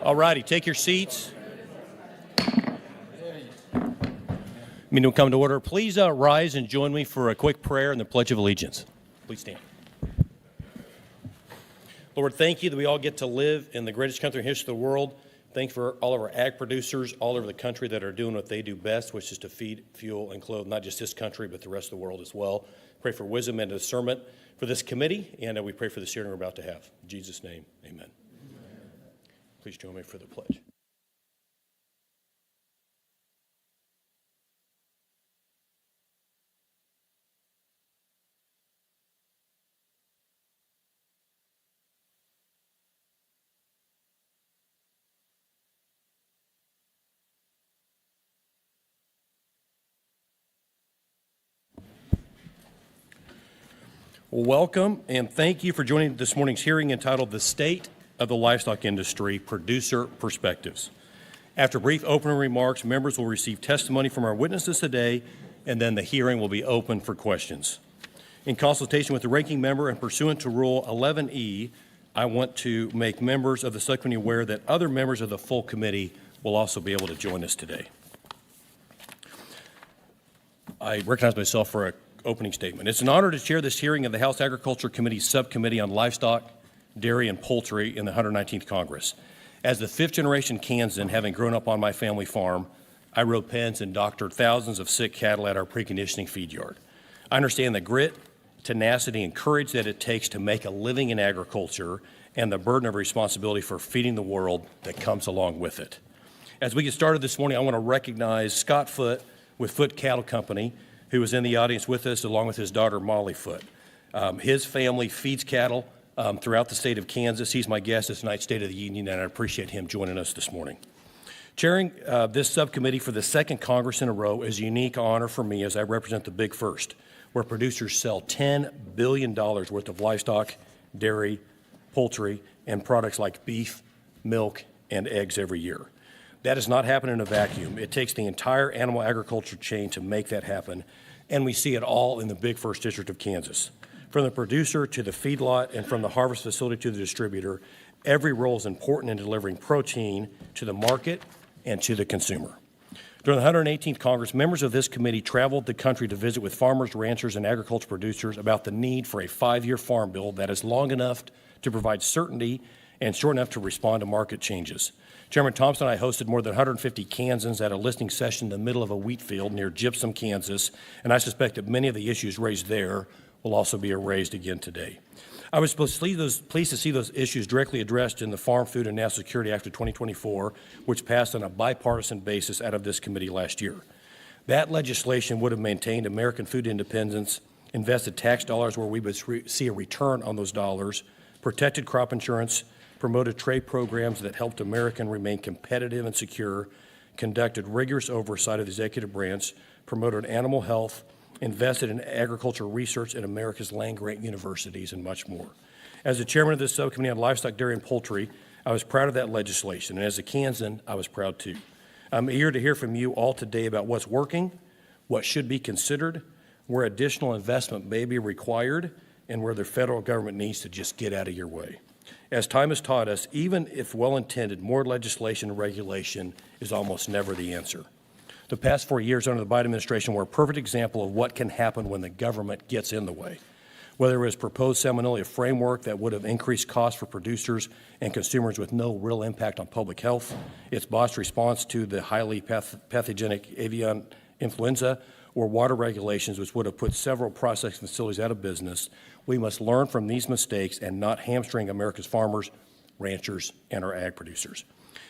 All righty, take your seats. Meeting will come to order. Please rise and join me for a quick prayer and the Pledge of Allegiance. Please stand. Lord, thank you that we all get to live in the greatest country in the history of the world. Thank you for all of our ag producers all over the country that are doing what they do best, which is to feed, fuel, and clothe not just this country, but the rest of the world as well. Pray for wisdom and discernment for this committee, and we pray for the hearing we're about to have. In Jesus' name, amen. Please join me for the pledge. Welcome, and thank you for joining this morning's hearing entitled The State of the Livestock Industry, Producer Perspectives. After brief opening remarks, members will receive testimony from our witnesses today, and then the hearing will be open for questions. In consultation with the ranking member and pursuant to Rule 11E, I want to make members of the subcommittee aware that other members of the full committee will also be able to join us today. I recognize myself for an opening statement. It's an honor to chair this hearing of the House Agriculture Committee's Subcommittee on Livestock, Dairy, and Poultry in the 119th Congress. As the fifth-generation Kansan, having grown up on my family farm, I rode pens and doctored thousands of sick cattle at our preconditioning feed yard. I understand the grit, tenacity, and courage that it takes to make a living in agriculture and the burden of responsibility for feeding the world that comes along with it. As we get started this morning, I want to recognize Scott Foote with Foote Cattle Company, who was in the audience with us along with his daughter Molly Foote. His family feeds cattle throughout the state of Kansas. He's my guest at tonight's State of the Union, and I appreciate him joining us this morning. Chairing this subcommittee for the second Congress in a row is a unique honor for me as I represent the Big First, where producers sell $10 billion worth of livestock, dairy, poultry, and products like beef, milk, and eggs every year. That does not happen in a vacuum. It takes the entire animal agriculture chain to make that happen, and we see it all in the Big First District of Kansas. From the producer to the feedlot and from the harvest facility to the distributor, every role is important in delivering protein to the market and to the consumer. During the 118th Congress, members of this committee traveled the country to visit with farmers, ranchers, and agriculture producers about the need for a 5-year farm bill that is long enough to provide certainty and short enough to respond to market changes. Chairman Thompson and I hosted more than 150 Kansans at a listening session in the middle of a wheat field near Gypsum, Kansas, and I suspect that many of the issues raised there will also be raised again today. I was pleased to see those issues directly addressed in the Farm, Food, and National Security Act of 2024, which passed on a bipartisan basis out of this committee last year. That legislation would have maintained American food independence, invested tax dollars where we would see a return on those dollars, protected crop insurance, promoted trade programs that helped Americans remain competitive and secure, conducted rigorous oversight of the executive branch, promoted animal health, invested in agricultural research at America's land-grant universities, and much more. As the chairman of this subcommittee on livestock, dairy, and poultry, I was proud of that legislation, and as a Kansan, I was proud too. I'm eager to hear from you all today about what's working, what should be considered, where additional investment may be required, and where the federal government needs to just get out of your way. As time has taught us, even if well-intended, more legislation and regulation is almost never the answer. The past 4 years under the Biden administration were a perfect example of what can happen when the government gets in the way. Whether it was proposed Seminole framework that would have increased costs for producers and consumers with no real impact on public health, its botched response to the highly pathogenic avian influenza, or water regulations which would have put several processing facilities out of business, we must learn from these mistakes and not hamstring America's farmers, ranchers, and our ag producers.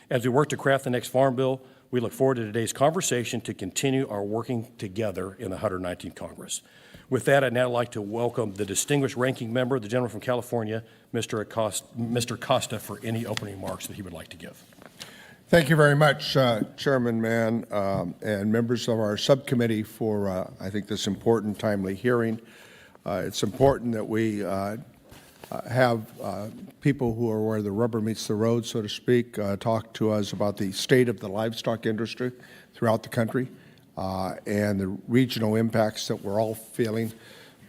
As we work to craft the next farm bill, we look forward to today's conversation to continue our working together in the 119th Congress. With that, I'd now like to welcome the distinguished ranking member, the gentleman from California, Mr. Costa, for any opening remarks that he would like to give. Thank you very much, Chairman Mann, and members of our subcommittee for, I think, this important, timely hearing. It's important that we have people who are where the rubber meets the road, so to speak, talk to us about the state of the livestock industry throughout the country and the regional impacts that we're all feeling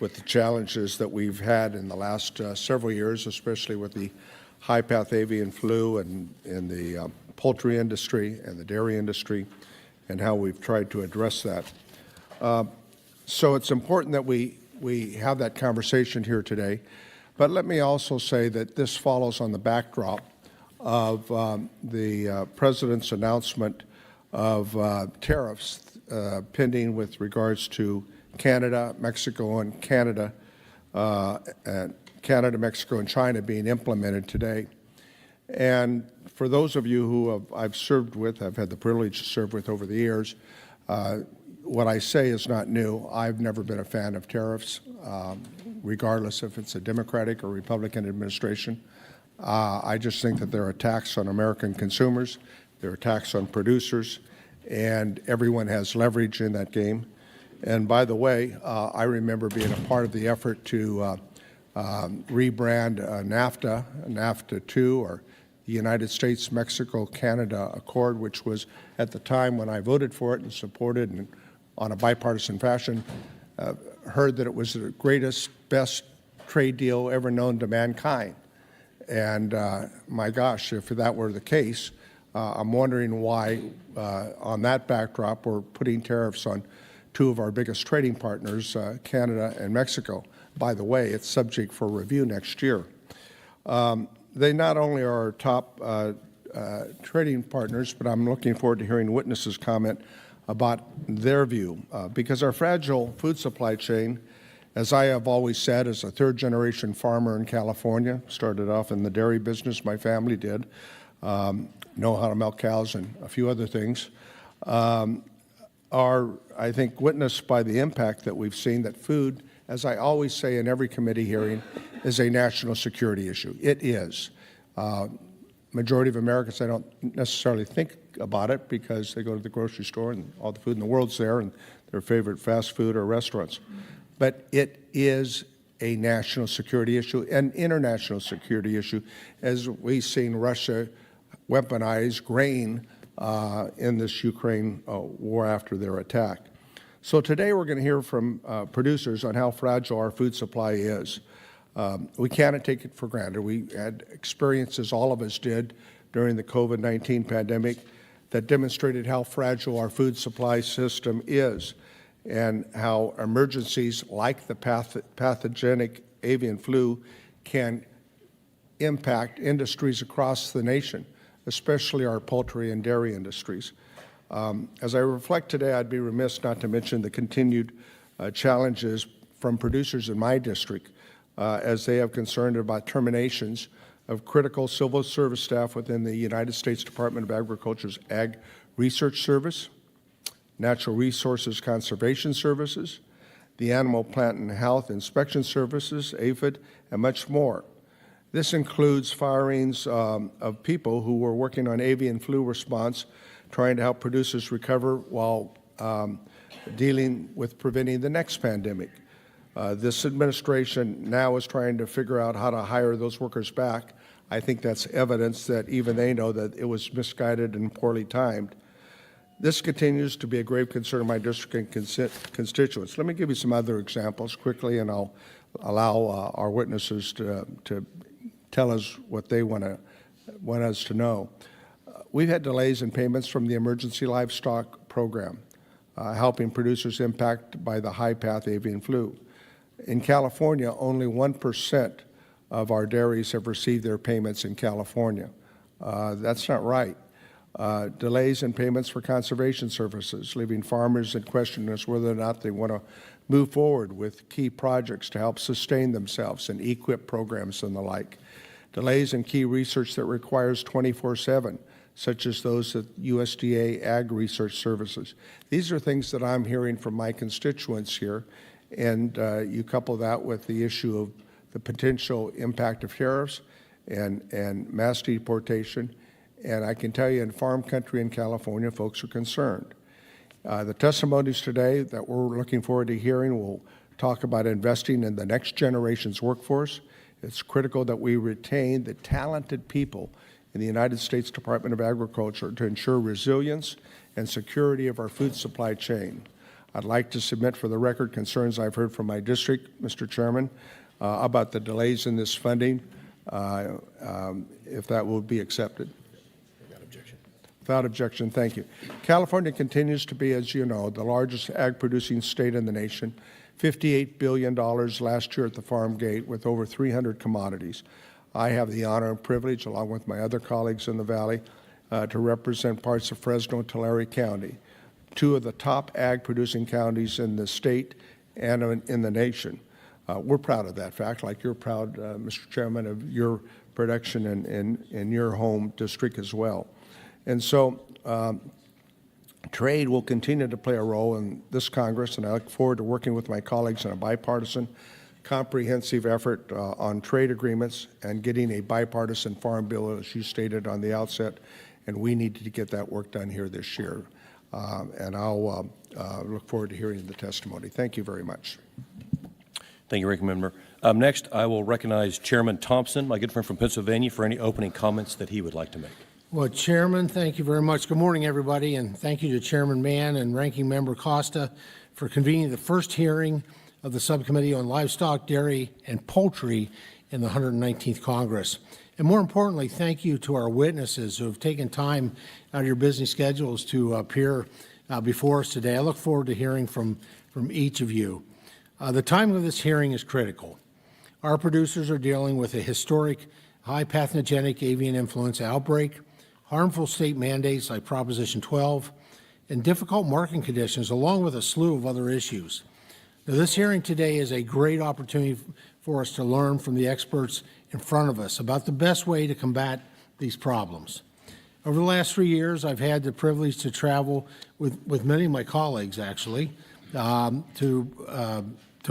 with the challenges that we've had in the last several years, especially with the high-path avian flu in the poultry industry and the dairy industry, and how we've tried to address that. So it's important that we have that conversation here today. But let me also say that this follows on the backdrop of the President's announcement of tariffs pending with regards to Canada, Mexico, and Canada, Mexico, and China being implemented today. And for those of you who I've served with, I've had the privilege to serve with over the years, what I say is not new. I've never been a fan of tariffs, regardless if it's a Democratic or Republican administration. I just think that they're a tax on American consumers, they're a tax on producers, and everyone has leverage in that game. And by the way, I remember being a part of the effort to rebrand NAFTA, NAFTA 2, or the United States-Mexico-Canada Accord, which was at the time when I voted for it and supported and on a bipartisan fashion, heard that it was the greatest, best trade deal ever known to mankind. And my gosh, if that were the case, I'm wondering why, on that backdrop, we're putting tariffs on two of our biggest trading partners, Canada and Mexico. By the way, it's subject for review next year. They not only are our top trading partners, but I'm looking forward to hearing witnesses comment about their view, because our fragile food supply chain, as I have always said, as a third-generation farmer in California, started off in the dairy business, my family did, know how to milk cows and a few other things, are, I think, witnessed by the impact that we've seen that food, as I always say in every committee hearing, is a national security issue. It is. Majority of Americans, I don't necessarily think about it because they go to the grocery store and all the food in the world's there and their favorite fast food or restaurants. But it is a national security issue, an international security issue, as we've seen Russia weaponize grain in this Ukraine war after their attack. So today we're going to hear from producers on how fragile our food supply is. We cannot take it for granted. We had experiences, all of us did, during the COVID-19 pandemic that demonstrated how fragile our food supply system is and how emergencies like the pathogenic avian flu can impact industries across the nation, especially our poultry and dairy industries. As I reflect today, I'd be remiss not to mention the continued challenges from producers in my district as they have concerned about terminations of critical civil service staff within the United States Department of Agriculture's Ag Research Service, Natural Resources Conservation Services, the Animal Plant and Health Inspection Services, APHID, and much more. This includes firings of people who were working on avian flu response, trying to help producers recover while dealing with preventing the next pandemic. This administration now is trying to figure out how to hire those workers back. I think that's evidence that even they know that it was misguided and poorly timed. This continues to be a grave concern of my district and constituents. Let me give you some other examples quickly, and I'll allow our witnesses to tell us what they want us to know. We've had delays in payments from the Emergency Livestock Program, helping producers impacted by the high-path avian flu. In California, only 1% of our dairies have received their payments in California. That's not right. Delays in payments for conservation services, leaving farmers in question as whether or not they want to move forward with key projects to help sustain themselves and equip programs and the like. Delays in key research that requires 24/7, such as those at USDA Ag Research Services. These are things that I'm hearing from my constituents here, and you couple that with the issue of the potential impact of tariffs and mass deportation, and I can tell you in farm country in California, folks are concerned. The testimonies today that we're looking forward to hearing will talk about investing in the next generation's workforce. It's critical that we retain the talented people in the United States Department of Agriculture to ensure resilience and security of our food supply chain. I'd like to submit for the record concerns I've heard from my district, Mr. Chairman, about the delays in this funding. if that will be accepted. Without objection. Without objection, thank you. California continues to be, as you know, the largest ag-producing state in the nation. $58 billion last year at the farm gate with over 300 commodities. I have the honor and privilege, along with my other colleagues in the Valley, to represent parts of Fresno and Tulare County, two of the top ag-producing counties in the state and in the nation. We're proud of that fact, like you're proud, Mr. Chairman, of your production in your home district as well. And so trade will continue to play a role in this Congress, and I look forward to working with my colleagues in a bipartisan, comprehensive effort on trade agreements and getting a bipartisan farm bill, as you stated on the outset, and we need to get that work done here this year. And I'll look forward to hearing the testimony. Thank you very much. Thank you, Ranking Member. Next, I will recognize Chairman Thompson, my good friend from Pennsylvania, for any opening comments that he would like to make. Well, Chairman, thank you very much. Good morning, everybody, and thank you to Chairman Mann and Ranking Member Costa for convening the first hearing of the Subcommittee on Livestock, Dairy, and Poultry in the 119th Congress. And more importantly, thank you to our witnesses who have taken time out of your busy schedules to appear before us today. I look forward to hearing from each of you. The timing of this hearing is critical. Our producers are dealing with a historic high pathogenic avian influenza outbreak, harmful state mandates like Proposition 12, and difficult marketing conditions, along with a slew of other issues. Now, this hearing today is a great opportunity for us to learn from the experts in front of us about the best way to combat these problems. Over the last 3 years, I've had the privilege to travel with many of my colleagues, actually, to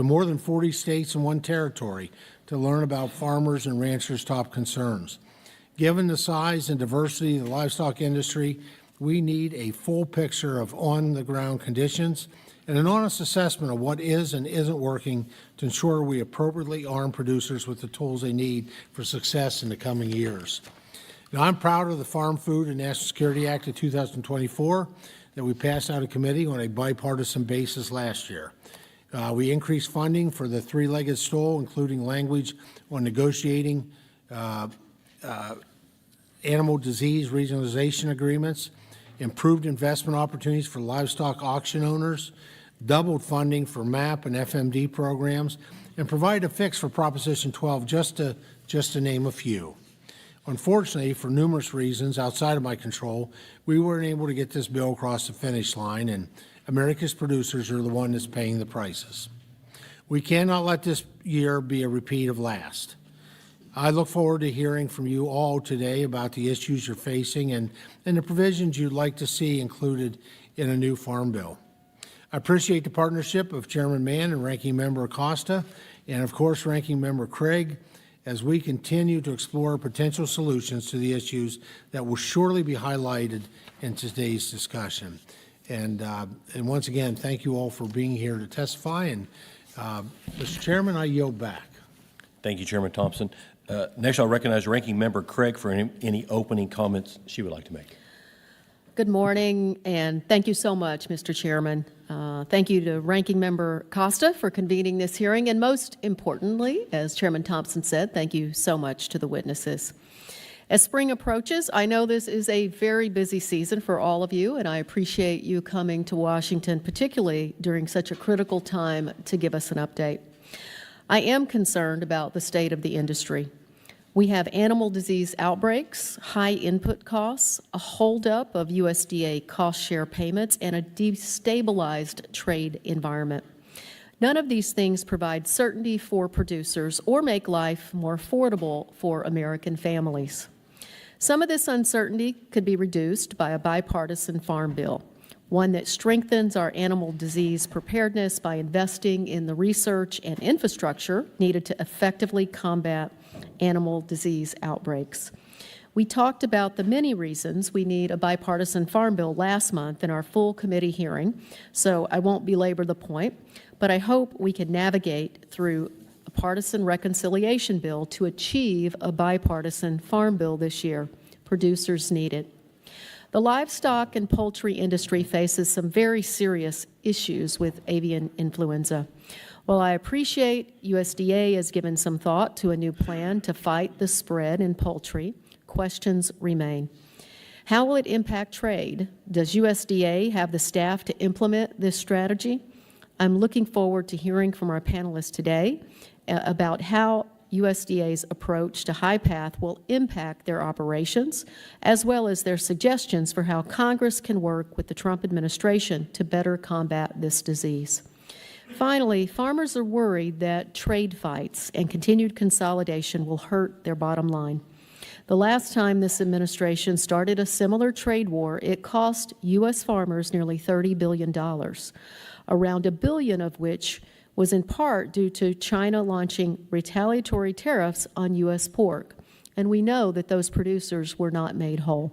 more than 40 states and one territory to learn about farmers and ranchers' top concerns. Given the size and diversity of the livestock industry, we need a full picture of on-the-ground conditions and an honest assessment of what is and isn't working to ensure we appropriately arm producers with the tools they need for success in the coming years. Now, I'm proud of the Farm Food and National Security Act of 2024 that we passed out of committee on a bipartisan basis last year. We increased funding for the three-legged stool, including language on negotiating animal disease regionalization agreements, improved investment opportunities for livestock auction owners, doubled funding for MAP and FMD programs, and provided a fix for Proposition 12, just to name a few. Unfortunately, for numerous reasons outside of my control, we weren't able to get this bill across the finish line, and America's producers are the one that's paying the prices. We cannot let this year be a repeat of last. I look forward to hearing from you all today about the issues you're facing and the provisions you'd like to see included in a new farm bill. I appreciate the partnership of Chairman Mann and Ranking Member Acosta, and of course Ranking Member Craig, as we continue to explore potential solutions to the issues that will surely be highlighted in today's discussion. And once again, thank you all for being here to testify. And Mr. Chairman, I yield back. Thank you, Chairman Thompson. Next, I'll recognize Ranking Member Craig for any opening comments she would like to make. Good morning, and thank you so much, Mr. Chairman. Thank you to Ranking Member Costa for convening this hearing, and most importantly, as Chairman Thompson said, thank you so much to the witnesses. As spring approaches, I know this is a very busy season for all of you, and I appreciate you coming to Washington, particularly during such a critical time, to give us an update. I am concerned about the state of the industry. We have animal disease outbreaks, high input costs, a holdup of USDA cost share payments, and a destabilized trade environment. None of these things provide certainty for producers or make life more affordable for American families. Some of this uncertainty could be reduced by a bipartisan farm bill, one that strengthens our animal disease preparedness by investing in the research and infrastructure needed to effectively combat animal disease outbreaks. We talked about the many reasons we need a bipartisan farm bill last month in our full committee hearing, so I won't belabor the point, but I hope we can navigate through a partisan reconciliation bill to achieve a bipartisan farm bill this year. Producers need it. The livestock and poultry industry faces some very serious issues with avian influenza. While I appreciate USDA has given some thought to a new plan to fight the spread in poultry, questions remain. How will it impact trade? Does USDA have the staff to implement this strategy? I'm looking forward to hearing from our panelists today about how USDA's approach to high path will impact their operations, as well as their suggestions for how Congress can work with the Trump administration to better combat this disease. Finally, farmers are worried that trade fights and continued consolidation will hurt their bottom line. The last time this administration started a similar trade war, it cost U.S. farmers nearly $30 billion, around $1 billion of which was in part due to China launching retaliatory tariffs on U.S. pork, and we know that those producers were not made whole.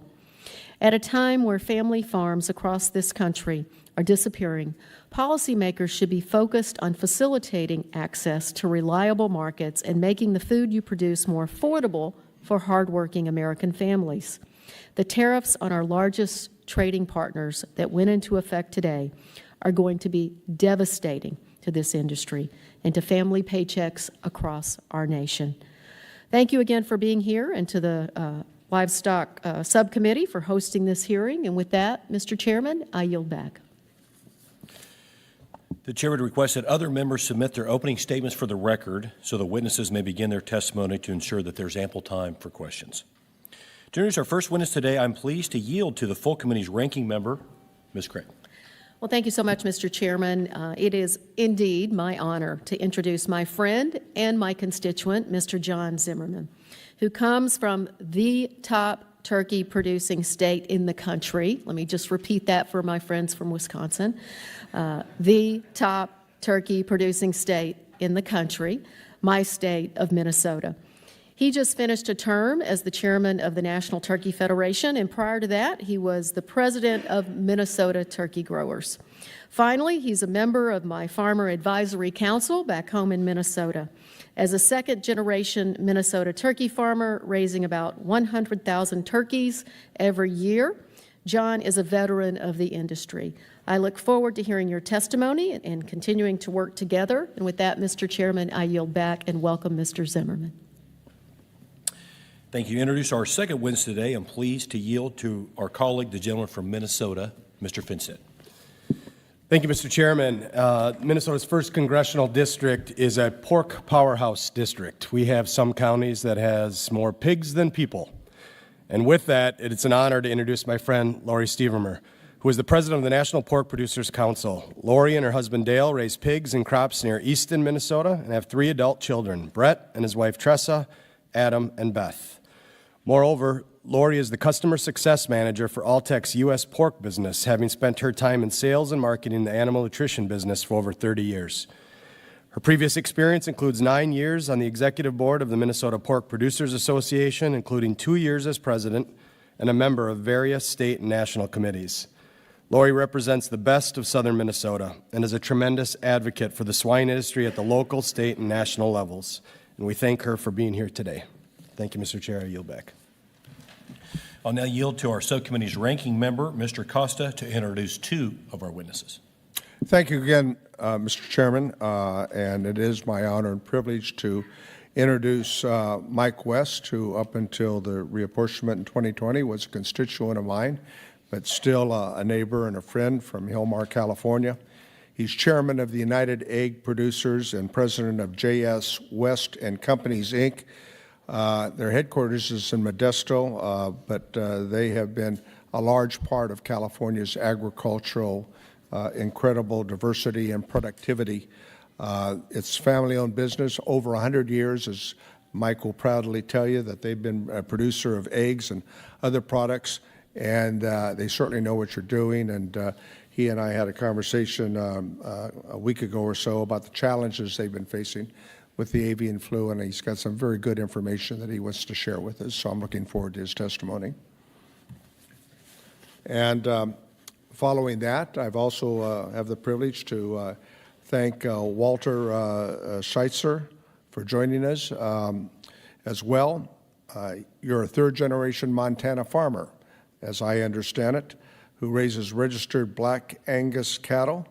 At a time where family farms across this country are disappearing, policymakers should be focused on facilitating access to reliable markets and making the food you produce more affordable for hardworking American families. The tariffs on our largest trading partners that went into effect today are going to be devastating to this industry and to family paychecks across our nation. Thank you again for being here, and to the Livestock Subcommittee for hosting this hearing. And with that, Mr. Chairman, I yield back. The chair would request that other members submit their opening statements for the record so the witnesses may begin their testimony to ensure that there's ample time for questions. To introduce our first witness today, I'm pleased to yield to the full committee's ranking member, Ms. Craig. Well, thank you so much, Mr. Chairman. It is indeed my honor to introduce my friend and my constituent, Mr. John Zimmerman, who comes from the top turkey producing state in the country. Let me just repeat that for my friends from Wisconsin. The top turkey producing state in the country, my state of Minnesota. He just finished a term as the chairman of the National Turkey Federation, and prior to that, he was the president of Minnesota Turkey Growers. Finally, he's a member of my Farmer Advisory Council back home in Minnesota. As a second-generation Minnesota turkey farmer, raising about 100,000 turkeys every year, John is a veteran of the industry. I look forward to hearing your testimony and continuing to work together. And with that, Mr. Chairman, I yield back and welcome Mr. Zimmerman. Thank you. Introduce our second witness today. I'm pleased to yield to our colleague, the gentleman from Minnesota, Mr. Finsett. Thank you, Mr. Chairman. Minnesota's 1st Congressional District is a pork powerhouse district. We have some counties that has more pigs than people. And with that, it's an honor to introduce my friend, Lori Stevermer, who is the president of the National Pork Producers Council. Lori and her husband, Dale, raise pigs and crops near Easton, Minnesota, and have 3 adult children, Brett and his wife, Tressa, Adam, and Beth. Moreover, Lori is the customer success manager for Alltech's U.S. pork business, having spent her time in sales and marketing in the animal nutrition business for over 30 years. Her previous experience includes 9 years on the executive board of the Minnesota Pork Producers Association, including 2 years as president and a member of various state and national committees. Lori represents the best of southern Minnesota and is a tremendous advocate for the swine industry at the local, state, and national levels. And we thank her for being here today. Thank you, Mr. Chair. I yield back. I'll now yield to our subcommittee's ranking member, Mr. Costa, to introduce 2 of our witnesses. Thank you again, Mr. Chairman, and it is my honor and privilege to introduce Mike West, who up until the reapportionment in 2020 was a constituent of mine, but still a neighbor and a friend from Hillmar, California. He's chairman of the United Egg Producers and president of J.S. West and Companies, Inc. Their headquarters is in Modesto, but they have been a large part of California's agricultural incredible diversity and productivity. It's family-owned business, over 100 years, as Mike will proudly tell you, that they've been a producer of eggs and other products, and they certainly know what you're doing. And he and I had a conversation a week ago or so about the challenges they've been facing with the avian flu, and he's got some very good information that he wants to share with us, so I'm looking forward to his testimony. And following that, I've also have the privilege to thank Walter Scheitzer for joining us as well. You're a 3rd-generation Montana farmer, as I understand it, who raises registered black Angus cattle,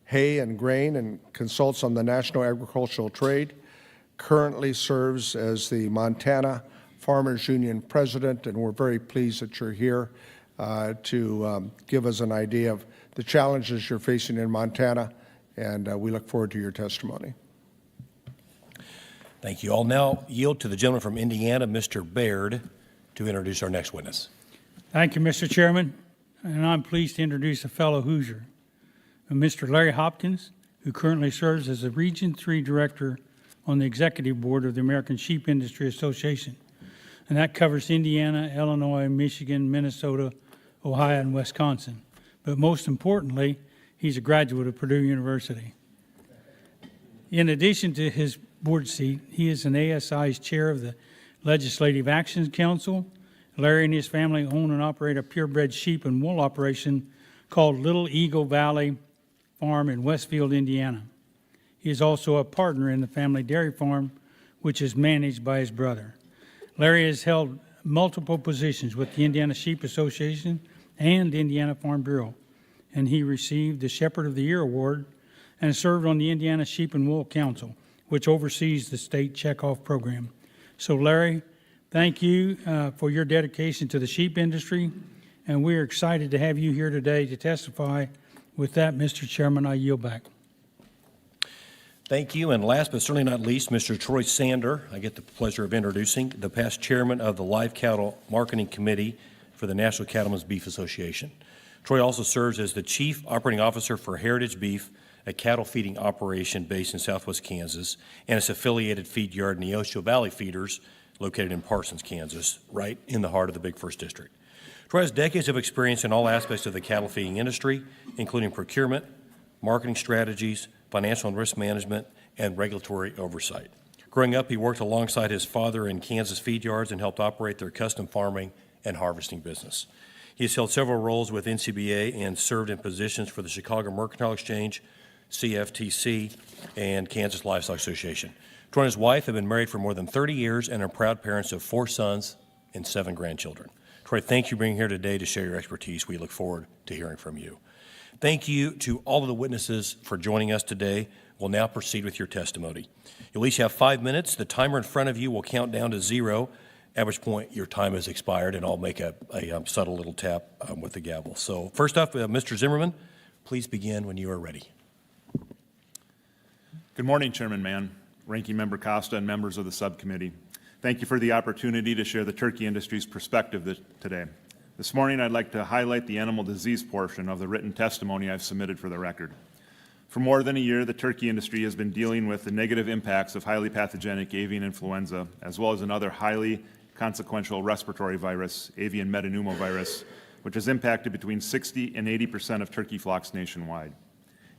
hay and grain and consults on the national agricultural trade. Currently serves as the Montana Farmers Union president, and we're very pleased that you're here to give us an idea of the challenges you're facing in Montana, and we look forward to your testimony. Thank you. I'll now yield to the gentleman from Indiana, Mr. Baird, to introduce our next witness. Thank you, Mr. Chairman, and I'm pleased to introduce a fellow Hoosier, Mr. Larry Hopkins, who currently serves as the Region 3 Director on the Executive Board of the American Sheep Industry Association, and that covers Indiana, Illinois, Michigan, Minnesota, Ohio, and Wisconsin. But most importantly, he's a graduate of Purdue University. In addition to his board seat, he is an ASI's chair of the Legislative Action Council. Larry and his family own and operate a purebred sheep and wool operation called Little Eagle Valley Farm in Westfield, Indiana. He is also a partner in the family dairy farm, which is managed by his brother. Larry has held multiple positions with the Indiana Sheep Association and Indiana Farm Bureau, and he received the Shepherd of the Year Award and served on the Indiana Sheep and Wool Council, which oversees the state checkoff program. So Larry, thank you for your dedication to the sheep industry, and we're excited to have you here today to testify. With that, Mr. Chairman, I yield back. Thank you. And last but certainly not least, Mr. Troy Sander, I get the pleasure of introducing, the past chairman of the Live Cattle Marketing Committee for the National Cattlemen's Beef Association. Troy also serves as the Chief Operating Officer for Heritage Beef, a cattle feeding operation based in southwest Kansas, and its affiliated feed yard, Neosho Valley Feeders, located in Parsons, Kansas, right in the heart of the Big First District. Troy has decades of experience in all aspects of the cattle feeding industry, including procurement, marketing strategies, financial and risk management, and regulatory oversight. Growing up, he worked alongside his father in Kansas feed yards and helped operate their custom farming and harvesting business. He has held several roles with NCBA and served in positions for the Chicago Mercantile Exchange, CFTC, and Kansas Livestock Association. Troy and his wife have been married for more than 30 years and are proud parents of 4 sons and 7 grandchildren. Troy, thank you for being here today to share your expertise. We look forward to hearing from you. Thank you to all of the witnesses for joining us today. We'll now proceed with your testimony. You'll each have 5 minutes. The timer in front of you will count down to 0, at which point your time has expired, and I'll make a subtle little tap with the gavel. So first up, Mr. Zimmerman, please begin when you are ready. Good morning, Chairman Mann, Ranking Member Costa, and members of the subcommittee. Thank you for the opportunity to share the turkey industry's perspective today. This morning, I'd like to highlight the animal disease portion of the written testimony I've submitted for the record. For more than a year, the turkey industry has been dealing with the negative impacts of highly pathogenic avian influenza, as well as another highly consequential respiratory virus, avian metapneumovirus, which has impacted between 60 and 80% of turkey flocks nationwide.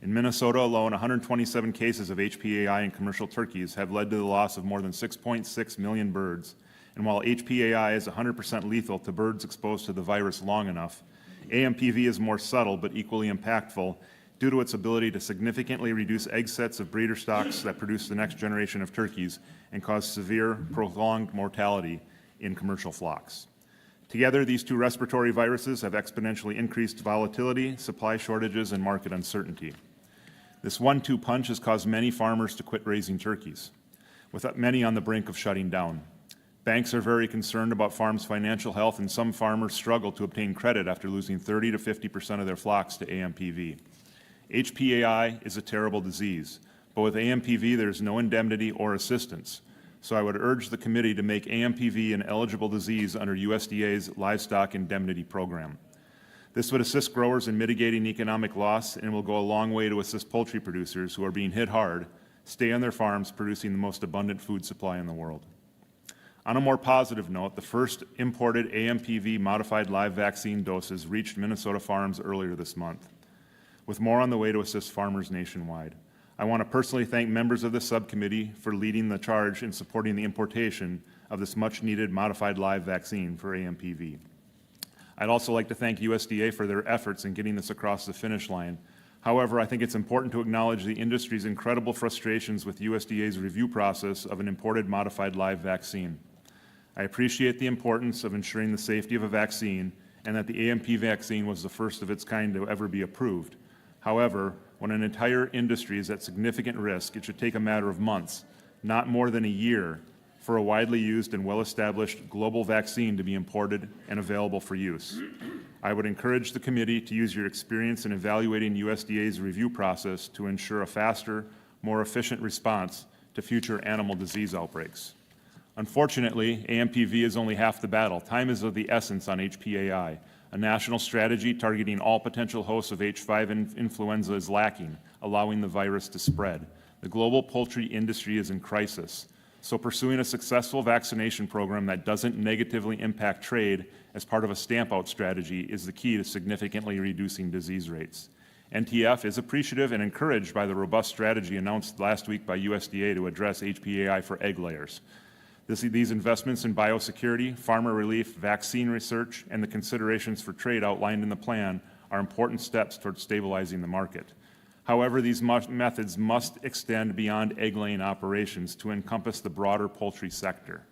In Minnesota alone, 127 cases of HPAI in commercial turkeys have led to the loss of more than 6.6 million birds. And while HPAI is 100% lethal to birds exposed to the virus long enough, AMPV is more subtle but equally impactful due to its ability to significantly reduce egg sets of breeder stocks that produce the next generation of turkeys and cause severe, prolonged mortality in commercial flocks. Together, these 2 respiratory viruses have exponentially increased volatility, supply shortages, and market uncertainty. This 1-2 punch has caused many farmers to quit raising turkeys, with many on the brink of shutting down. Banks are very concerned about farms' financial health, and some farmers struggle to obtain credit after losing 30 to 50% of their flocks to AMPV. HPAI is a terrible disease, but with AMPV there's no indemnity or assistance. So I would urge the committee to make AMPV an eligible disease under USDA's Livestock Indemnity Program. This would assist growers in mitigating economic loss and will go a long way to assist poultry producers who are being hit hard stay on their farms producing the most abundant food supply in the world. On a more positive note, the first imported AMPV modified live vaccine doses reached Minnesota farms earlier this month, with more on the way to assist farmers nationwide. I want to personally thank members of the subcommittee for leading the charge in supporting the importation of this much-needed modified live vaccine for AMPV. I'd also like to thank USDA for their efforts in getting this across the finish line. However, I think it's important to acknowledge the industry's incredible frustrations with USDA's review process of an imported modified live vaccine. I appreciate the importance of ensuring the safety of a vaccine and that the AMP vaccine was the first of its kind to ever be approved. However, when an entire industry is at significant risk, it should take a matter of months, not more than a year, for a widely used and well-established global vaccine to be imported and available for use. I would encourage the committee to use your experience in evaluating USDA's review process to ensure a faster, more efficient response to future animal disease outbreaks. Unfortunately, AMPV is only half the battle. Time is of the essence on HPAI. A national strategy targeting all potential hosts of H5 influenza is lacking, allowing the virus to spread. The global poultry industry is in crisis, so pursuing a successful vaccination program that doesn't negatively impact trade as part of a stamp-out strategy is the key to significantly reducing disease rates. NTF is appreciative and encouraged by the robust strategy announced last week by USDA to address HPAI for egg layers. These investments in biosecurity, farmer relief, vaccine research, and the considerations for trade outlined in the plan are important steps towards stabilizing the market. However, these methods must extend beyond egg-laying operations to encompass the broader poultry sector,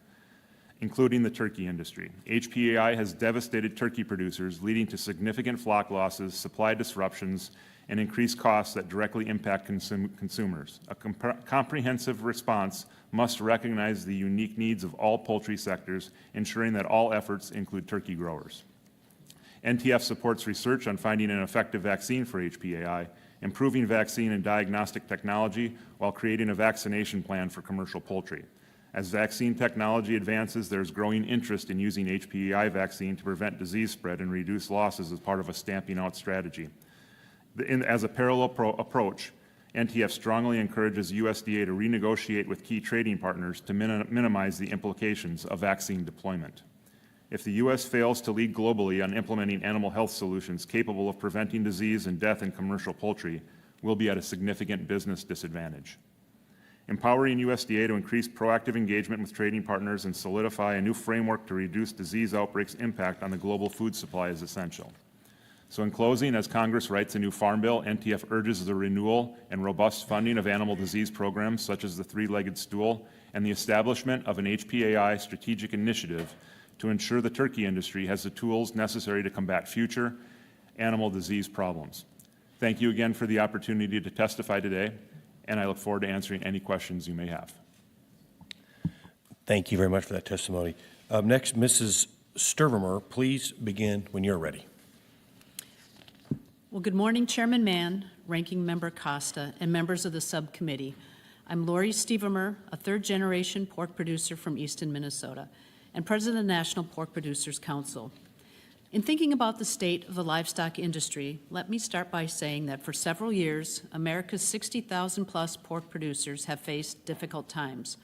including the turkey industry. HPAI has devastated turkey producers, leading to significant flock losses, supply disruptions, and increased costs that directly impact consumers. A comprehensive response must recognize the unique needs of all poultry sectors, ensuring that all efforts include turkey growers. NTF supports research on finding an effective vaccine for HPAI, improving vaccine and diagnostic technology, while creating a vaccination plan for commercial poultry. As vaccine technology advances, there is growing interest in using HPAI vaccine to prevent disease spread and reduce losses as part of a stamping out strategy. As a parallel approach, NTF strongly encourages USDA to renegotiate with key trading partners to minimize the implications of vaccine deployment. If the U.S. fails to lead globally on implementing animal health solutions capable of preventing disease and death in commercial poultry, we'll be at a significant business disadvantage. Empowering USDA to increase proactive engagement with trading partners and solidify a new framework to reduce disease outbreaks' impact on the global food supply is essential. So in closing, as Congress writes a new farm bill, NTF urges the renewal and robust funding of animal disease programs such as the three-legged stool and the establishment of an HPAI strategic initiative to ensure the turkey industry has the tools necessary to combat future animal disease problems. Thank you again for the opportunity to testify today, and I look forward to answering any questions you may have. Thank you very much for that testimony. Next, Mrs. Sturmer, please begin when you're ready. Well, good morning, Chairman Mann, Ranking Member Costa, and members of the subcommittee. I'm Lori Stevermer, a third-generation pork producer from Easton, Minnesota, and president of the National Pork Producers Council. In thinking about the state of the livestock industry, let me start by saying that for several years, America's 60,000-plus pork producers have faced difficult times.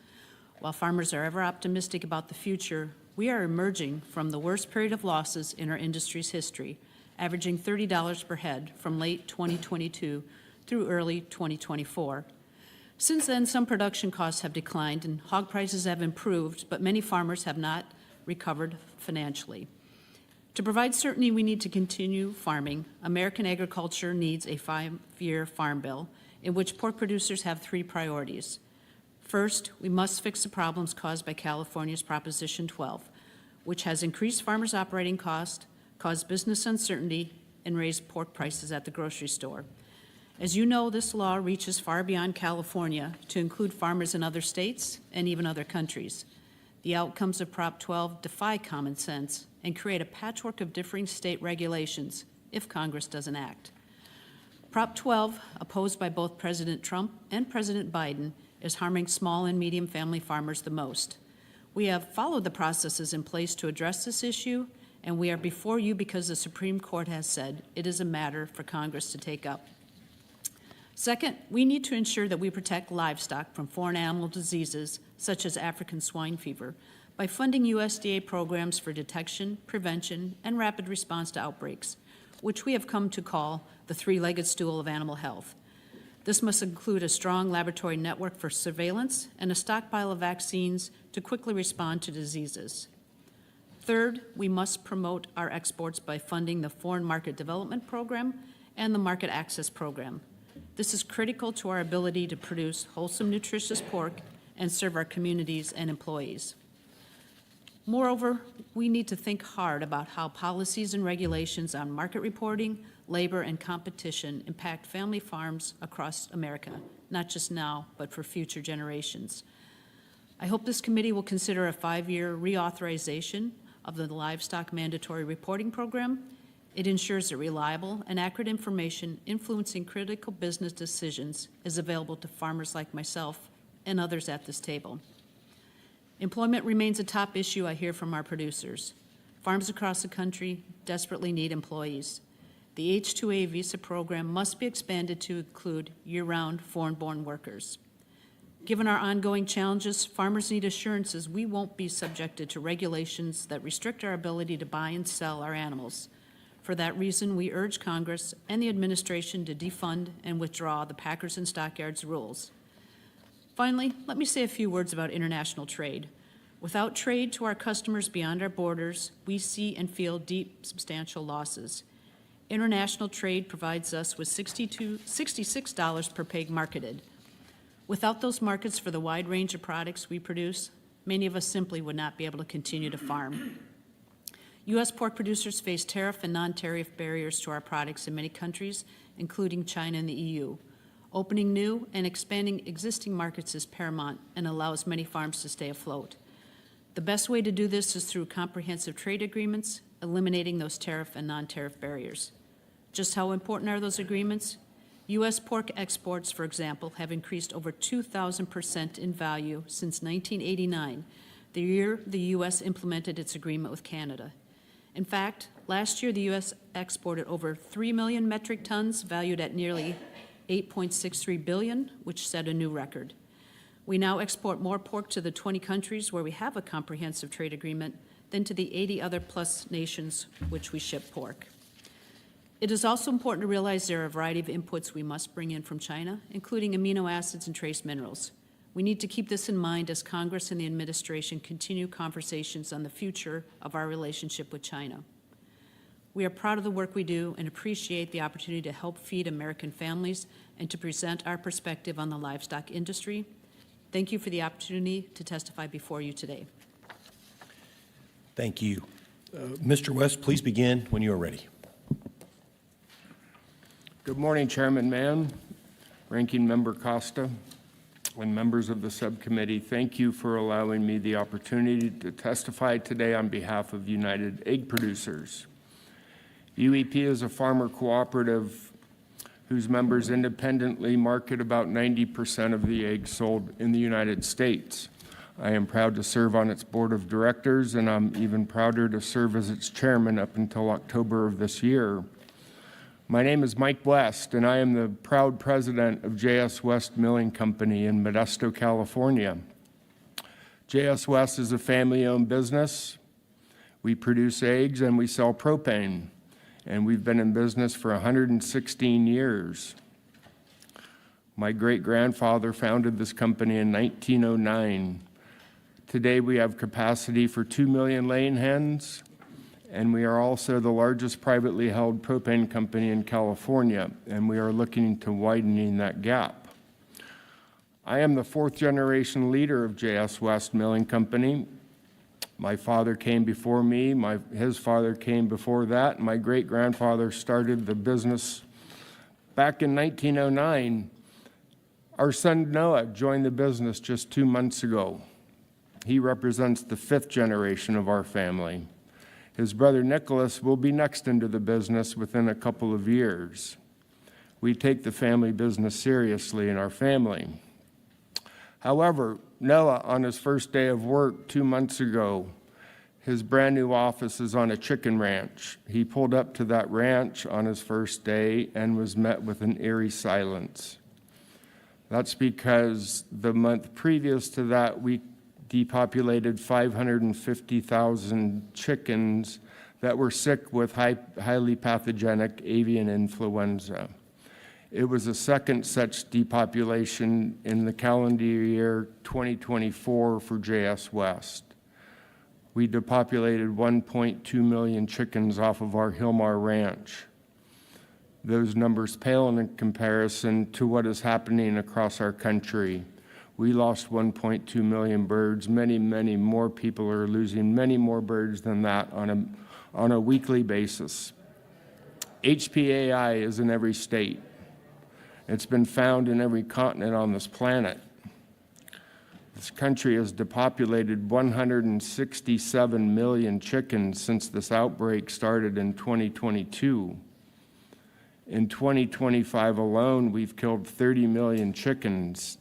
While farmers are ever optimistic about the future, we are emerging from the worst period of losses in our industry's history, averaging $30 per head from late 2022 through early 2024. Since then, some production costs have declined and hog prices have improved, but many farmers have not recovered financially. To provide certainty, we need to continue farming. American agriculture needs a 5-year farm bill in which pork producers have 3 priorities. First, we must fix the problems caused by California's Proposition 12, which has increased farmers' operating costs, caused business uncertainty, and raised pork prices at the grocery store. As you know, this law reaches far beyond California to include farmers in other states and even other countries. The outcomes of Prop 12 defy common sense and create a patchwork of differing state regulations if Congress doesn't act. Prop 12, opposed by both President Trump and President Biden, is harming small and medium family farmers the most. We have followed the processes in place to address this issue, and we are before you because the Supreme Court has said it is a matter for Congress to take up. Second, we need to ensure that we protect livestock from foreign animal diseases such as African swine fever by funding USDA programs for detection, prevention, and rapid response to outbreaks, which we have come to call the three-legged stool of animal health. This must include a strong laboratory network for surveillance and a stockpile of vaccines to quickly respond to diseases. Third, we must promote our exports by funding the Foreign Market Development Program and the Market Access Program. This is critical to our ability to produce wholesome, nutritious pork and serve our communities and employees. Moreover, we need to think hard about how policies and regulations on market reporting, labor, and competition impact family farms across America, not just now, but for future generations. I hope this committee will consider a 5-year reauthorization of the livestock mandatory reporting program. It ensures that reliable and accurate information influencing critical business decisions is available to farmers like myself and others at this table. Employment remains a top issue I hear from our producers. Farms across the country desperately need employees. The H-2A visa program must be expanded to include year-round foreign-born workers. Given our ongoing challenges, farmers need assurances we won't be subjected to regulations that restrict our ability to buy and sell our animals. For that reason, we urge Congress and the administration to defund and withdraw the Packers and Stockyards rules. Finally, let me say a few words about international trade. Without trade to our customers beyond our borders, we see and feel deep, substantial losses. International trade provides us with $66 per pig marketed. Without those markets for the wide range of products we produce, many of us simply would not be able to continue to farm. U.S. pork producers face tariff and non-tariff barriers to our products in many countries, including China and the EU. Opening new and expanding existing markets is paramount and allows many farms to stay afloat. The best way to do this is through comprehensive trade agreements, eliminating those tariff and non-tariff barriers. Just how important are those agreements? U.S. pork exports, for example, have increased over 2,000% in value since 1989, the year the U.S. implemented its agreement with Canada. In fact, last year the U.S. exported over 3 million metric tons, valued at nearly $8.63 billion, which set a new record. We now export more pork to the 20 countries where we have a comprehensive trade agreement than to the 80 other plus nations which we ship pork. It is also important to realize there are a variety of inputs we must bring in from China, including amino acids and trace minerals. We need to keep this in mind as Congress and the administration continue conversations on the future of our relationship with China. We are proud of the work we do and appreciate the opportunity to help feed American families and to present our perspective on the livestock industry. Thank you for the opportunity to testify before you today. Thank you. Mr. West, please begin when you are ready. Good morning, Chairman Mann, Ranking Member Costa, and members of the subcommittee. Thank you for allowing me the opportunity to testify today on behalf of United Egg Producers. UEP is a farmer cooperative whose members independently market about 90% of the eggs sold in the United States. I am proud to serve on its board of directors, and I'm even prouder to serve as its chairman up until October of this year. My name is Mike West, and I am the proud president of JS West Milling Company in Modesto, California. JS West is a family-owned business. We produce eggs and we sell propane, and we've been in business for 116 years. My great-grandfather founded this company in 1909. Today we have capacity for 2 million laying hens, and we are also the largest privately held propane company in California, and we are looking to widening that gap. I am the fourth-generation leader of JS West Milling Company. My father came before me, his father came before that, and my great-grandfather started the business back in 1909. Our son Noah joined the business just 2 months ago. He represents the fifth generation of our family. His brother Nicholas will be next into the business within a couple of years. We take the family business seriously in our family. However, Noah, on his first day of work 2 months ago, his brand new office is on a chicken ranch. He pulled up to that ranch on his first day and was met with an eerie silence. That's because the month previous to that, we depopulated 550,000 chickens that were sick with highly pathogenic avian influenza. It was the second such depopulation in the calendar year 2024 for JS West. We depopulated 1.2 million chickens off of our Hillmar Ranch. Those numbers pale in comparison to what is happening across our country. We lost 1.2 million birds. Many, many more people are losing many more birds than that on a weekly basis. HPAI is in every state. It's been found in every continent on this planet. This country has depopulated 167 million chickens since this outbreak started in 2022. In 2025 alone, we've killed 30 million chickens,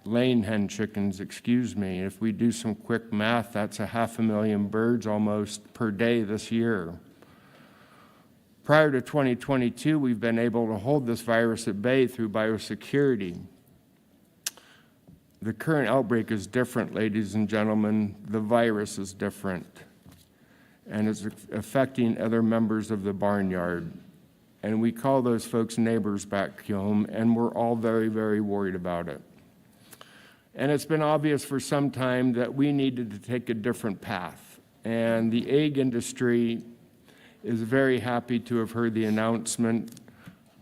laying hen chickens, excuse me. If we do some quick math, that's 500,000 birds almost per day this year. Prior to 2022, we've been able to hold this virus at bay through biosecurity. The current outbreak is different, ladies and gentlemen. The virus is different, and it's affecting other members of the barnyard. And we call those folks neighbors back home, and we're all very, very worried about it. And it's been obvious for some time that we needed to take a different path. And the egg industry is very happy to have heard the announcement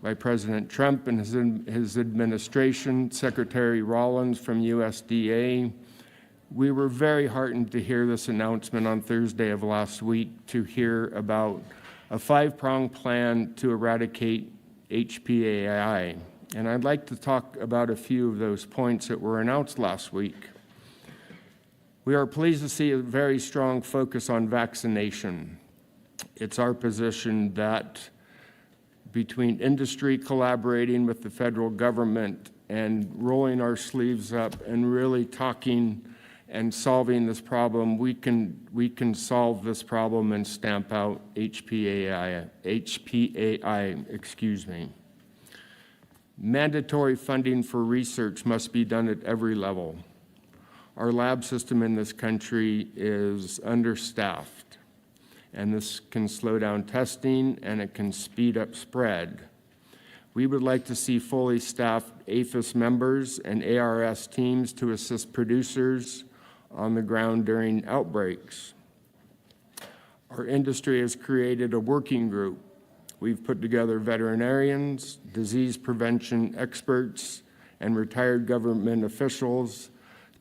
by President Trump and his administration, Secretary Rollins from USDA. We were very heartened to hear this announcement on Thursday of last week, to hear about a 5-pronged plan to eradicate HPAI. And I'd like to talk about a few of those points that were announced last week. We are pleased to see a very strong focus on vaccination. It's our position that between industry collaborating with the federal government and rolling our sleeves up and really talking and solving this problem, we can solve this problem and stamp out HPAI, excuse me. Mandatory funding for research must be done at every level. Our lab system in this country is understaffed, and this can slow down testing and it can speed up spread. We would like to see fully staffed APHIS members and ARS teams to assist producers on the ground during outbreaks. Our industry has created a working group. We've put together veterinarians, disease prevention experts, and retired government officials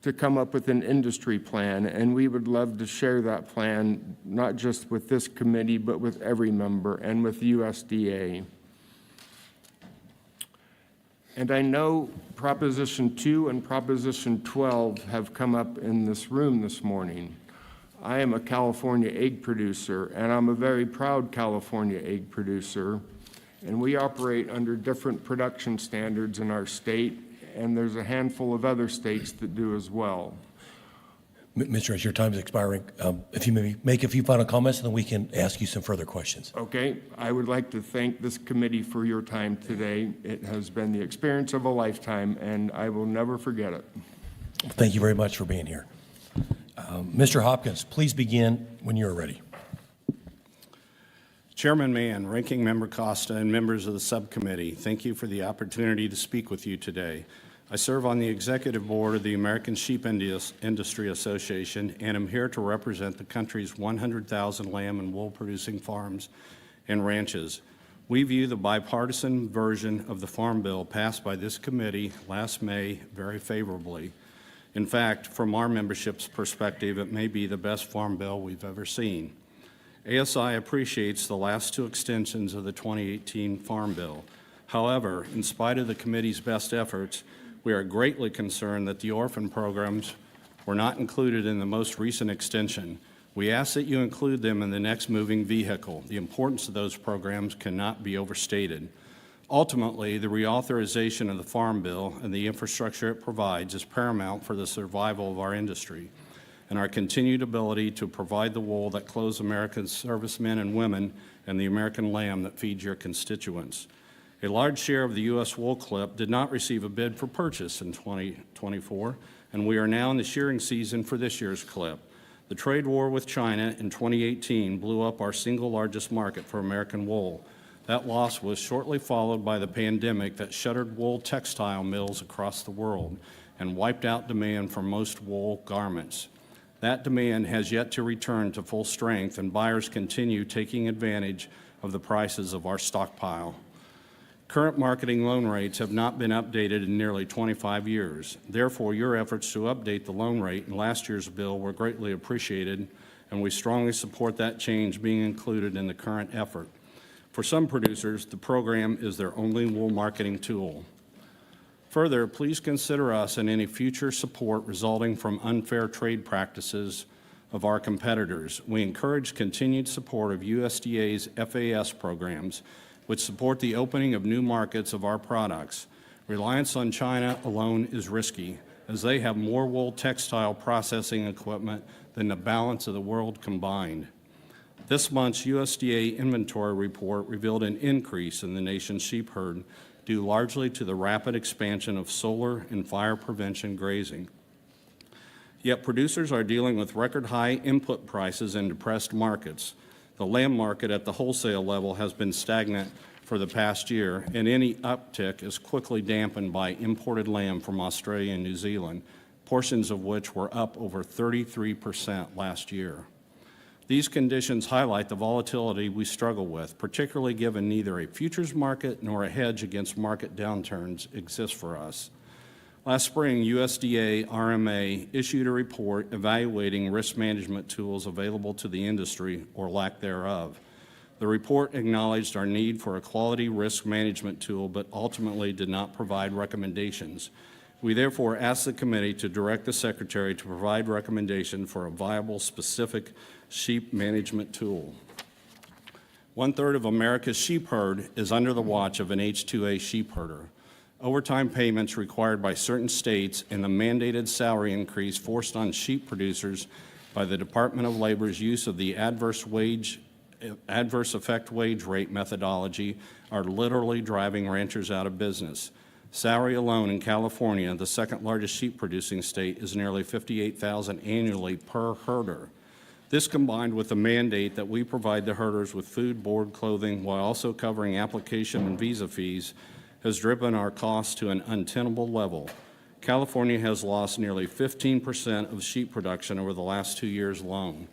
to come up with an industry plan, and we would love to share that plan, not just with this committee, but with every member and with USDA. And I know Proposition 2 and Proposition 12 have come up in this room this morning. I am a California egg producer, and I'm a very proud California egg producer, and we operate under different production standards in our state, and there's a handful of other states that do as well. Mr. Rich, your time is expiring. If you maybe make a few final comments, and then we can ask you some further questions. Okay. I would like to thank this committee for your time today. It has been the experience of a lifetime, and I will never forget it. Thank you very much for being here. Mr. Hopkins, please begin when you're ready. Chairman Mann, Ranking Member Costa, and members of the subcommittee, thank you for the opportunity to speak with you today. I serve on the executive board of the American Sheep Industry Association, and am here to represent the country's 100,000 lamb and wool producing farms and ranches. We view the bipartisan version of the Farm Bill passed by this committee last May very favorably. In fact, from our membership's perspective, it may be the best farm bill we've ever seen. ASI appreciates the last two extensions of the 2018 Farm Bill. However, in spite of the committee's best efforts, we are greatly concerned that the orphan programs were not included in the most recent extension. We ask that you include them in the next moving vehicle. The importance of those programs cannot be overstated. Ultimately, the reauthorization of the Farm Bill and the infrastructure it provides is paramount for the survival of our industry and our continued ability to provide the wool that clothes American servicemen and women and the American lamb that feeds your constituents. A large share of the U.S. wool clip did not receive a bid for purchase in 2024, and we are now in the shearing season for this year's clip. The trade war with China in 2018 blew up our single largest market for American wool. That loss was shortly followed by the pandemic that shuttered wool textile mills across the world and wiped out demand for most wool garments. That demand has yet to return to full strength, and buyers continue taking advantage of the prices of our stockpile. Current marketing loan rates have not been updated in nearly 25 years. Therefore, your efforts to update the loan rate in last year's bill were greatly appreciated, and we strongly support that change being included in the current effort. For some producers, the program is their only wool marketing tool. Further, please consider us in any future support resulting from unfair trade practices of our competitors. We encourage continued support of USDA's FAS programs, which support the opening of new markets of our products. Reliance on China alone is risky, as they have more wool textile processing equipment than the balance of the world combined. This month's USDA inventory report revealed an increase in the nation's sheep herd, due largely to the rapid expansion of solar and fire prevention grazing. Yet producers are dealing with record high input prices and depressed markets. The lamb market at the wholesale level has been stagnant for the past year, and any uptick is quickly dampened by imported lamb from Australia and New Zealand, portions of which were up over 33% last year. These conditions highlight the volatility we struggle with, particularly given neither a futures market nor a hedge against market downturns exists for us. Last spring, USDA RMA issued a report evaluating risk management tools available to the industry, or lack thereof. The report acknowledged our need for a quality risk management tool, but ultimately did not provide recommendations. We therefore asked the committee to direct the Secretary to provide recommendations for a viable, specific sheep management tool. 1/3 of America's sheep herd is under the watch of an H-2A sheep herder. Overtime payments required by certain states and the mandated salary increase forced on sheep producers by the Department of Labor's use of the adverse effect wage rate methodology are literally driving ranchers out of business. Salary alone in California, the second largest sheep producing state, is nearly $58,000 annually per herder. This, combined with the mandate that we provide the herders with food, board, clothing, while also covering application and visa fees, has driven our costs to an untenable level. California has lost nearly 15% of sheep production over the last 2 years alone.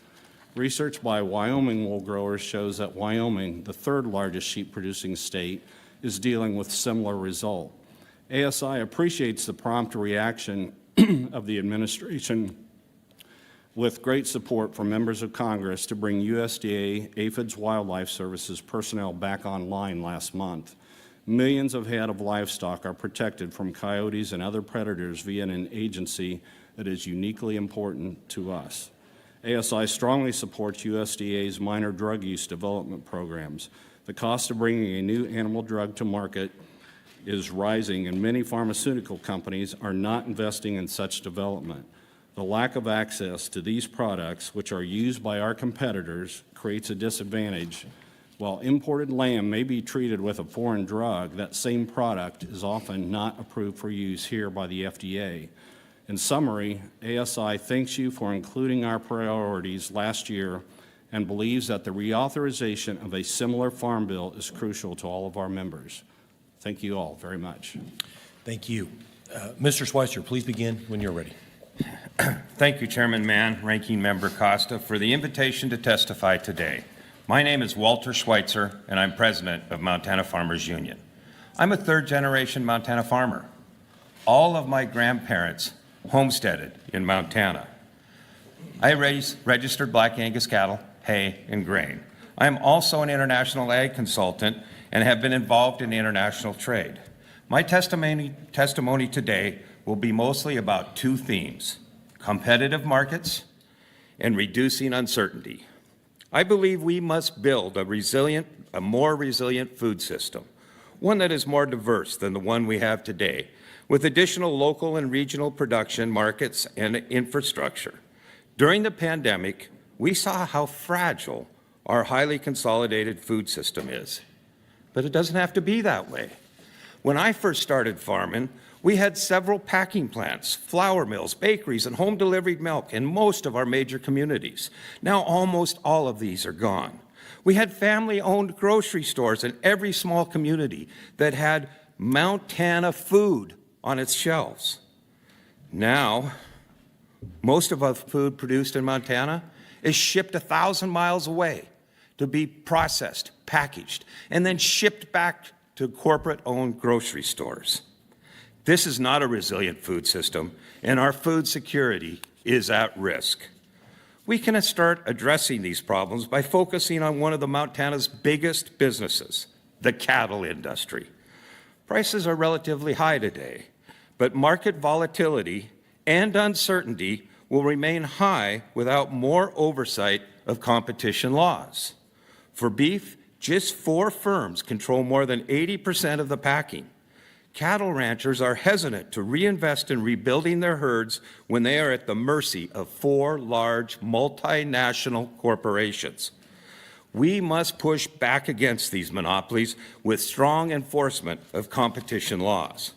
Research by Wyoming wool growers shows that Wyoming, the third largest sheep producing state, is dealing with similar result. ASI appreciates the prompt reaction of the administration with great support from members of Congress to bring USDA Aphids Wildlife Services personnel back online last month. Millions of head of livestock are protected from coyotes and other predators via an agency that is uniquely important to us. ASI strongly supports USDA's minor drug use development programs. The cost of bringing a new animal drug to market is rising, and many pharmaceutical companies are not investing in such development. The lack of access to these products, which are used by our competitors, creates a disadvantage. While imported lamb may be treated with a foreign drug, that same product is often not approved for use here by the FDA. In summary, ASI thanks you for including our priorities last year and believes that the reauthorization of a similar farm bill is crucial to all of our members. Thank you all very much. Thank you. Mr. Schweitzer, please begin when you're ready. Thank you, Chairman Mann, Ranking Member Costa, for the invitation to testify today. My name is Walter Schweitzer, and I'm president of Montana Farmers Union. I'm a third-generation Montana farmer. All of my grandparents homesteaded in Montana. I raise registered black Angus cattle, hay, and grain. I am also an international ag consultant and have been involved in international trade. My testimony today will be mostly about two themes: competitive markets and reducing uncertainty. I believe we must build a more resilient food system, one that is more diverse than the one we have today, with additional local and regional production markets and infrastructure. During the pandemic, we saw how fragile our highly consolidated food system is. But it doesn't have to be that way. When I first started farming, we had several packing plants, flour mills, bakeries, and home-delivered milk in most of our major communities. Now almost all of these are gone. We had family-owned grocery stores in every small community that had Montana food on its shelves. Now, most of our food produced in Montana is shipped 1,000 miles away to be processed, packaged, and then shipped back to corporate-owned grocery stores. This is not a resilient food system, and our food security is at risk. We can start addressing these problems by focusing on one of the Montana's biggest businesses, the cattle industry. Prices are relatively high today, but market volatility and uncertainty will remain high without more oversight of competition laws. For beef, just 4 firms control more than 80% of the packing. Cattle ranchers are hesitant to reinvest in rebuilding their herds when they are at the mercy of 4 large multinational corporations. We must push back against these monopolies with strong enforcement of competition laws.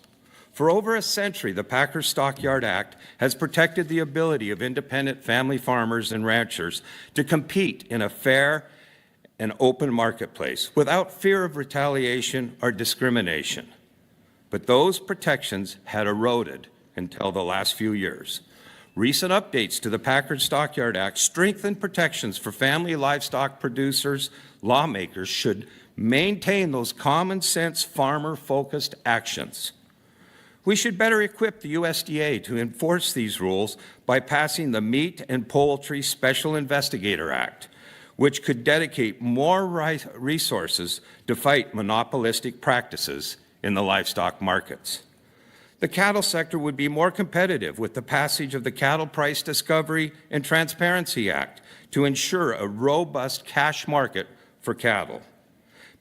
For over a century, the Packers Stockyard Act has protected the ability of independent family farmers and ranchers to compete in a fair and open marketplace without fear of retaliation or discrimination. But those protections had eroded until the last few years. Recent updates to the Packard Stockyard Act strengthen protections for family livestock producers. Lawmakers should maintain those common sense farmer-focused actions. We should better equip the USDA to enforce these rules by passing the Meat and Poultry Special Investigator Act, which could dedicate more resources to fight monopolistic practices in the livestock markets. The cattle sector would be more competitive with the passage of the Cattle Price Discovery and Transparency Act to ensure a robust cash market for cattle.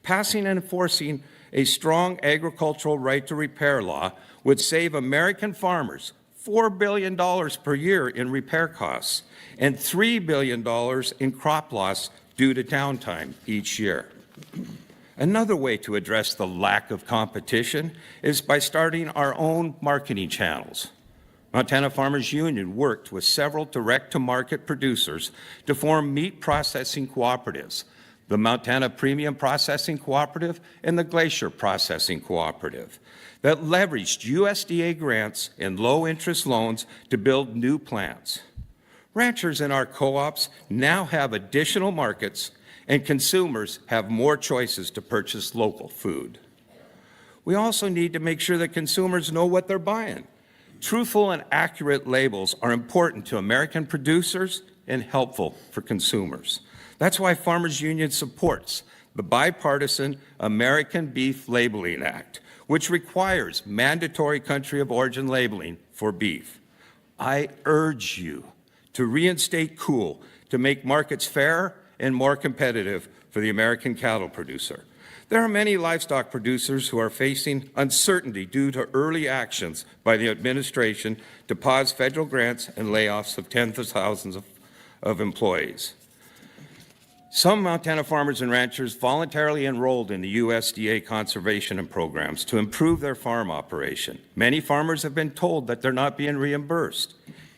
Passing and enforcing a strong agricultural right to repair law would save American farmers $4 billion per year in repair costs and $3 billion in crop loss due to downtime each year. Another way to address the lack of competition is by starting our own marketing channels. Montana Farmers Union worked with several direct-to-market producers to form meat processing cooperatives, the Montana Premium Processing Cooperative and the Glacier Processing Cooperative, that leveraged USDA grants and low-interest loans to build new plants. Ranchers in our co-ops now have additional markets, and consumers have more choices to purchase local food. We also need to make sure that consumers know what they're buying. Truthful and accurate labels are important to American producers and helpful for consumers. That's why Farmers Union supports the bipartisan American Beef Labeling Act, which requires mandatory country of origin labeling for beef. I urge you to reinstate COOL to make markets fair and more competitive for the American cattle producer. There are many livestock producers who are facing uncertainty due to early actions by the administration to pause federal grants and layoffs of tens of thousands of employees. Some Montana farmers and ranchers voluntarily enrolled in the USDA conservation and programs to improve their farm operation. Many farmers have been told that they're not being reimbursed.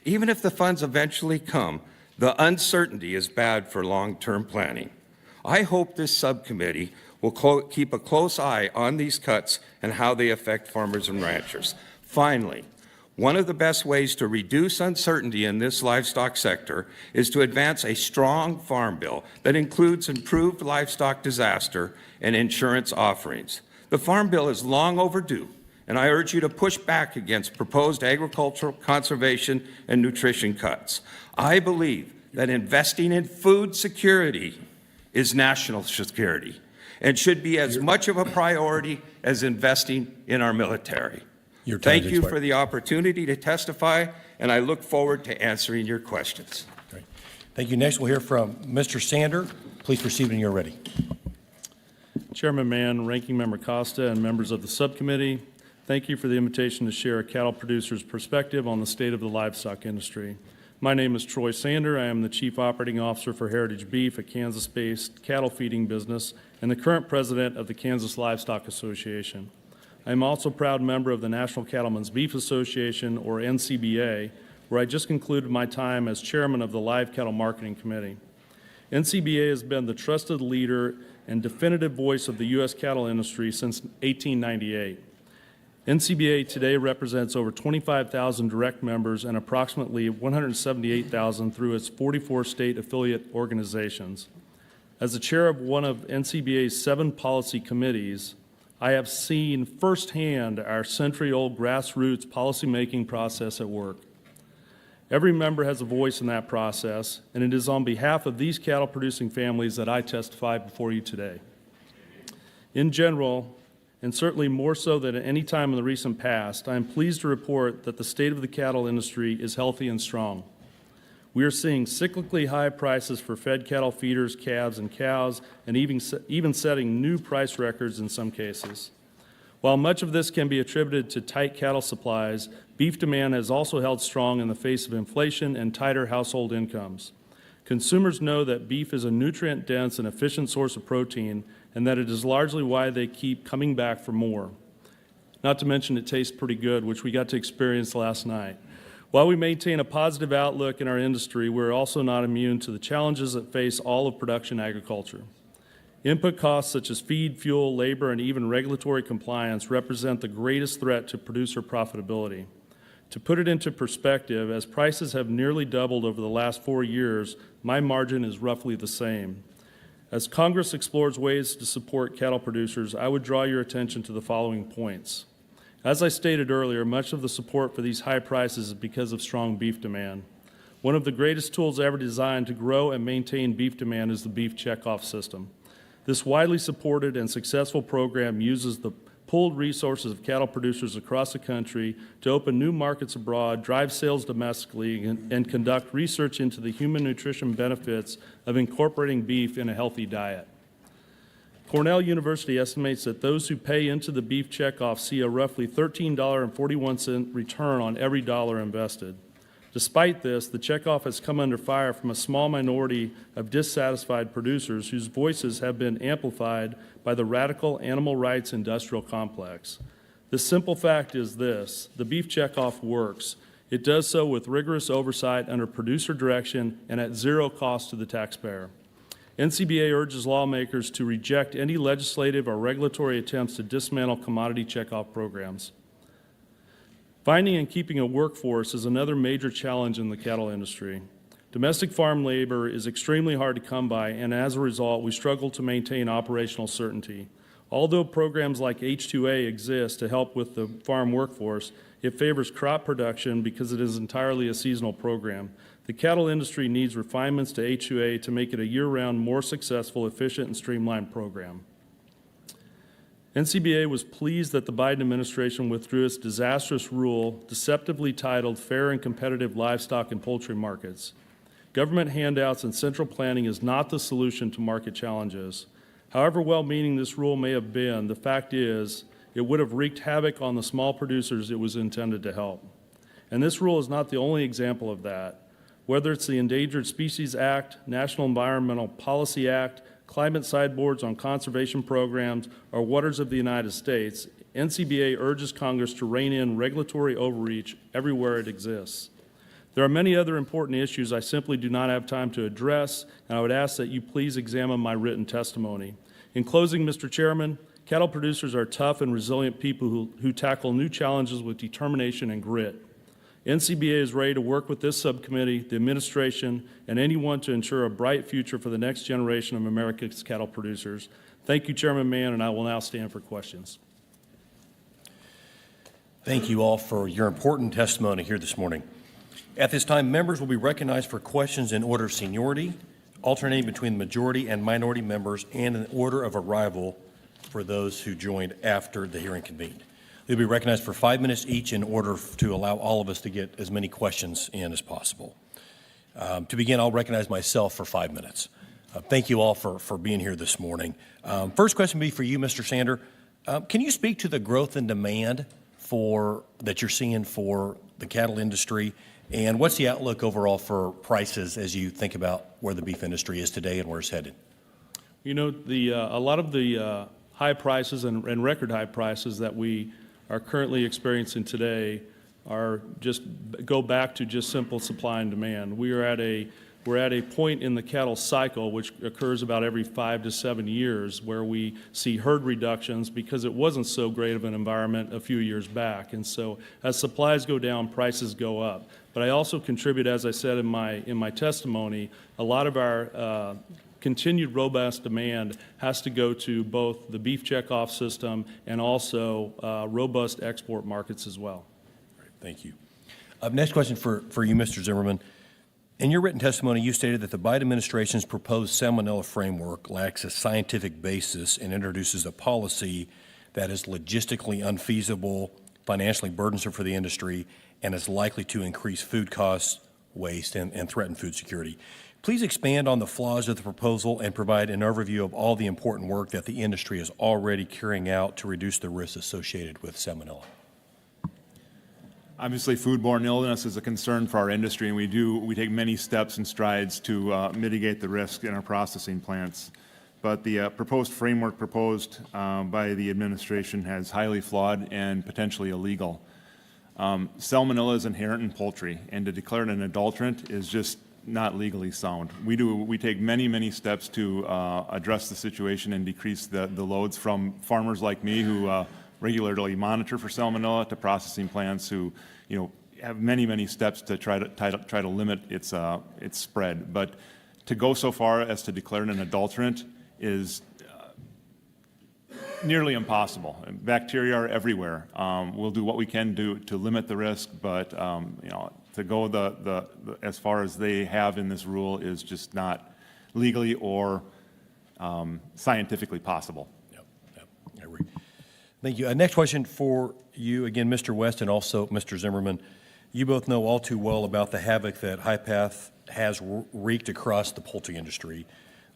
Even if the funds eventually come, the uncertainty is bad for long-term planning. I hope this subcommittee will keep a close eye on these cuts and how they affect farmers and ranchers. Finally, one of the best ways to reduce uncertainty in this livestock sector is to advance a strong farm bill that includes improved livestock disaster and insurance offerings. The farm bill is long overdue, and I urge you to push back against proposed agricultural conservation and nutrition cuts. I believe that investing in food security is national security and should be as much of a priority as investing in our military. Thank you for the opportunity to testify, and I look forward to answering your questions. Great. Thank you. Next, we'll hear from Mr. Sander. Please proceed when you're ready. Chairman Mann, Ranking Member Costa, and members of the subcommittee, thank you for the invitation to share a cattle producer's perspective on the state of the livestock industry. My name is Troy Sander. I am the Chief Operating Officer for Heritage Beef, a Kansas-based cattle feeding business, and the current president of the Kansas Livestock Association. I am also a proud member of the National Cattlemen's Beef Association, or NCBA, where I just concluded my time as chairman of the Live Cattle Marketing Committee. NCBA has been the trusted leader and definitive voice of the U.S. cattle industry since 1898. NCBA today represents over 25,000 direct members and approximately 178,000 through its 44 state affiliate organizations. As the chair of one of NCBA's 7 policy committees, I have seen firsthand our century-old grassroots policymaking process at work. Every member has a voice in that process, and it is on behalf of these cattle-producing families that I testify before you today. In general, and certainly more so than at any time in the recent past, I am pleased to report that the state of the cattle industry is healthy and strong. We are seeing cyclically high prices for fed cattle feeders, calves, and cows, and even setting new price records in some cases. While much of this can be attributed to tight cattle supplies, beef demand has also held strong in the face of inflation and tighter household incomes. Consumers know that beef is a nutrient-dense and efficient source of protein, and that it is largely why they keep coming back for more. Not to mention it tastes pretty good, which we got to experience last night. While we maintain a positive outlook in our industry, we're also not immune to the challenges that face all of production agriculture. Input costs such as feed, fuel, labor, and even regulatory compliance represent the greatest threat to producer profitability. To put it into perspective, as prices have nearly doubled over the last 4 years, my margin is roughly the same. As Congress explores ways to support cattle producers, I would draw your attention to the following points. As I stated earlier, much of the support for these high prices is because of strong beef demand. One of the greatest tools ever designed to grow and maintain beef demand is the beef checkoff system. This widely supported and successful program uses the pooled resources of cattle producers across the country to open new markets abroad, drive sales domestically, and conduct research into the human nutrition benefits of incorporating beef in a healthy diet. Cornell University estimates that those who pay into the beef checkoff see a roughly $13.41 return on every dollar invested. Despite this, the checkoff has come under fire from a small minority of dissatisfied producers whose voices have been amplified by the radical animal rights industrial complex. The simple fact is this: the beef checkoff works. It does so with rigorous oversight under producer direction and at zero cost to the taxpayer. NCBA urges lawmakers to reject any legislative or regulatory attempts to dismantle commodity checkoff programs. Finding and keeping a workforce is another major challenge in the cattle industry. Domestic farm labor is extremely hard to come by, and as a result, we struggle to maintain operational certainty. Although programs like H2A exist to help with the farm workforce, it favors crop production because it is entirely a seasonal program. The cattle industry needs refinements to H2A to make it a year-round, more successful, efficient, and streamlined program. NCBA was pleased that the Biden administration withdrew its disastrous rule, deceptively titled Fair and Competitive Livestock and Poultry Markets. Government handouts and central planning is not the solution to market challenges. However well-meaning this rule may have been, the fact is it would have wreaked havoc on the small producers it was intended to help. And this rule is not the only example of that. Whether it's the Endangered Species Act, National Environmental Policy Act, climate sideboards on conservation programs, or waters of the United States, NCBA urges Congress to rein in regulatory overreach everywhere it exists. There are many other important issues I simply do not have time to address, and I would ask that you please examine my written testimony. In closing, Mr. Chairman, cattle producers are tough and resilient people who tackle new challenges with determination and grit. NCBA is ready to work with this subcommittee, the administration, and anyone to ensure a bright future for the next generation of America's cattle producers. Thank you, Chairman Mann, and I will now stand for questions. Thank you all for your important testimony here this morning. At this time, members will be recognized for questions in order of seniority, alternating between the majority and minority members, and in order of arrival for those who joined after the hearing convened. They'll be recognized for 5 minutes each in order to allow all of us to get as many questions in as possible. To begin, I'll recognize myself for 5 minutes. Thank you all for being here this morning. First question will be for you, Mr. Sander. Can you speak to the growth in demand that you're seeing for the cattle industry, and what's the outlook overall for prices as you think about where the beef industry is today and where it's headed? You know, a lot of the high prices and record high prices that we are currently experiencing today go back to just simple supply and demand. We're at a point in the cattle cycle, which occurs about every 5 to 7 years, where we see herd reductions because it wasn't so great of an environment a few years back. And so as supplies go down, prices go up. But I also contribute, as I said in my testimony, a lot of our continued robust demand has to go to both the beef checkoff system and also robust export markets as well. Thank you. Next question for you, Mr. Zimmerman. In your written testimony, you stated that the Biden administration's proposed salmonella framework lacks a scientific basis and introduces a policy that is logistically unfeasible, financially burdensome for the industry, and is likely to increase food costs, waste, and threaten food security. Please expand on the flaws of the proposal and provide an overview of all the important work that the industry is already carrying out to reduce the risks associated with salmonella. Obviously, foodborne illness is a concern for our industry, and we take many steps and strides to mitigate the risk in our processing plants. But the proposed framework proposed by the administration is highly flawed and potentially illegal. Salmonella is inherent in poultry, and to declare it an adulterant is just not legally sound. We take many steps to address the situation and decrease the loads, from farmers like me who regularly monitor for salmonella to processing plants who, have many steps to try to limit its spread. But to go so far as to declare it an adulterant is nearly impossible. Bacteria are everywhere. We'll do what we can do to limit the risk, but to go as far as they have in this rule is just not legally or scientifically possible. Yep, I agree. Thank you. Next question for you, again, Mr. West and also Mr. Zimmerman. You both know all too well about the havoc that HIPATH has wreaked across the poultry industry.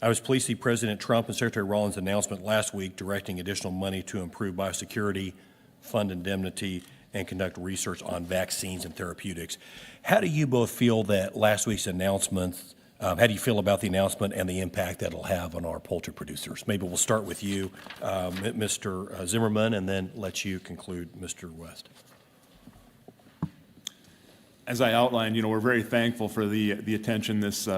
I was pleased to see President Trump and Secretary Rollins' announcement last week directing additional money to improve biosecurity, fund indemnity, and conduct research on vaccines and therapeutics. How do you both feel that last week's announcement, how do you feel about the announcement and the impact that it'll have on our poultry producers? Maybe we'll start with you, Mr. Zimmerman, and then let you conclude, Mr. West. As I outlined, we're very thankful for the attention this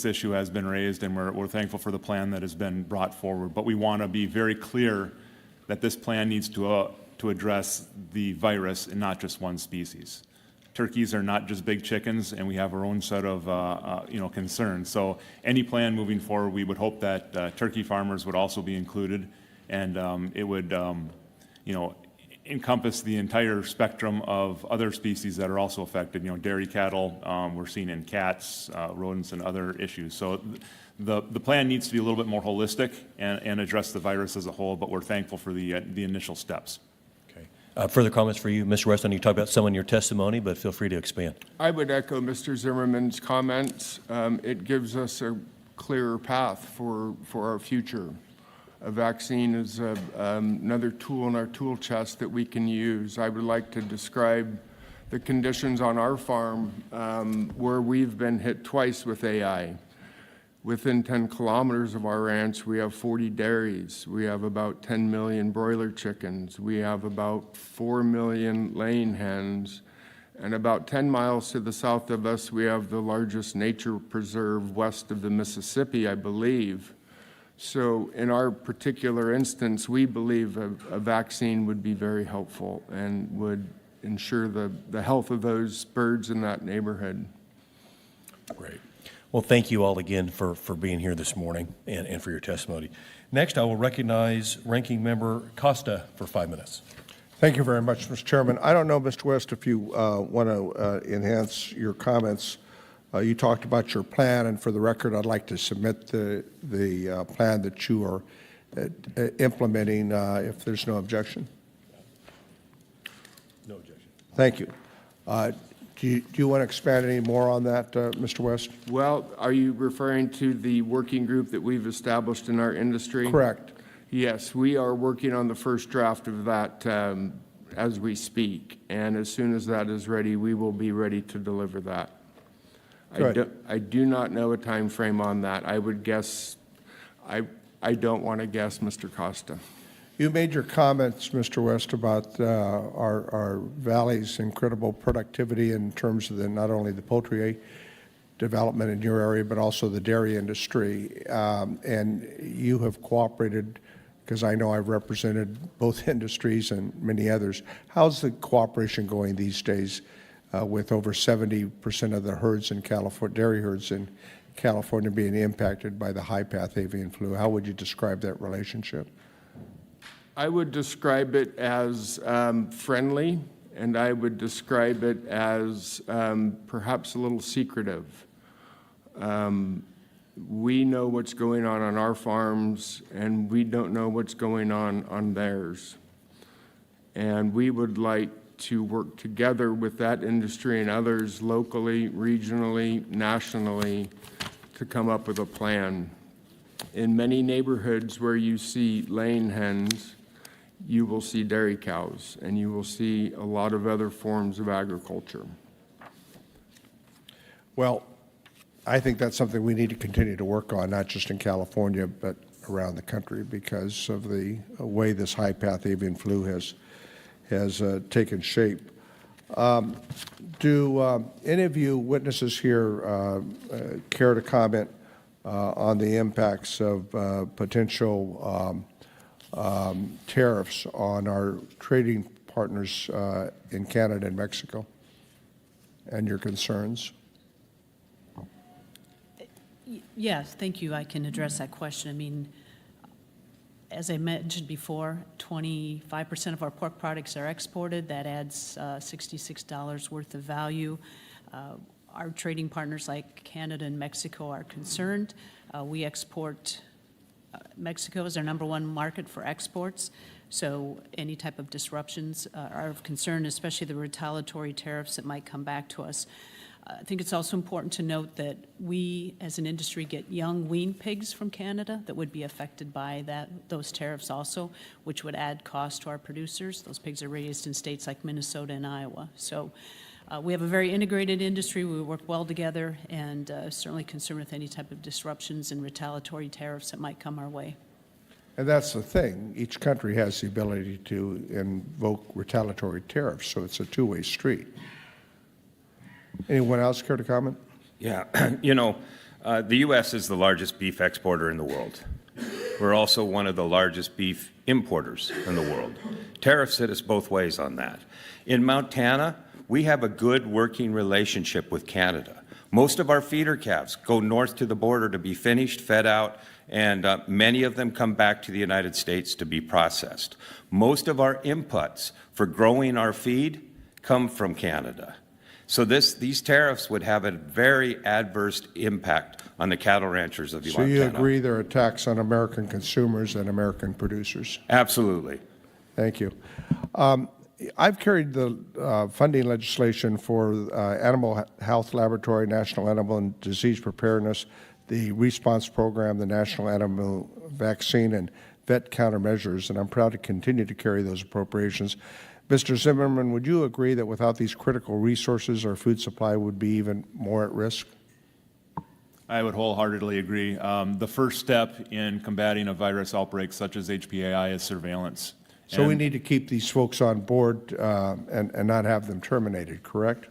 issue has been raised, and we're thankful for the plan that has been brought forward. But we want to be very clear that this plan needs to address the virus and not just one species. Turkeys are not just big chickens, and we have our own set of concerns. So any plan moving forward, we would hope that turkey farmers would also be included, and it would encompass the entire spectrum of other species that are also affected. Dairy cattle, we're seeing in cats, rodents, and other issues. So the plan needs to be a little bit more holistic and address the virus as a whole, but we're thankful for the initial steps. Further comments for you, Mr. West? I know you talked about some in your testimony, but feel free to expand. I would echo Mr. Zimmerman's comments. It gives us a clearer path for our future. A vaccine is another tool in our tool chest that we can use. I would like to describe the conditions on our farm where we've been hit twice with AI. Within 10 kilometers of our ranch, we have 40 dairies. We have about 10 million broiler chickens. We have about 4 million laying hens. And about 10 miles to the south of us, we have the largest nature preserve west of the Mississippi, I believe. So in our particular instance, we believe a vaccine would be very helpful and would ensure the health of those birds in that neighborhood. Great. Well, thank you all again for being here this morning and for your testimony. Next, I will recognize Ranking Member Costa for 5 minutes. Thank you very much, Mr. Chairman. I don't know, Mr. West, if you want to enhance your comments. You talked about your plan, and for the record, I'd like to submit the plan that you are implementing if there's no objection. No objection. Thank you. Do you want to expand any more on that, Mr. West? Well, are you referring to the working group that we've established in our industry? Correct. Yes, we are working on the first draft of that as we speak, and as soon as that is ready, we will be ready to deliver that. I do not know a time frame on that. I would guess, I don't want to guess, Mr. Costa. You made your comments, Mr. West, about our valley's incredible productivity in terms of not only the poultry development in your area, but also the dairy industry. And you have cooperated, because I know I've represented both industries and many others. How's the cooperation going these days with over 70% of the herds in California, dairy herds in California, being impacted by the high-path avian flu? How would you describe that relationship? I would describe it as friendly. and I would describe it as perhaps a little secretive. We know what's going on our farms, and we don't know what's going on theirs. And we would like to work together with that industry and others locally, regionally, nationally, to come up with a plan. In many neighborhoods where you see laying hens, you will see dairy cows, and you will see a lot of other forms of agriculture. Well, I think that's something we need to continue to work on, not just in California, but around the country, because of the way this high-path avian flu has taken shape. Do any of you witnesses here care to comment on the impacts of potential tariffs on our trading partners in Canada and Mexico, and your concerns? Yes, thank you. I can address that question. I mean, as I mentioned before, 25% of our pork products are exported. That adds $66 worth of value. Our trading partners like Canada and Mexico are concerned. We export, Mexico is our #1 market for exports, so any type of disruptions are of concern, especially the retaliatory tariffs that might come back to us. I think it's also important to note that we, as an industry, get young weaned pigs from Canada that would be affected by those tariffs also, which would add cost to our producers. Those pigs are raised in states like Minnesota and Iowa. So we have a very integrated industry. We work well together, and certainly concerned with any type of disruptions and retaliatory tariffs that might come our way. And that's the thing. Each country has the ability to invoke retaliatory tariffs, so it's a two-way street. Anyone else care to comment? Yeah, you know, the U.S. is the largest beef exporter in the world. We're also one of the largest beef importers in the world. Tariffs hit us both ways on that. In Montana, we have a good working relationship with Canada. Most of our feeder calves go north to the border to be finished, fed out, and many of them come back to the United States to be processed. Most of our inputs for growing our feed come from Canada. So these tariffs would have a very adverse impact on the cattle ranchers of Montana. So you agree they're attacks on American consumers and American producers? Absolutely. Thank you. I've carried the funding legislation for Animal Health Laboratory, National Animal and Disease Preparedness, the Response Program, the National Animal Vaccine, and vet countermeasures, and I'm proud to continue to carry those appropriations. Mr. Zimmerman, would you agree that without these critical resources, our food supply would be even more at risk? I would wholeheartedly agree. The first step in combating a virus outbreak such as HPAI is surveillance. So we need to keep these folks on board and not have them terminated, correct?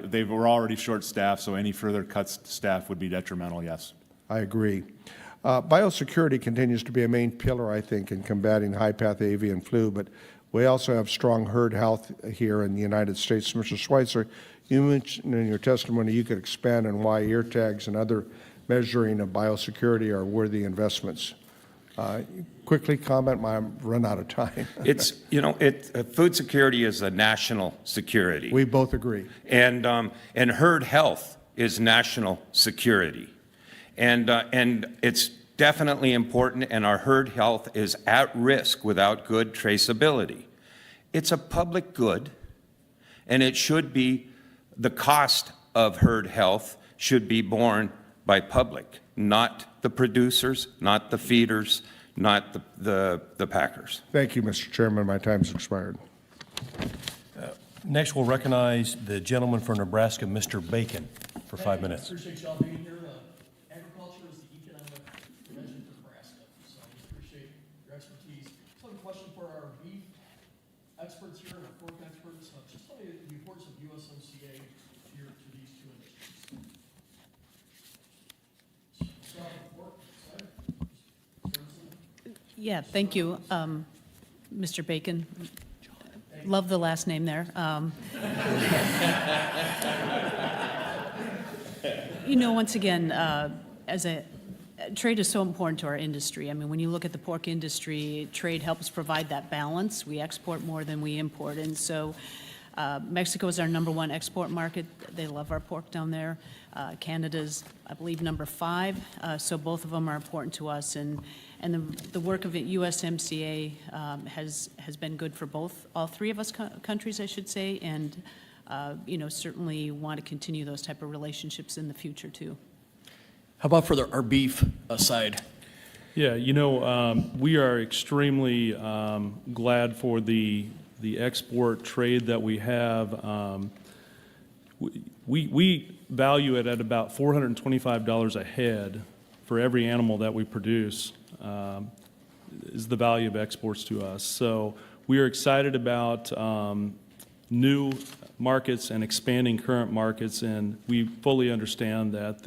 They were already short-staffed, so any further cuts to staff would be detrimental, yes. I agree. Biosecurity continues to be a main pillar, I think, in combating high-path avian flu, but we also have strong herd health here in the United States. Mr. Schweitzer, you mentioned in your testimony you could expand on why ear tags and other measuring of biosecurity are worthy investments. Quickly comment, I've run out of time. It's, you know, food security is a national security. We both agree. And herd health is national security. And it's definitely important, and our herd health is at risk without good traceability. It's a public good, and it should be, the cost of herd health should be borne by public, not the producers, not the feeders, not the packers. Thank you, Mr. Chairman. My time's expired. Next, we'll recognize the gentleman from Nebraska, Mr. Bacon, for 5 minutes. Appreciate y'all being here. Agriculture is the economic engine for Nebraska, so I appreciate your expertise. So I have a question for our beef experts here and our pork experts. Just tell me the importance of USMCA here to these two industries. Yeah, thank you, Mr. Bacon. Love the last name there. You know, once again, trade is so important to our industry. I mean, when you look at the pork industry, trade helps provide that balance. We export more than we import, and so Mexico is our #1 export market. They love our pork down there. Canada's, I believe, #5. So both of them are important to us. And the work of USMCA has been good for all three of us countries, I should say, and certainly want to continue those type of relationships in the future too. How about for our beef side? Yeah, we are extremely glad for the export trade that we have. We value it at about $425 a head for every animal that we produce, is the value of exports to us. So we are excited about new markets and expanding current markets, and we fully understand that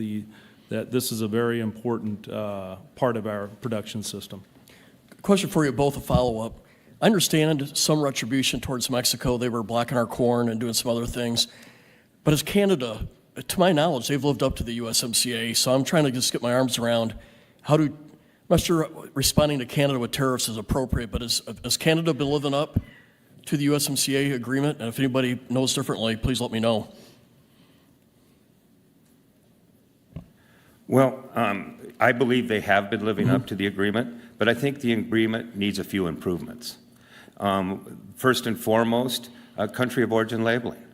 this is a very important part of our production system. Question for you both, a follow-up. I understand some retribution towards Mexico. They were blocking our corn and doing some other things. But as Canada, to my knowledge, they've lived up to the USMCA. So I'm trying to just get my arms around I'm not sure responding to Canada with tariffs is appropriate, but has Canada been living up to the USMCA agreement? And if anybody knows differently, please let me know. Well, I believe they have been living up to the agreement, but I think the agreement needs a few improvements. First and foremost, country of origin labeling.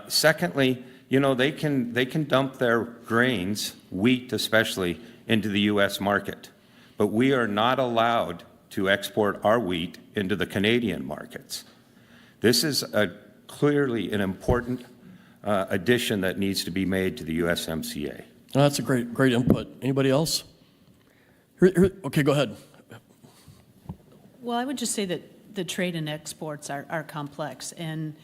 Secondly, they can dump their grains, wheat especially, into the U.S. market, but we are not allowed to export our wheat into the Canadian markets. This is clearly an important addition that needs to be made to the USMCA. Oh, that's a great input. Anybody else? Okay, go ahead. Well, I would just say that the trade and exports are complex. And,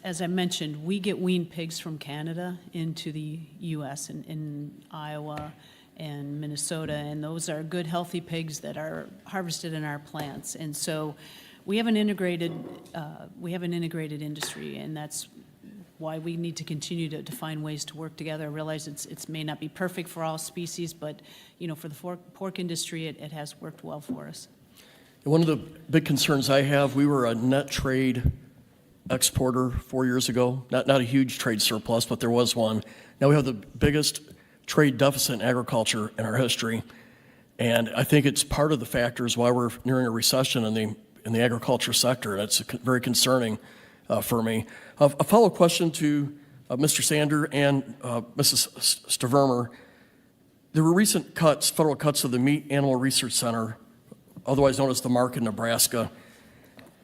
as I mentioned, we get weaned pigs from Canada into the U.S. in Iowa and Minnesota, and those are good, healthy pigs that are harvested in our plants. And so we have an integrated industry, and that's why we need to continue to find ways to work together. I realize it may not be perfect for all species, but for the pork industry, it has worked well for us. One of the big concerns I have, we were a net trade exporter 4 years ago. Not a huge trade surplus, but there was one. Now we have the biggest trade deficit in agriculture in our history, and I think it's part of the factors why we're nearing a recession in the agriculture sector. That's very concerning for me. A follow-up question to Mr. Sander and Mrs. Stavermer. There were recent federal cuts of the Meat Animal Research Center, otherwise known as the MARC in Nebraska,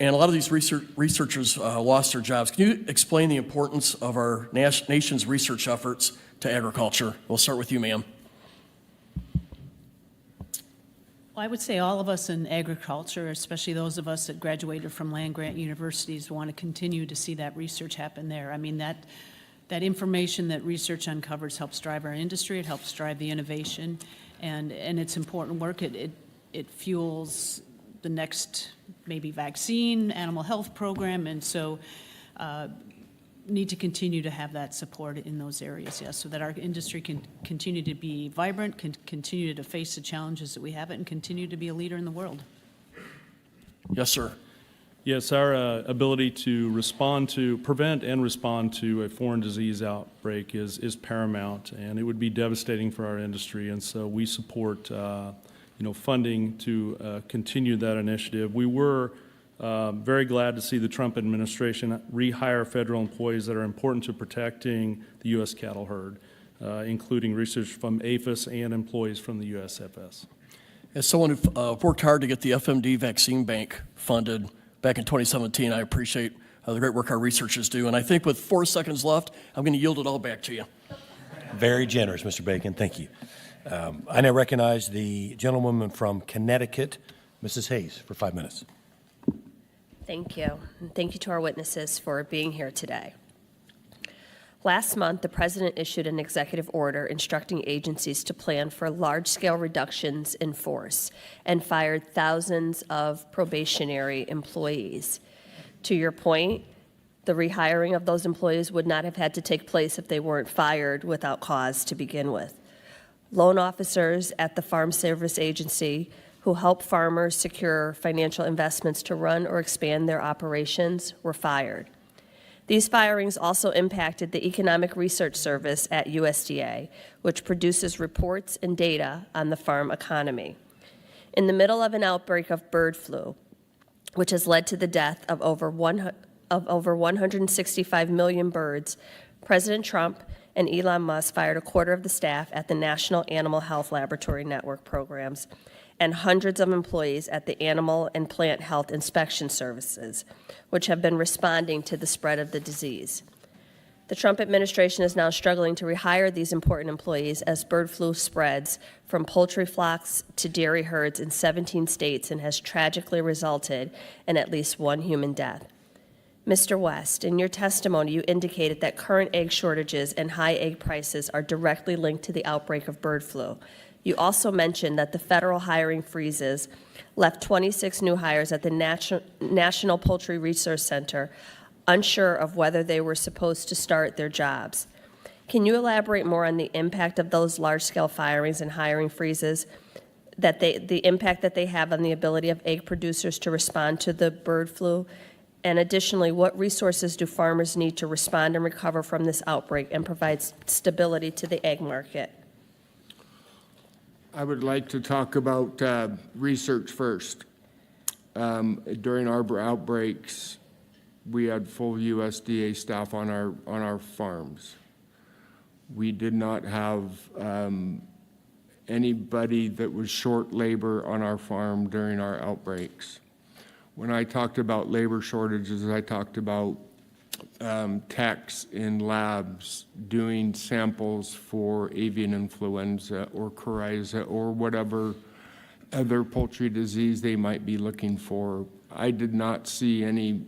and a lot of these researchers lost their jobs. Can you explain the importance of our nation's research efforts to agriculture? We'll start with you, ma'am. Well, I would say all of us in agriculture, especially those of us that graduated from land-grant universities, want to continue to see that research happen there. I mean, that information that research uncovers helps drive our industry, it helps drive the innovation, and it's important work. It fuels the next maybe vaccine, animal health program, and so need to continue to have that support in those areas, yes, so that our industry can continue to be vibrant, can continue to face the challenges that we have, and continue to be a leader in the world. Yes, sir. Yes, our ability to prevent and respond to a foreign disease outbreak is paramount, and it would be devastating for our industry, and so we support funding to continue that initiative. We were very glad to see the Trump administration rehire federal employees that are important to protecting the U.S. cattle herd, including research from APHIS and employees from the USFS. As someone who worked hard to get the FMD vaccine bank funded back in 2017, I appreciate the great work our researchers do. And I think with 4 seconds left, I'm going to yield it all back to you. Very generous, Mr. Bacon. Thank you. I now recognize the gentlewoman from Connecticut, Mrs. Hayes, for 5 minutes. Thank you. And thank you to our witnesses for being here today. Last month, the President issued an executive order instructing agencies to plan for large-scale reductions in force and fired thousands of probationary employees. To your point, the rehiring of those employees would not have had to take place if they weren't fired without cause to begin with. Loan officers at the Farm Service Agency who help farmers secure financial investments to run or expand their operations were fired. These firings also impacted the Economic Research Service at USDA, which produces reports and data on the farm economy. In the middle of an outbreak of bird flu, which has led to the death of over 165 million birds, President Trump and Elon Musk fired a quarter of the staff at the National Animal Health Laboratory Network programs and hundreds of employees at the Animal and Plant Health Inspection Services, which have been responding to the spread of the disease. The Trump administration is now struggling to rehire these important employees as bird flu spreads from poultry flocks to dairy herds in 17 states and has tragically resulted in at least one human death. Mr. West, in your testimony, you indicated that current egg shortages and high egg prices are directly linked to the outbreak of bird flu. You also mentioned that the federal hiring freezes left 26 new hires at the National Poultry Resource Center unsure of whether they were supposed to start their jobs. Can you elaborate more on the impact of those large-scale firings and hiring freezes, the impact that they have on the ability of egg producers to respond to the bird flu? And additionally, what resources do farmers need to respond and recover from this outbreak and provide stability to the egg market? I would like to talk about research first. During our outbreaks, we had full USDA staff on our farms. We did not have anybody that was short labor on our farm during our outbreaks. When I talked about labor shortages, I talked about techs in labs doing samples for avian influenza or coryza or whatever other poultry disease they might be looking for. I did not see any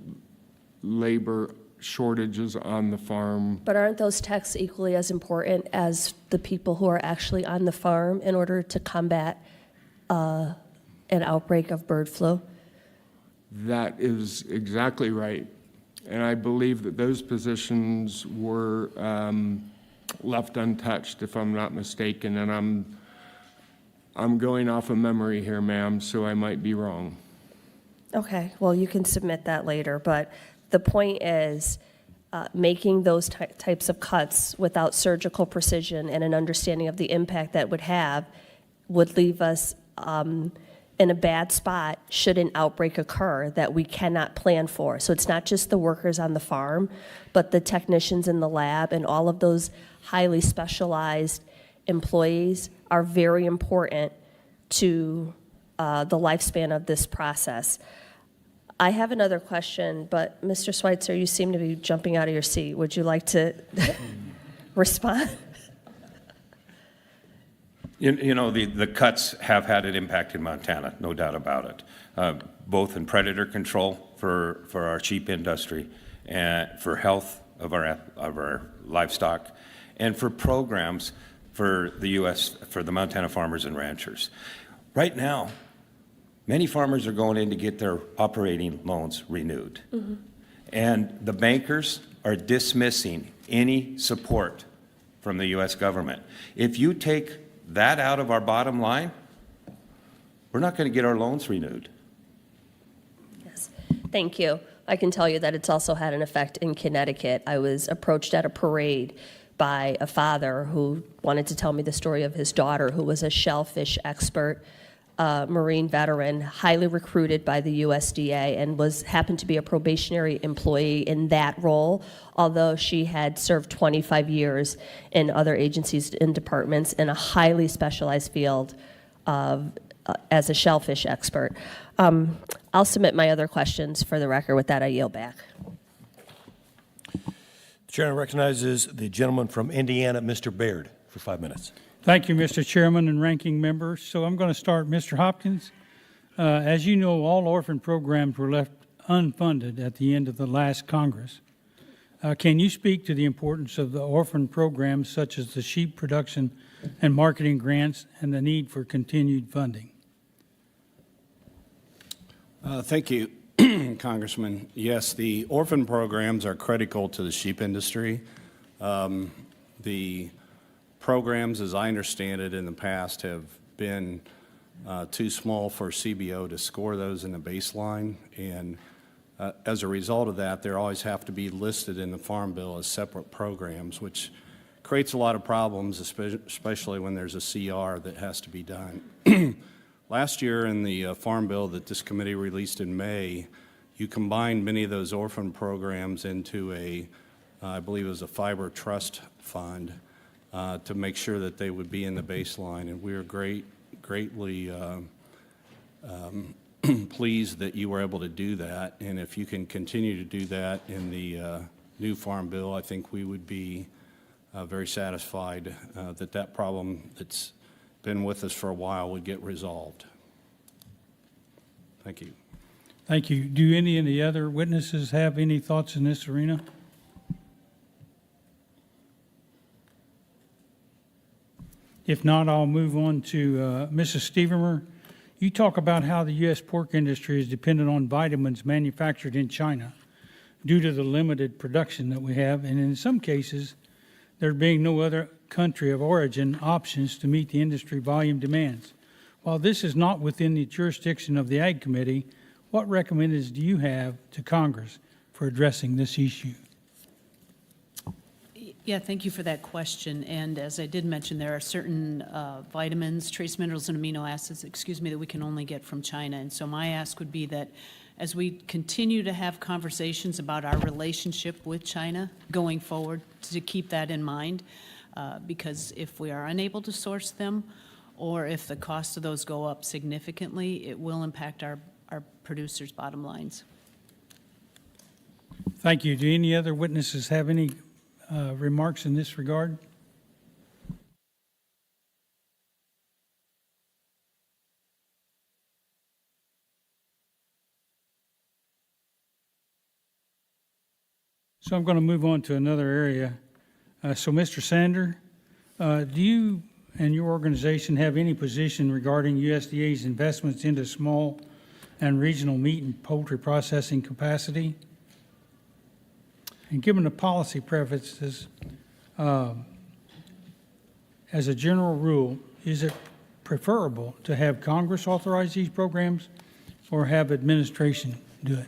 labor shortages on the farm. But aren't those techs equally as important as the people who are actually on the farm in order to combat an outbreak of bird flu? That is exactly right. And I believe that those positions were left untouched, if I'm not mistaken. And I'm going off of memory here, ma'am, so I might be wrong. Okay, well, you can submit that later, but the point is making those types of cuts without surgical precision and an understanding of the impact that would leave us in a bad spot should an outbreak occur that we cannot plan for. So it's not just the workers on the farm, but the technicians in the lab and all of those highly specialized employees are very important to the lifespan of this process. I have another question, but Mr. Schweitzer, you seem to be jumping out of your seat. Would you like to respond? You know, the cuts have had an impact in Montana, no doubt about it, both in predator control for our sheep industry, and for health of our livestock, and for programs for for the Montana farmers and ranchers. Right now, many farmers are going in to get their operating loans renewed. Mm-hmm. And the bankers are dismissing any support from the U.S. government. If you take that out of our bottom line, we're not going to get our loans renewed. Yes, thank you. I can tell you that it's also had an effect in Connecticut. I was approached at a parade by a father who wanted to tell me the story of his daughter, who was a shellfish expert, Marine veteran, highly recruited by the USDA, and happened to be a probationary employee in that role, although she had served 25 years in other agencies and departments in a highly specialized field as a shellfish expert. I'll submit my other questions for the record. With that, I yield back. The chair recognizes the gentleman from Indiana, Mr. Baird, for 5 minutes. Thank you, Mr. Chairman and ranking members. So I'm going to start, Mr. Hopkins. As you know, all orphan programs were left unfunded at the end of the last Congress. Can you speak to the importance of the orphan programs such as the sheep production and marketing grants and the need for continued funding? Thank you, Congressman. Yes, the orphan programs are critical to the sheep industry. The programs, as I understand it, in the past have been too small for CBO to score those in the baseline. And as a result of that, they always have to be listed in the Farm Bill as separate programs, which creates a lot of problems, especially when there's a CR that has to be done. Last year in the Farm Bill that this committee released in May, you combined many of those orphan programs into I believe it was a fiber trust fund to make sure that they would be in the baseline. And we are greatly pleased that you were able to do that. And if you can continue to do that in the new Farm Bill, I think we would be very satisfied that that problem that's been with us for a while would get resolved. Thank you. Thank you. Do any of the other witnesses have any thoughts in this arena? If not, I'll move on to Mrs. Stevermer. You talk about how the U.S. pork industry is dependent on vitamins manufactured in China due to the limited production that we have, and in some cases, there being no other country of origin options to meet the industry volume demands. While this is not within the jurisdiction of the Ag Committee, what recommendations do you have to Congress for addressing this issue? Yeah, thank you for that question. And as I did mention, there are certain vitamins, trace minerals, and amino acids, that we can only get from China. And so my ask would be that as we continue to have conversations about our relationship with China going forward, to keep that in mind, because if we are unable to source them, or if the cost of those go up significantly, it will impact our producers' bottom lines. Thank you. Do any other witnesses have any remarks in this regard? So I'm going to move on to another area. So Mr. Sander, do you and your organization have any position regarding USDA's investments into small and regional meat and poultry processing capacity? And given the policy preferences, as a general rule, is it preferable to have Congress authorize these programs or have administration do it?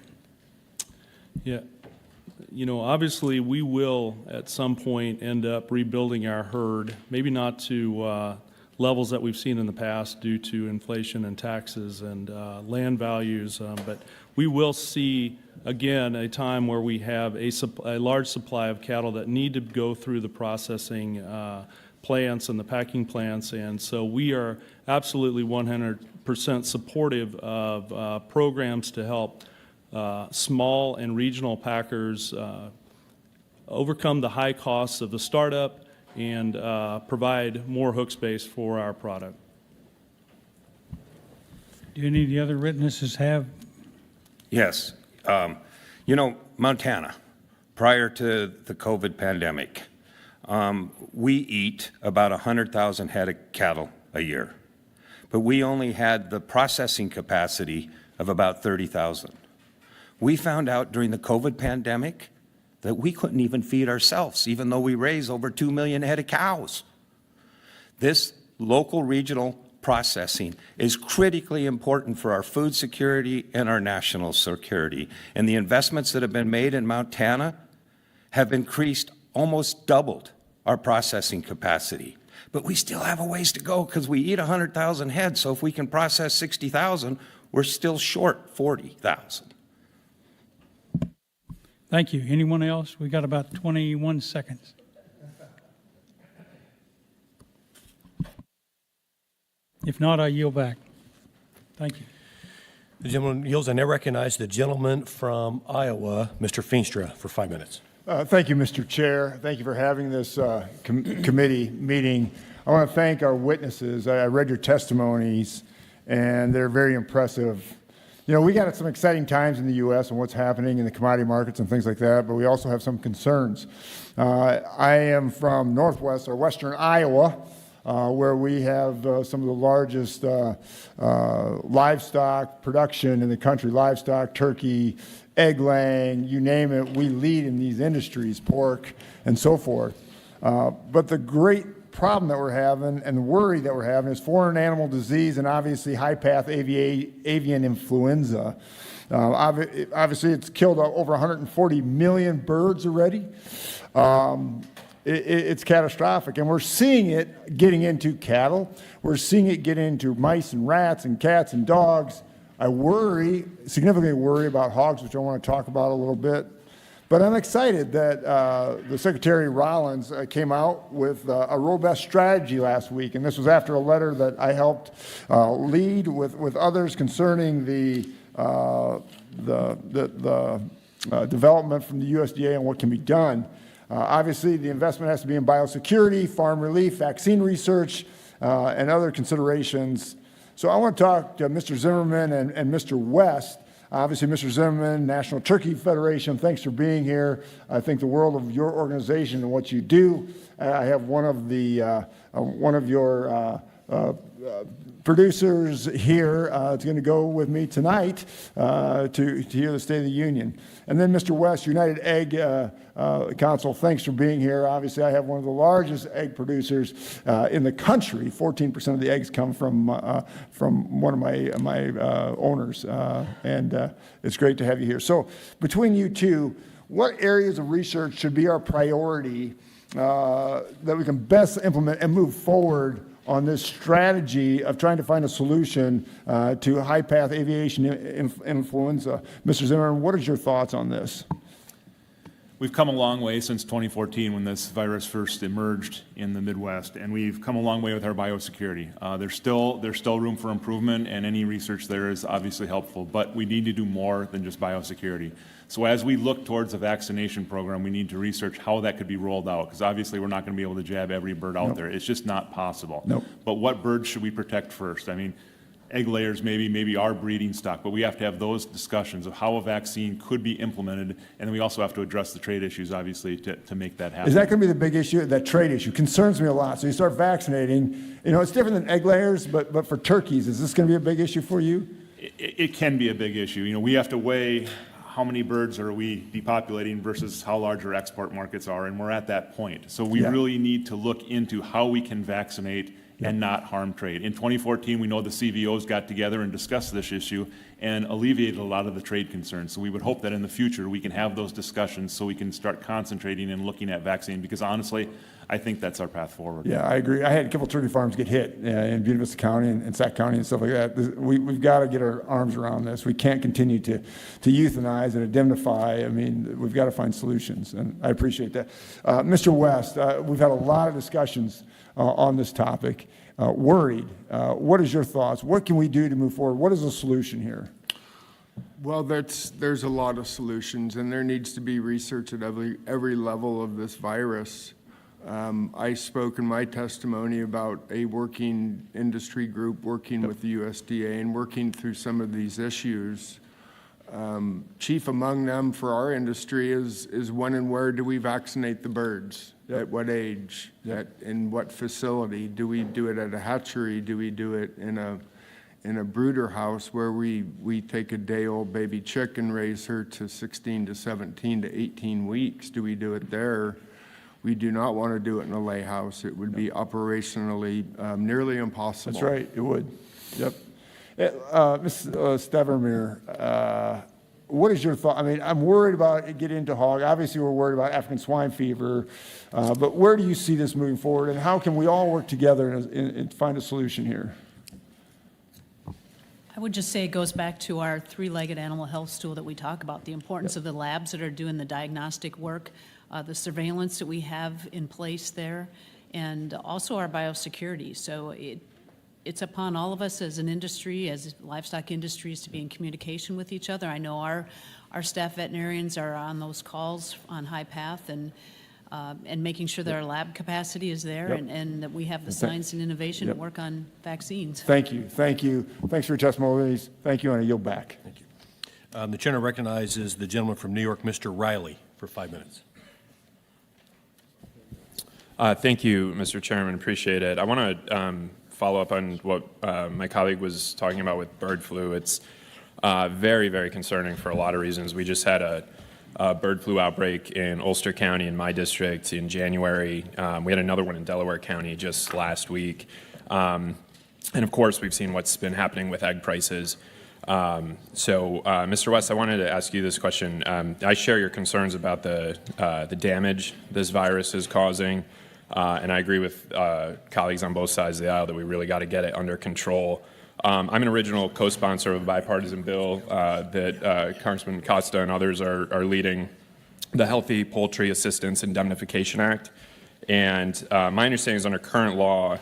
Yeah. You know, obviously, we will at some point end up rebuilding our herd, maybe not to levels that we've seen in the past due to inflation and taxes and land values, but we will see, again, a time where we have a large supply of cattle that need to go through the processing plants and the packing plants, and so we are absolutely 100% supportive of programs to help small and regional packers overcome the high costs of the startup and provide more hook space for our product. Do any of the other witnesses have? Yes. You know, Montana, prior to the COVID pandemic, we eat about 100,000 head of cattle a year, but we only had the processing capacity of about 30,000. We found out during the COVID pandemic that we couldn't even feed ourselves, even though we raise over 2 million head of cows. This local regional processing is critically important for our food security and our national security. And the investments that have been made in Montana have increased, almost doubled our processing capacity. But we still have a ways to go because we eat 100,000 head. So if we can process 60,000, we're still short 40,000. Thank you. Anyone else? We got about 21 seconds. If not, I yield back. Thank you. The gentleman yields, and I recognize the gentleman from Iowa, Mr. Feenstra, for 5 minutes. Thank you, Mr. Chair. Thank you for having this committee meeting. I want to thank our witnesses. I read your testimonies, and they're very impressive. You know, we got some exciting times in the U.S. and what's happening in the commodity markets and things like that, but we also have some concerns. I am from northwest or western Iowa, where we have some of the largest livestock production in the country, livestock, turkey, egg laying, you name it, we lead in these industries, pork and so forth. But the great problem that we're having and the worry that we're having is foreign animal disease and obviously high-path avian influenza. Obviously, it's killed over 140 million birds already. It's catastrophic, and we're seeing it getting into cattle. We're seeing it get into mice and rats and cats and dogs. I significantly worry about hogs, which I want to talk about a little bit. But I'm excited that the Secretary Rollins came out with a robust strategy last week, and this was after a letter that I helped lead with others concerning the development from the USDA and what can be done. Obviously, the investment has to be in biosecurity, farm relief, vaccine research, and other considerations. So I want to talk to Mr. Zimmerman and Mr. West. Obviously, Mr. Zimmerman, National Turkey Federation, thanks for being here. I think the world of your organization and what you do. I have one of your producers here is going to go with me tonight to hear the State of the Union. And then Mr. West, United Egg Council, thanks for being here. Obviously, I have one of the largest egg producers in the country. 14% of the eggs come from one of my owners, and it's great to have you here. So between you two, what areas of research should be our priority that we can best implement and move forward on this strategy of trying to find a solution to high-path aviation influenza? Mr. Zimmerman, what is your thoughts on this? We've come a long way since 2014 when this virus first emerged in the Midwest, and we've come a long way with our biosecurity. There's still room for improvement, and any research there is obviously helpful, but we need to do more than just biosecurity. So as we look towards a vaccination program, we need to research how that could be rolled out, because obviously we're not going to be able to jab every bird out there. It's just not possible. But what birds should we protect first? I mean, egg layers maybe our breeding stock, but we have to have those discussions of how a vaccine could be implemented, and then we also have to address the trade issues, obviously, to make that happen. Is that going to be the big issue? That trade issue concerns me a lot. So you start vaccinating, it's different than egg layers, but for turkeys, is this going to be a big issue for you? It can be a big issue. We have to weigh how many birds are we depopulating versus how large our export markets are, and we're at that point. So we really need to look into how we can vaccinate and not harm trade. In 2014, we know the CVOs got together and discussed this issue and alleviated a lot of the trade concerns. So we would hope that in the future we can have those discussions so we can start concentrating and looking at vaccine, because honestly, I think that's our path forward. Yeah, I agree. I had a couple turkey farms get hit in Buena Vista County and Sac County and stuff like that. We've got to get our arms around this. We can't continue to euthanize and indemnify. I mean, we've got to find solutions, and I appreciate that. Mr. West, we've had a lot of discussions on this topic. Worried. What is your thoughts? What can we do to move forward? What is the solution here? Well, there's a lot of solutions, and there needs to be research at every level of this virus. I spoke in my testimony about a working industry group working with the USDA and working through some of these issues. Chief among them for our industry is when and where do we vaccinate the birds? At what age? In what facility? Do we do it at a hatchery? Do we do it in a brooder house where we take a day-old baby chick and raise her to 16 to 17 to 18 weeks? Do we do it there? We do not want to do it in a lay house. It would be operationally nearly impossible. That's right, it would. Yep. Ms. Stevermeer, what is your thought? I mean, I'm worried about it getting into hog. Obviously, we're worried about African swine fever. But where do you see this moving forward, and how can we all work together and find a solution here? I would just say it goes back to our three-legged animal health stool that we talk about, the importance of the labs that are doing the diagnostic work, the surveillance that we have in place there, and also our biosecurity. So it's upon all of us as an industry, as livestock industries, to be in communication with each other. I know our staff veterinarians are on those calls on high path and making sure that our lab capacity is there and that we have the science and innovation to work on vaccines. Thank you. Thank you. Thanks for your testimony. Thank you, and I yield back. Thank you. The chair recognizes the gentleman from New York, Mr. Riley, for 5 minutes. Thank you, Mr. Chairman. Appreciate it. I want to follow up on what my colleague was talking about with bird flu. It's very, very concerning for a lot of reasons. We just had a bird flu outbreak in Ulster County in my district in January. We had another one in Delaware County just last week. And of course, we've seen what's been happening with egg prices. Mr. West, I wanted to ask you this question. I share your concerns about the damage this virus is causing, and I agree with colleagues on both sides of the aisle that we really got to get it under control. I'm an original co-sponsor of a bipartisan bill that Congressman Costa and others are leading, the Healthy Poultry Assistance Indemnification Act. And my understanding is under current law,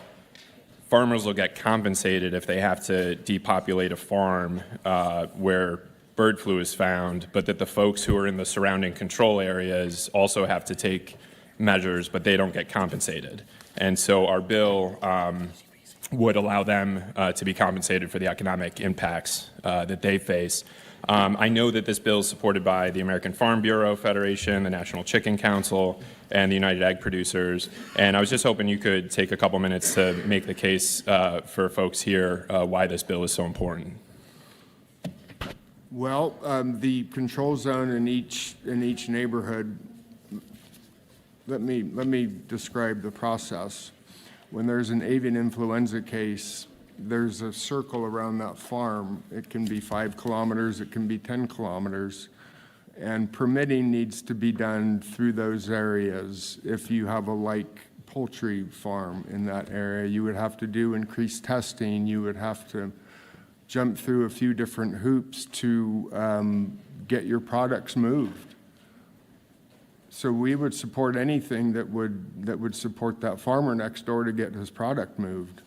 farmers will get compensated if they have to depopulate a farm where bird flu is found, but that the folks who are in the surrounding control areas also have to take measures, but they don't get compensated. And so our bill would allow them to be compensated for the economic impacts that they face. I know that this bill is supported by the American Farm Bureau Federation, the National Chicken Council, and the United Egg Producers. And I was just hoping you could take a couple minutes to make the case for folks here why this bill is so important. Well, the control zone in each neighborhood, let me describe the process. When there's an avian influenza case, there's a circle around that farm. It can be 5 kilometers, it can be 10 kilometers, and permitting needs to be done through those areas. If you have a like poultry farm in that area, you would have to do increased testing, you would have to jump through a few different hoops to get your products moved. So we would support anything that would support that farmer next door to get his product moved.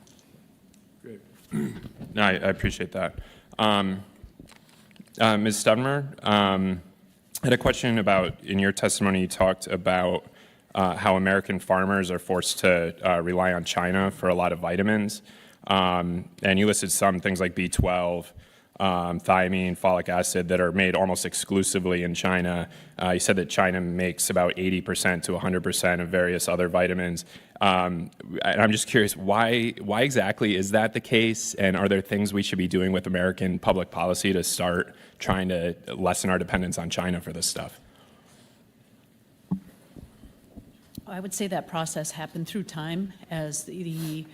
Great. No, I appreciate that. Ms. Stedmer, I had a question about, in your testimony, you talked about how American farmers are forced to rely on China for a lot of vitamins. And you listed some things like B12, thiamine, folic acid that are made almost exclusively in China. You said that China makes about 80% to 100% of various other vitamins. And I'm just curious, why exactly is that the case? And are there things we should be doing with American public policy to start trying to lessen our dependence on China for this stuff? I would say that process happened through time as the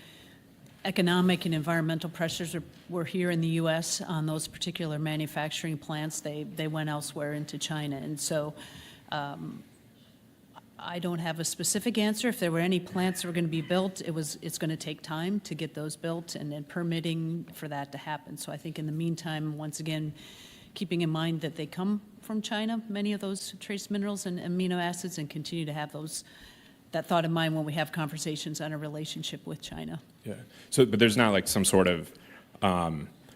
economic and environmental pressures were here in the U.S. on those particular manufacturing plants. They went elsewhere into China. And so I don't have a specific answer. If there were any plants that were going to be built, it's going to take time to get those built and then permitting for that to happen. So I think in the meantime, once again, keeping in mind that they come from China, many of those trace minerals and amino acids, and continue to have that thought in mind when we have conversations on a relationship with China. Yeah. So, but there's not like some sort of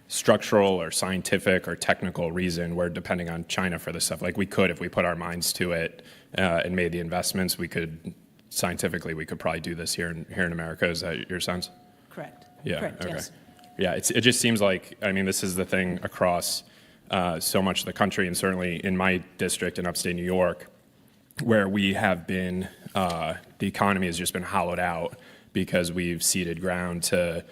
structural or scientific or technical reason we're depending on China for this stuff. Like we could, if we put our minds to it and made the investments, we could scientifically we could probably do this here in America. Is that your sense? Correct. Yeah. Correct, okay. yes. Yeah. It just seems like, I mean, this is the thing across so much of the country, and certainly in my district in upstate New York, where we have been, the economy has just been hollowed out because we've ceded ground to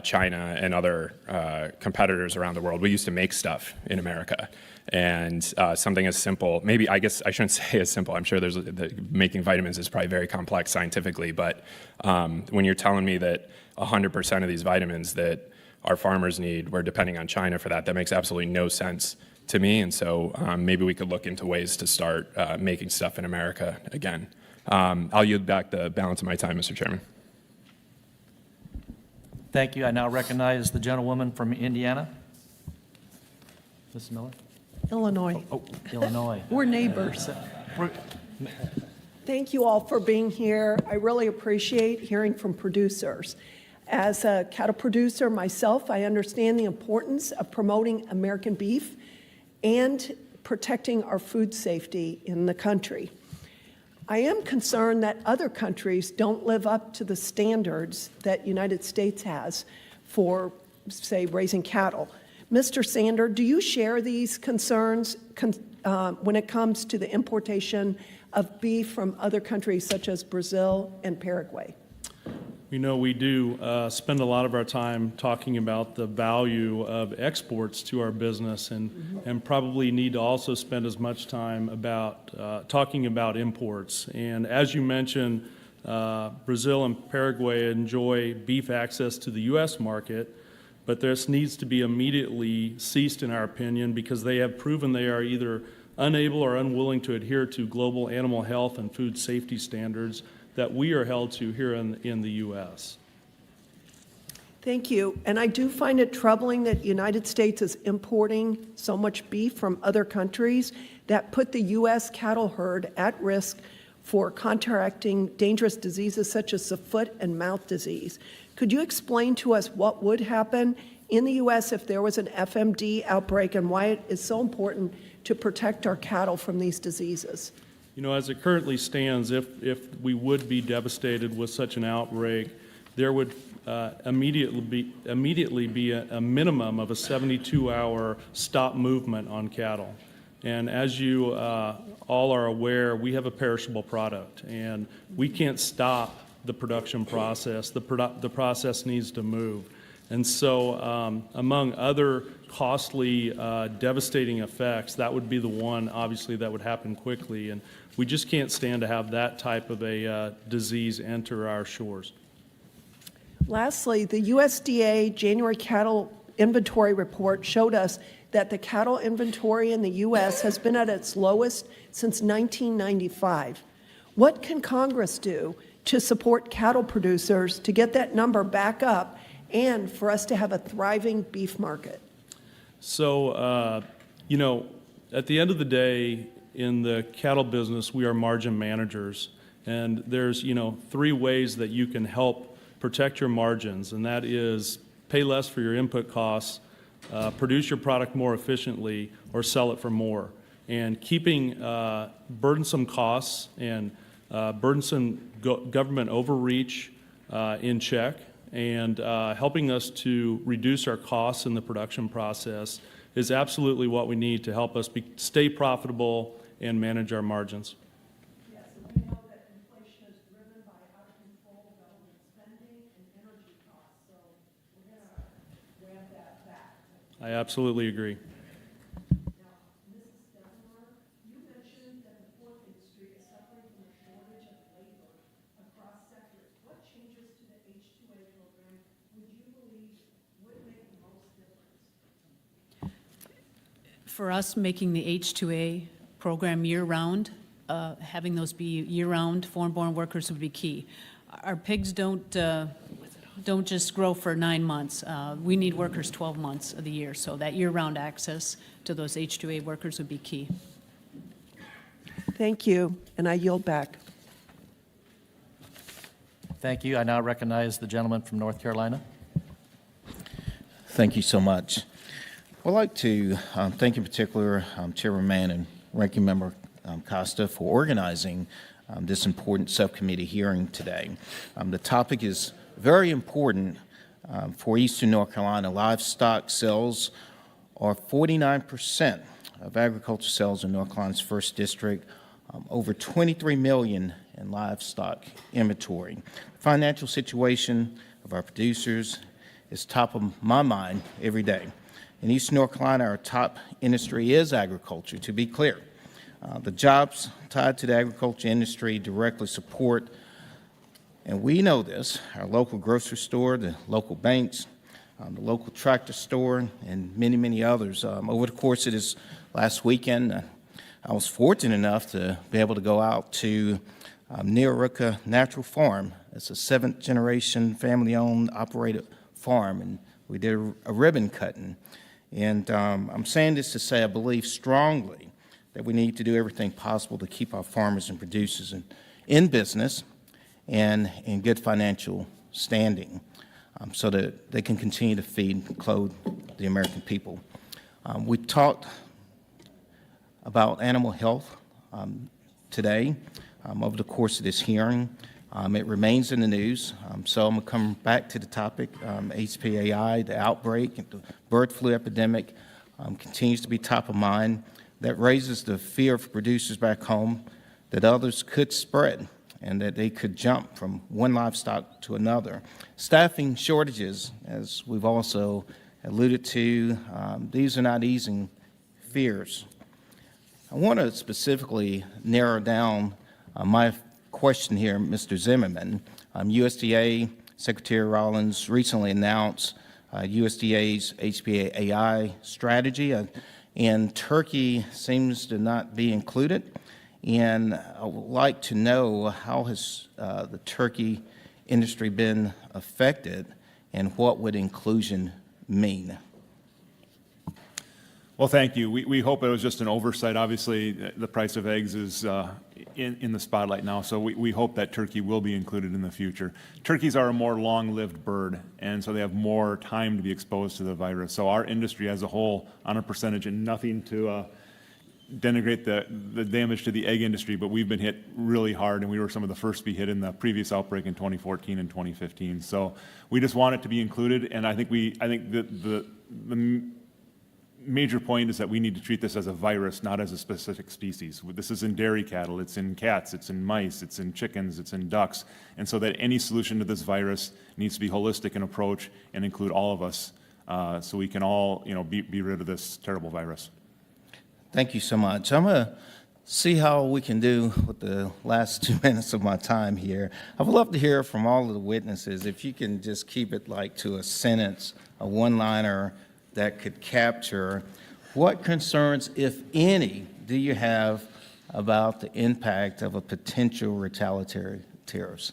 China and other competitors around the world. We used to make stuff in America, and something as simple, maybe, I guess I shouldn't say as simple, I'm sure making vitamins is probably very complex scientifically, but when you're telling me that 100% of these vitamins that our farmers need, we're depending on China for that makes absolutely no sense to me, and so maybe we could look into ways to start making stuff in America again. I'll yield back the balance of my time, Mr. Chairman. Thank you. I now recognize the gentlewoman from Indiana. Ms. Miller? Illinois. Oh, Illinois. We're neighbors. Thank you all for being here. I really appreciate hearing from producers. As a cattle producer myself, I understand the importance of promoting American beef and protecting our food safety in the country. I am concerned that other countries don't live up to the standards that United States has for, say, raising cattle. Mr. Sander, do you share these concerns when it comes to the importation of beef from other countries such as Brazil and Paraguay? You know, we do spend a lot of our time talking about the value of exports to our business, and probably need to also spend as much time about talking about imports. And as you mentioned, Brazil and Paraguay enjoy beef access to the U.S. market, but this needs to be immediately ceased, in our opinion, because they have proven they are either unable or unwilling to adhere to global animal health and food safety standards that we are held to here in the U.S. Thank you. And I do find it troubling that the United States is importing so much beef from other countries that put the U.S. cattle herd at risk for contracting dangerous diseases such as the foot and mouth disease. Could you explain to us what would happen in the U.S. if there was an FMD outbreak and why it is so important to protect our cattle from these diseases? You know, as it currently stands, if we would be devastated with such an outbreak, there would immediately be a minimum of a 72-hour stop movement on cattle. And as you all are aware, we have a perishable product, and we can't stop the production process. The process needs to move. And so among other costly, devastating effects, that would be the one, obviously, that would happen quickly. And we just can't stand to have that type of a disease enter our shores. Lastly, the USDA January cattle inventory report showed us that the cattle inventory in the U.S. has been at its lowest since 1995. What can Congress do to support cattle producers to get that number back up and for us to have a thriving beef market? So, you know, at the end of the day, in the cattle business, we are margin managers. And there's, you know, 3 ways that you can help protect your margins, and that is pay less for your input costs, produce your product more efficiently, or sell it for more. And keeping burdensome costs and burdensome government overreach in check, and helping us to reduce our costs in the production process is absolutely what we need to help us stay profitable and manage our margins. Yes, and we know that inflation is driven by out-of-control government spending and energy costs, so we're going to ramp that back. I absolutely agree. Now, Mrs. Delamere, you mentioned that the pork industry is suffering from a shortage of labor across sectors. What changes to the H-2A program would you believe would make the most difference? For us, making the H-2A program year-round, having those be year-round foreign-born workers would be key. Our pigs don't just grow for 9 months. We need workers 12 months of the year, so that year-round access to those H-2A workers would be key. Thank you, and I yield back. Thank you. I now recognize the gentleman from North Carolina. Thank you so much. I'd like to thank in particular Chairman Mann and Ranking Member Costa for organizing this important subcommittee hearing today. The topic is very important for Eastern North Carolina. Livestock sales are 49% of agriculture sales in North Carolina's 1st District, over 23 million in livestock inventory. The financial situation of our producers is top of my mind every day. In Eastern North Carolina, our top industry is agriculture, to be clear. The jobs tied to the agriculture industry directly support, and we know this, our local grocery store, the local banks, the local tractor store, and many, many others. Over the course of this last weekend, I was fortunate enough to be able to go out to Nearooka Natural Farm. It's a 7th-generation family-owned, operated farm, and we did a ribbon cutting. And I'm saying this to say I believe strongly that we need to do everything possible to keep our farmers and producers in business and in good financial standing so that they can continue to feed and clothe the American people. We talked about animal health today over the course of this hearing. It remains in the news, so I'm going to come back to the topic. HPAI, the outbreak, the bird flu epidemic continues to be top of mind. That raises the fear of producers back home that others could spread and that they could jump from one livestock to another. Staffing shortages, as we've also alluded to, these are not easing fears. I want to specifically narrow down my question here, Mr. Zimmerman. USDA Secretary Rollins recently announced USDA's HPAI strategy, and turkey seems to not be included. And I would like to know, how has the turkey industry been affected, and what would inclusion mean? Well, thank you. We hope it was just an oversight. Obviously, the price of eggs is in the spotlight now, so we hope that turkey will be included in the future. Turkeys are a more long-lived bird, and so they have more time to be exposed to the virus. So our industry as a whole, on a percentage, and nothing to denigrate the damage to the egg industry, but we've been hit really hard, and we were some of the first to be hit in the previous outbreak in 2014 and 2015. So we just want it to be included, and I think the major point is that we need to treat this as a virus, not as a specific species. This is in dairy cattle, it's in cats, it's in mice, it's in chickens, it's in ducks, and so that any solution to this virus needs to be holistic in approach and include all of us, so we can all, be rid of this terrible virus. Thank you so much. I'm going to see how we can do with the last 2 minutes of my time here. I would love to hear from all of the witnesses, if you can just keep it like to a sentence, a one-liner that could capture what concerns, if any, do you have about the impact of a potential retaliatory tariffs?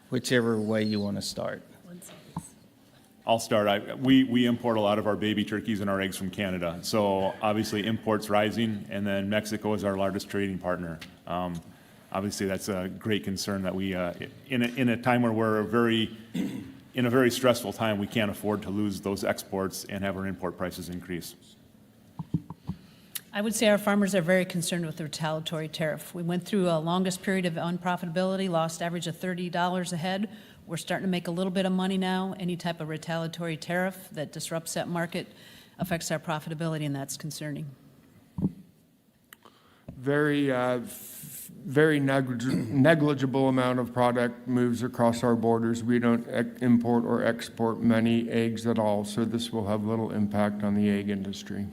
Whichever way you want to start. I'll start. We import a lot of our baby turkeys and our eggs from Canada. So obviously imports rising, and then Mexico is our largest trading partner. Obviously that's a great concern that we, in a time where we're in a very stressful time, we can't afford to lose those exports and have our import prices increase. I would say our farmers are very concerned with the retaliatory tariff. We went through a longest period of unprofitability, lost average of $30 a head. We're starting to make a little bit of money now. Any type of retaliatory tariff that disrupts that market affects our profitability, and that's concerning. Very negligible amount of product moves across our borders. We don't import or export many eggs at all, so this will have little impact on the egg industry.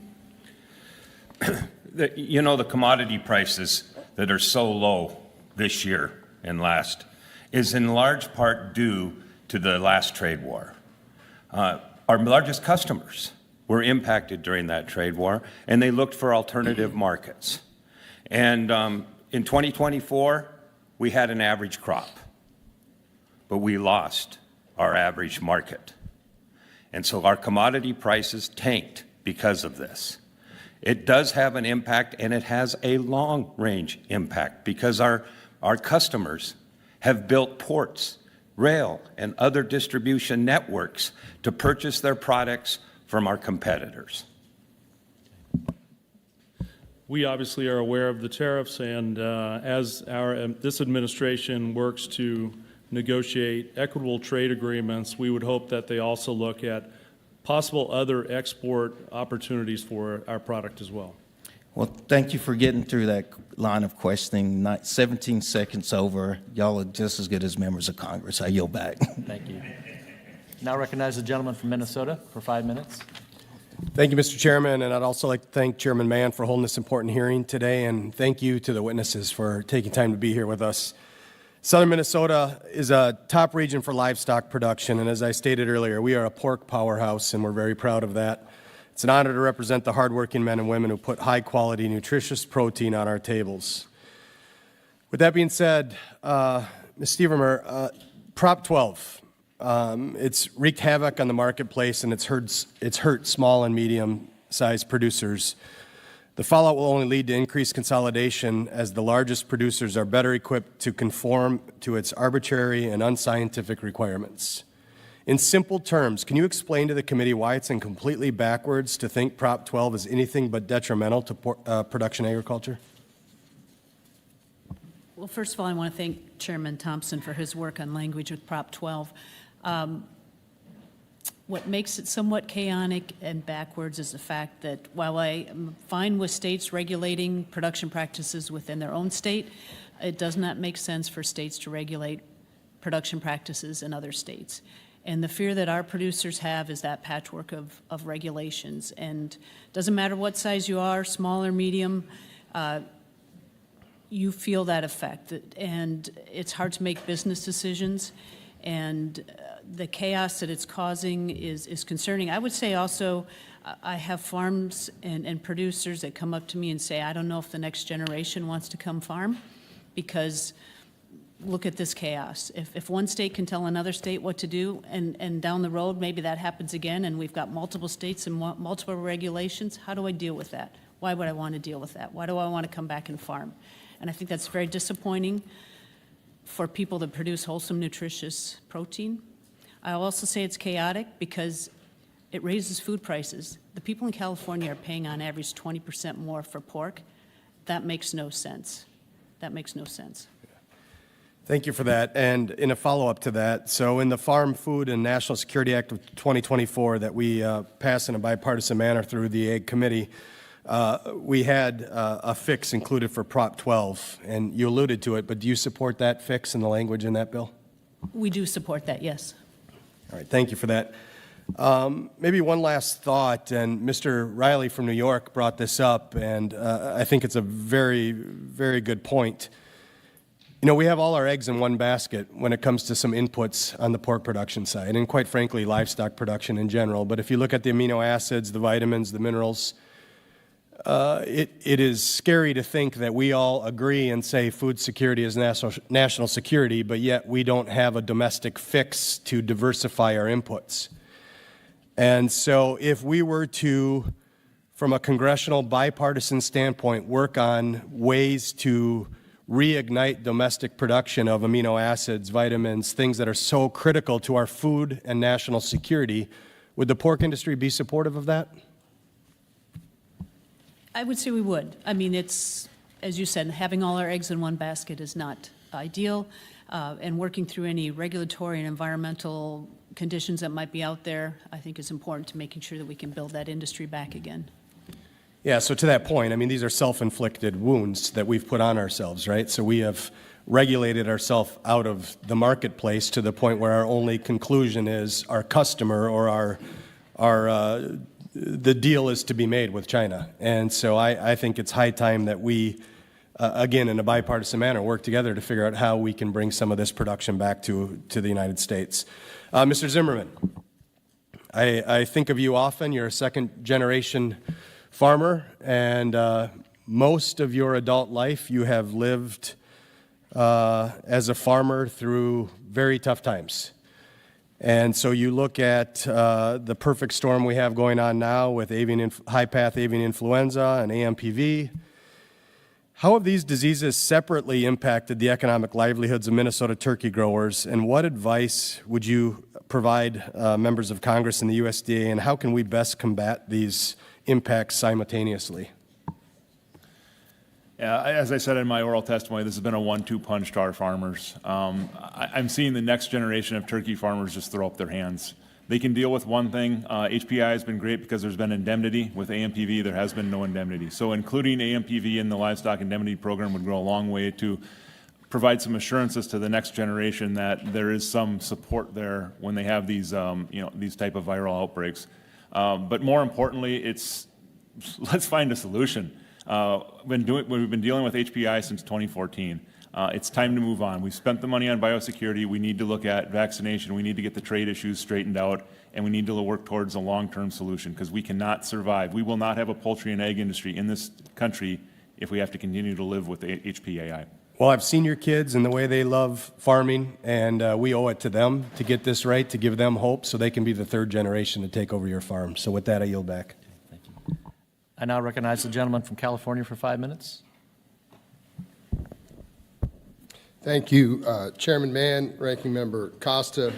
The commodity prices that are so low this year and last is in large part due to the last trade war. Our largest customers were impacted during that trade war, and they looked for alternative markets. And in 2024, we had an average crop, but we lost our average market. And so our commodity prices tanked because of this. It does have an impact, and it has a long-range impact, because our customers have built ports, rail, and other distribution networks to purchase their products from our competitors. We obviously are aware of the tariffs, and as this administration works to negotiate equitable trade agreements, we would hope that they also look at possible other export opportunities for our product as well. Well, thank you for getting through that line of questioning. 17 seconds over. Y'all are just as good as members of Congress. I yield back. Thank you. Now recognize the gentleman from Minnesota for 5 minutes. Thank you, Mr. Chairman, and I'd also like to thank Chairman Mann for holding this important hearing today, and thank you to the witnesses for taking time to be here with us. Southern Minnesota is a top region for livestock production, and as I stated earlier, we are a pork powerhouse, and we're very proud of that. It's an honor to represent the hardworking men and women who put high-quality, nutritious protein on our tables. With that being said, Ms. Stevermer, Prop 12, it's wreaked havoc on the marketplace, and it's hurt small and medium-sized producers. The fallout will only lead to increased consolidation, as the largest producers are better equipped to conform to its arbitrary and unscientific requirements. In simple terms, can you explain to the committee why it's completely backwards to think Prop 12 is anything but detrimental to production agriculture? Well, first of all, I want to thank Chairman Thompson for his work on language with Prop 12. What makes it somewhat chaotic and backwards is the fact that while I am fine with states regulating production practices within their own state, it does not make sense for states to regulate production practices in other states. And the fear that our producers have is that patchwork of regulations. And it doesn't matter what size you are, small or medium, you feel that effect. And it's hard to make business decisions. And the chaos that it's causing is concerning. I would say also, I have farms and producers that come up to me and say, I don't know if the next generation wants to come farm, because look at this chaos. If one state can tell another state what to do, and down the road, maybe that happens again, and we've got multiple states and multiple regulations, how do I deal with that? Why would I want to deal with that? Why do I want to come back and farm? And I think that's very disappointing for people that produce wholesome, nutritious protein. I also say it's chaotic because it raises food prices. The people in California are paying on average 20% more for pork. That makes no sense. That makes no sense. Thank you for that. And in a follow-up to that, so in the Farm, Food, and National Security Act of 2024 that we passed in a bipartisan manner through the Ag Committee, we had a fix included for Prop 12, and you alluded to it, but do you support that fix and the language in that bill? We do support that, yes. All right, thank you for that. Maybe one last thought, and Mr. Riley from New York brought this up, and I think it's a very, very good point. You know, we have all our eggs in one basket when it comes to some inputs on the pork production side, and quite frankly, livestock production in general. But if you look at the amino acids, the vitamins, the minerals, it is scary to think that we all agree and say food security is national security, but yet we don't have a domestic fix to diversify our inputs. And so if we were to, from a congressional bipartisan standpoint, work on ways to reignite domestic production of amino acids, vitamins, things that are so critical to our food and national security, would the pork industry be supportive of that? I would say we would. I mean, it's, as you said, having all our eggs in one basket is not ideal, and working through any regulatory and environmental conditions that might be out there, I think is important to making sure that we can build that industry back again. Yeah, so to that point, I mean, these are self-inflicted wounds that we've put on ourselves, right? So we have regulated ourselves out of the marketplace to the point where our only conclusion is our customer or the deal is to be made with China. And so I think it's high time that we, again, in a bipartisan manner, work together to figure out how we can bring some of this production back to the United States. Mr. Zimmerman, I think of you often. You're a second-generation farmer, and most of your adult life you have lived as a farmer through very tough times. And so you look at the perfect storm we have going on now with high-path avian influenza and AMPV. How have these diseases separately impacted the economic livelihoods of Minnesota turkey growers, and what advice would you provide members of Congress and the USDA, and how can we best combat these impacts simultaneously? Yeah, as I said in my oral testimony, this has been a 1-2 punch to our farmers. I'm seeing the next generation of turkey farmers just throw up their hands. They can deal with one thing. HPI has been great because there's been indemnity. With AMPV, there has been no indemnity. So including AMPV in the livestock indemnity program would go a long way to provide some assurances to the next generation that there is some support there when they have these, these type of viral outbreaks. But more importantly, let's find a solution. We've been dealing with HPI since 2014. It's time to move on. We've spent the money on biosecurity. We need to look at vaccination. We need to get the trade issues straightened out, and we need to work towards a long-term solution because we cannot survive. We will not have a poultry and egg industry in this country if we have to continue to live with HPAI. Well, I've seen your kids and the way they love farming, and we owe it to them to get this right, to give them hope so they can be the third generation to take over your farm. So with that, I yield back. Thank you. I now recognize the gentleman from California for 5 minutes. Thank you, Chairman Mann, Ranking Member Costa.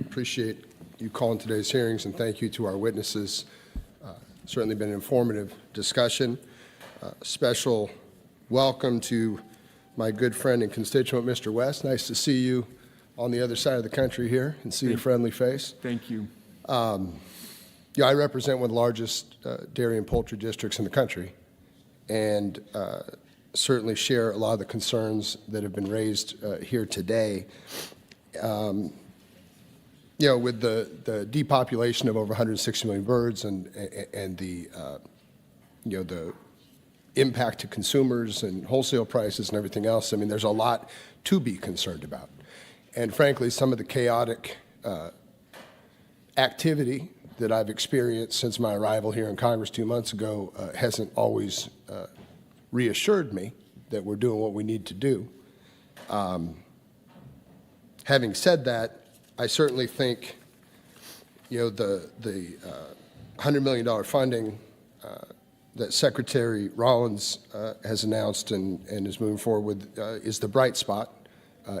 Appreciate you calling today's hearings, and thank you to our witnesses. Certainly been an informative discussion. Special welcome to my good friend and constituent, Mr. West. Nice to see you on the other side of the country here and see your friendly face. Thank you. I represent one of the largest dairy and poultry districts in the country, and certainly share a lot of the concerns that have been raised here today. With the depopulation of over 160 million birds and the the impact to consumers and wholesale prices and everything else, I mean, there's a lot to be concerned about. And frankly, some of the chaotic activity that I've experienced since my arrival here in Congress 2 months ago hasn't always reassured me that we're doing what we need to do. Having said that, I certainly think, the $100 million funding that Secretary Rollins has announced and is moving forward with is the bright spot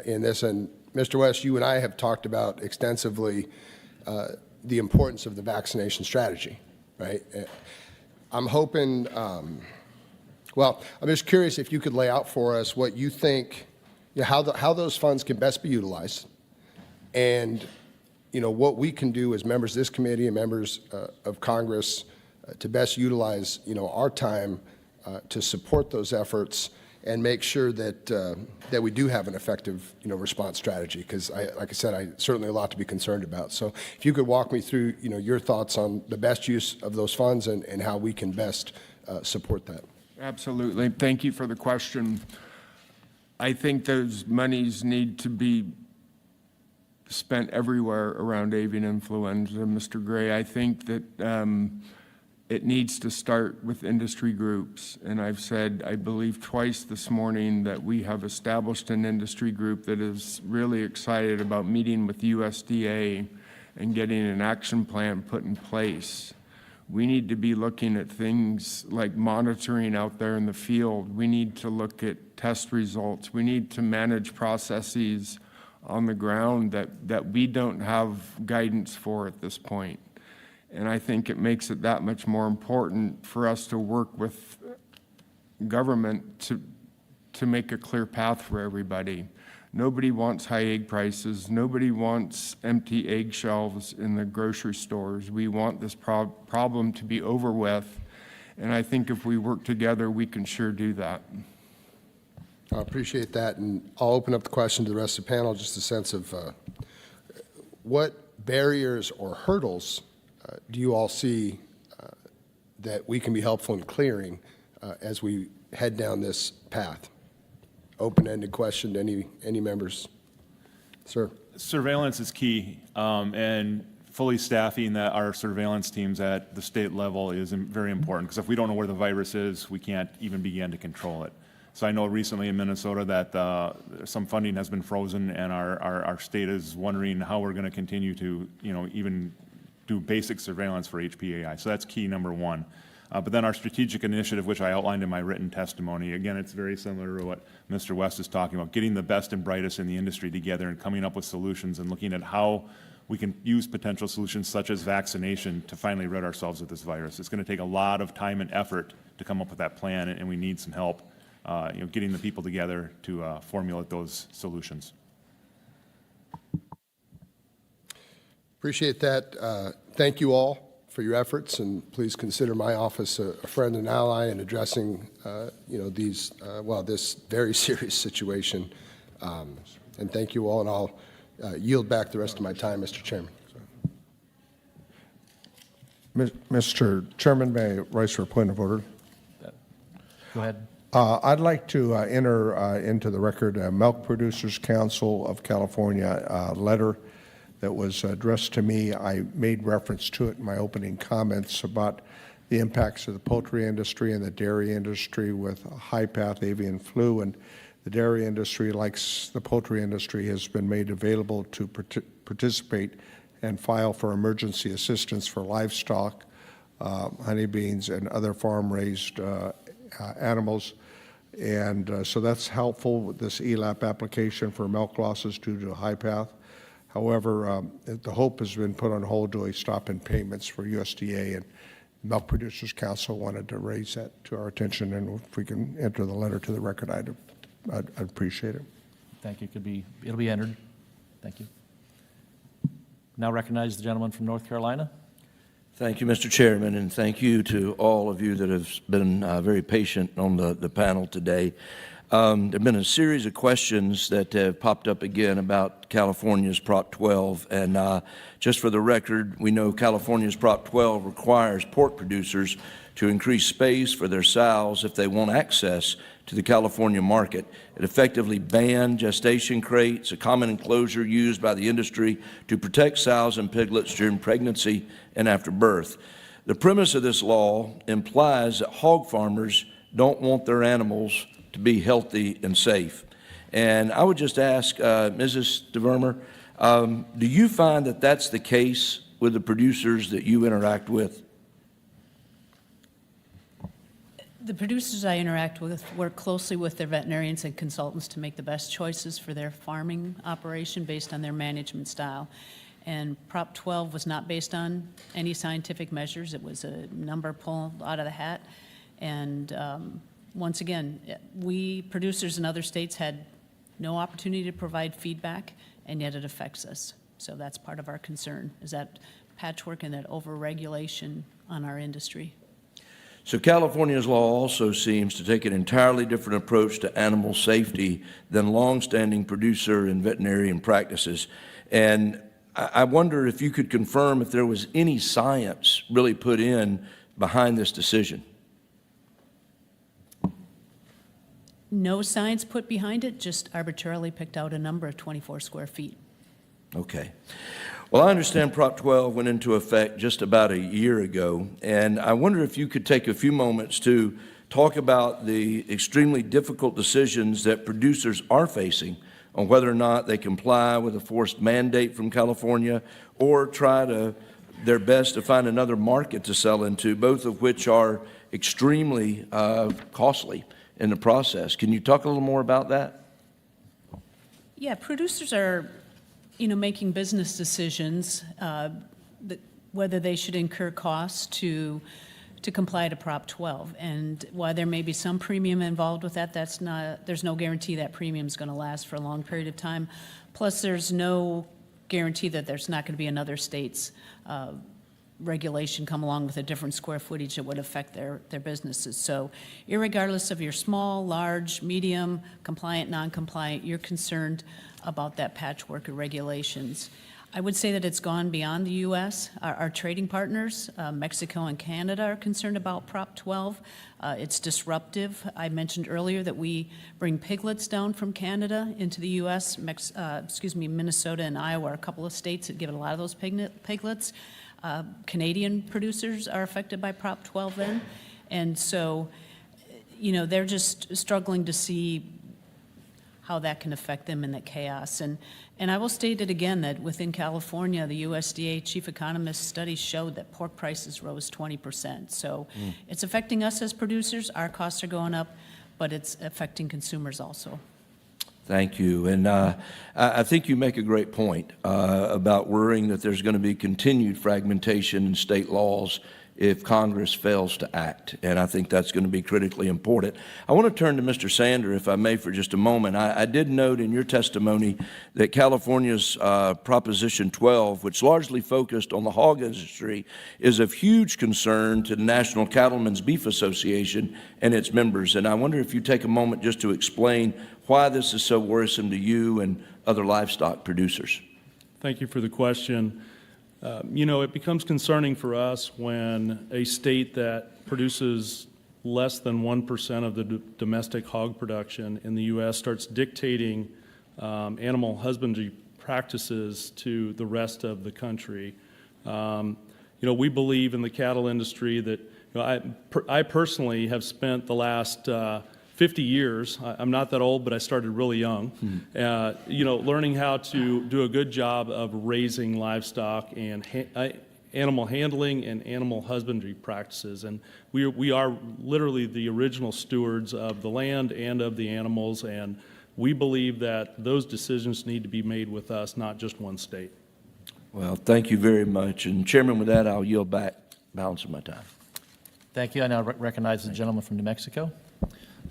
in this. And Mr. West, you and I have talked about extensively the importance of the vaccination strategy, right? I'm hoping, well, I'm just curious if you could lay out for us what you think, how those funds can best be utilized, and what we can do as members of this committee and members of Congress to best utilize our time to support those efforts and make sure that that we do have an effective response strategy, because like I said, certainly a lot to be concerned about. So if you could walk me through your thoughts on the best use of those funds and how we can best support that. Absolutely. Thank you for the question. I think those monies need to be spent everywhere around avian influenza, Mr. Gray. I think that it needs to start with industry groups. And I've said, I believe twice this morning, that we have established an industry group that is really excited about meeting with USDA and getting an action plan put in place. We need to be looking at things like monitoring out there in the field. We need to look at test results. We need to manage processes on the ground that we don't have guidance for at this point. And I think it makes it that much more important for us to work with government to make a clear path for everybody. Nobody wants high egg prices. Nobody wants empty egg shelves in the grocery stores. We want this problem to be over with. And I think if we work together, we can sure do that. I appreciate that, and I'll open up the question to the rest of the panel, just a sense of what barriers or hurdles do you all see that we can be helpful in clearing as we head down this path? Open-ended question to any members. Sir. Surveillance is key, and fully staffing our surveillance teams at the state level is very important, because if we don't know where the virus is, we can't even begin to control it. So I know recently in Minnesota that some funding has been frozen, and our state is wondering how we're going to continue to, even do basic surveillance for HPAI. So that's key number one. But then our strategic initiative, which I outlined in my written testimony, again, it's very similar to what Mr. West is talking about, getting the best and brightest in the industry together and coming up with solutions and looking at how we can use potential solutions such as vaccination to finally rid ourselves of this virus. It's going to take a lot of time and effort to come up with that plan, and we need some help getting the people together to formulate those solutions. Appreciate that. Thank you all for your efforts, and please consider my office a friend and ally in addressing, this very serious situation. And thank you all, and I'll yield back the rest of my time, Mr. Chairman. Mr. Chairman, may I rise for a point of order? Go ahead. I'd like to enter into the record a Milk Producers Council of California letter that was addressed to me. I made reference to it in my opening comments about the impacts of the poultry industry and the dairy industry with high-path avian flu. And the dairy industry, like the poultry industry, has been made available to participate and file for emergency assistance for livestock, honeybees, and other farm-raised animals. And so that's helpful with this ELAP application for milk losses due to high path. However, the hope has been put on hold to a stop in payments for USDA, and Milk Producers Council wanted to raise that to our attention, and if we can enter the letter to the record, I'd appreciate it. Thank you. It'll be entered. Thank you. Now recognize the gentleman from North Carolina. Thank you, Mr. Chairman, and thank you to all of you that have been very patient on the panel today. There have been a series of questions that have popped up again about California's Prop 12, and just for the record, we know California's Prop 12 requires pork producers to increase space for their sows if they want access to the California market. It effectively banned gestation crates, a common enclosure used by the industry to protect sows and piglets during pregnancy and after birth. The premise of this law implies that hog farmers don't want their animals to be healthy and safe. And I would just ask, Mrs. DeVermer, do you find that that's the case with the producers that you interact with? The producers I interact with work closely with their veterinarians and consultants to make the best choices for their farming operation based on their management style. And Prop 12 was not based on any scientific measures. It was a number pulled out of the hat. And once again, we producers in other states had no opportunity to provide feedback, and yet it affects us. So that's part of our concern, is that patchwork and that over-regulation on our industry. So California's law also seems to take an entirely different approach to animal safety than longstanding producer and veterinarian practices. And I wonder if you could confirm if there was any science really put in behind this decision. No science put behind it, just arbitrarily picked out a number of 24 square feet. Okay. Well, I understand Prop 12 went into effect just about a year ago, and I wonder if you could take a few moments to talk about the extremely difficult decisions that producers are facing on whether or not they comply with a forced mandate from California or try their best to find another market to sell into, both of which are extremely costly in the process. Can you talk a little more about that? Yeah, producers are making business decisions, whether they should incur costs to comply to Prop 12. And while there may be some premium involved with that, there's no guarantee that premium is going to last for a long period of time. Plus, there's no guarantee that there's not going to be another state's regulation come along with a different square footage that would affect their businesses. So irregardless of your small, large, medium, compliant, non-compliant, you're concerned about that patchwork of regulations. I would say that it's gone beyond the U.S. Our trading partners, Mexico and Canada, are concerned about Prop 12. It's disruptive. I mentioned earlier that we bring piglets down from Canada into the U.S. Minnesota and Iowa are a couple of states that give a lot of those piglets. Canadian producers are affected by Prop 12 then. And so, they're just struggling to see how that can affect them in that chaos. And I will state it again that within California, the USDA chief economist studies showed that pork prices rose 20%. So it's affecting us as producers. Our costs are going up, but it's affecting consumers also. Thank you. And I think you make a great point about worrying that there's going to be continued fragmentation in state laws if Congress fails to act. And I think that's going to be critically important. I want to turn to Mr. Sander, if I may, for just a moment. I did note in your testimony that California's Proposition 12, which largely focused on the hog industry, is of huge concern to the National Cattlemen's Beef Association and its members. And I wonder if you take a moment just to explain why this is so worrisome to you and other livestock producers. Thank you for the question. It becomes concerning for us when a state that produces less than 1% of the domestic hog production in the U.S. starts dictating animal husbandry practices to the rest of the country. We believe in the cattle industry that I personally have spent the last 50 years, I'm not that old, but I started really young, learning how to do a good job of raising livestock and animal handling and animal husbandry practices. And we are literally the original stewards of the land and of the animals, and we believe that those decisions need to be made with us, not just one state. Well, thank you very much. And Chairman, with that, I'll yield back balance of my time. Thank you. I now recognize the gentleman from New Mexico.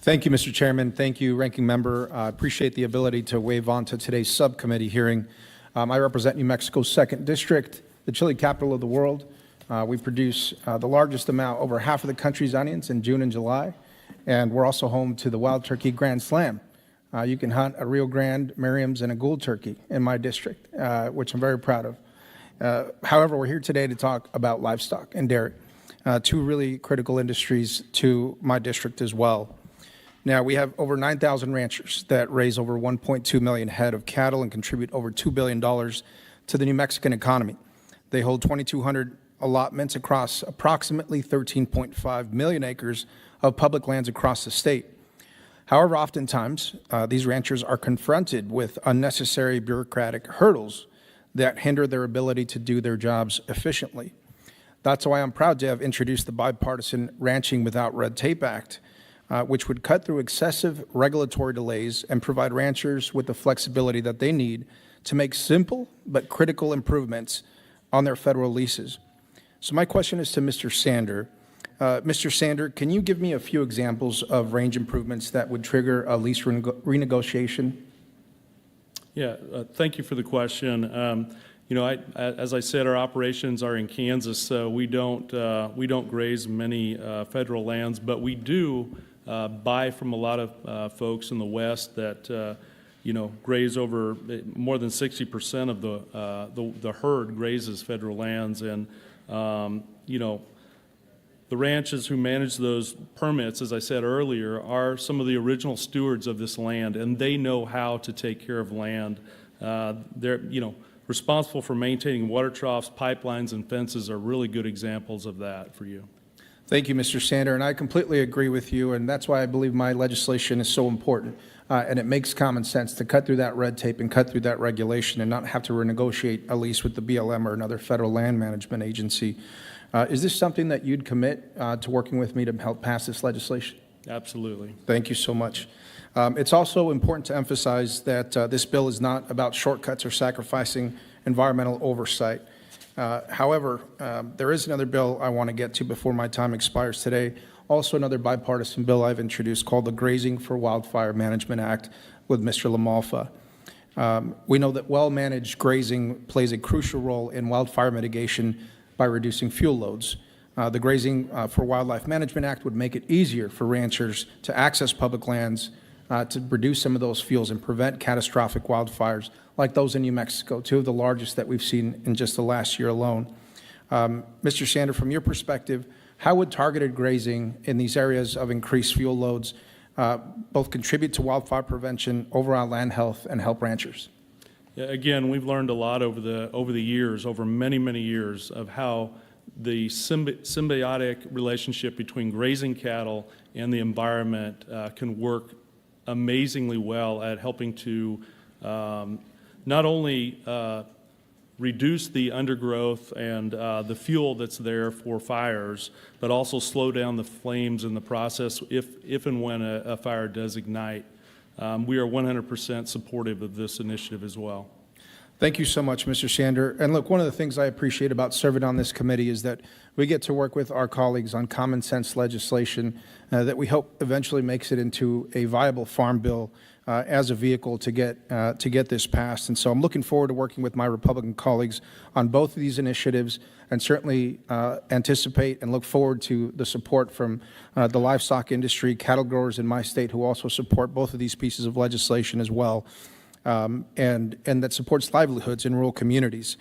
Thank you, Mr. Chairman. Thank you, Ranking Member. I appreciate the ability to wave on to today's subcommittee hearing. I represent New Mexico's 2nd District, the chili capital of the world. We produce the largest amount, over half of the country's onions in June and July, and we're also home to the Wild Turkey Grand Slam. You can hunt a Rio Grande, Merriam's, and a Gould turkey in my district, which I'm very proud of. However, we're here today to talk about livestock and dairy, two really critical industries to my district as well. Now, we have over 9,000 ranchers that raise over 1.2 million head of cattle and contribute over $2 billion to the New Mexican economy. They hold 2,200 allotments across approximately 13.5 million acres of public lands across the state. However, oftentimes, these ranchers are confronted with unnecessary bureaucratic hurdles that hinder their ability to do their jobs efficiently. That's why I'm proud to have introduced the bipartisan Ranching Without Red Tape Act, which would cut through excessive regulatory delays and provide ranchers with the flexibility that they need to make simple but critical improvements on their federal leases. So my question is to Mr. Sander. Mr. Sander, can you give me a few examples of range improvements that would trigger a lease renegotiation? Yeah, thank you for the question. As I said, our operations are in Kansas, so we don't graze many federal lands, but we do buy from a lot of folks in the West that graze over more than 60% of the herd grazes federal lands, and the ranches who manage those permits, as I said earlier, are some of the original stewards of this land, and they know how to take care of land. They're responsible for maintaining water troughs, pipelines, and fences are really good examples of that for you. Thank you, Mr. Sander, and I completely agree with you, and that's why I believe my legislation is so important. And it makes common sense to cut through that red tape and cut through that regulation and not have to renegotiate a lease with the BLM or another federal land management agency. Is this something that you'd commit to working with me to help pass this legislation? Absolutely. Thank you so much. It's also important to emphasize that this bill is not about shortcuts or sacrificing environmental oversight. However, there is another bill I want to get to before my time expires today. Also another bipartisan bill I've introduced called the Grazing for Wildfire Management Act with Mr. LaMalfa. We know that well-managed grazing plays a crucial role in wildfire mitigation by reducing fuel loads. The Grazing for Wildlife Management Act would make it easier for ranchers to access public lands to reduce some of those fuels and prevent catastrophic wildfires like those in New Mexico, two of the largest that we've seen in just the last year alone. Mr. Sander, from your perspective, how would targeted grazing in these areas of increased fuel loads both contribute to wildfire prevention, overall land health, and help ranchers? Yeah, again, we've learned a lot over the years, over many, many years, of how the symbiotic relationship between grazing cattle and the environment can work amazingly well at helping to not only reduce the undergrowth and the fuel that's there for fires, but also slow down the flames in the process if and when a fire does ignite. We are 100% supportive of this initiative as well. Thank you so much, Mr. Sander. And look, one of the things I appreciate about serving on this committee is that we get to work with our colleagues on common sense legislation that we hope eventually makes it into a viable farm bill as a vehicle to get this passed. And so I'm looking forward to working with my Republican colleagues on both of these initiatives, and certainly anticipate and look forward to the support from the livestock industry, cattle growers in my state who also support both of these pieces of legislation as well, and that supports livelihoods in rural communities.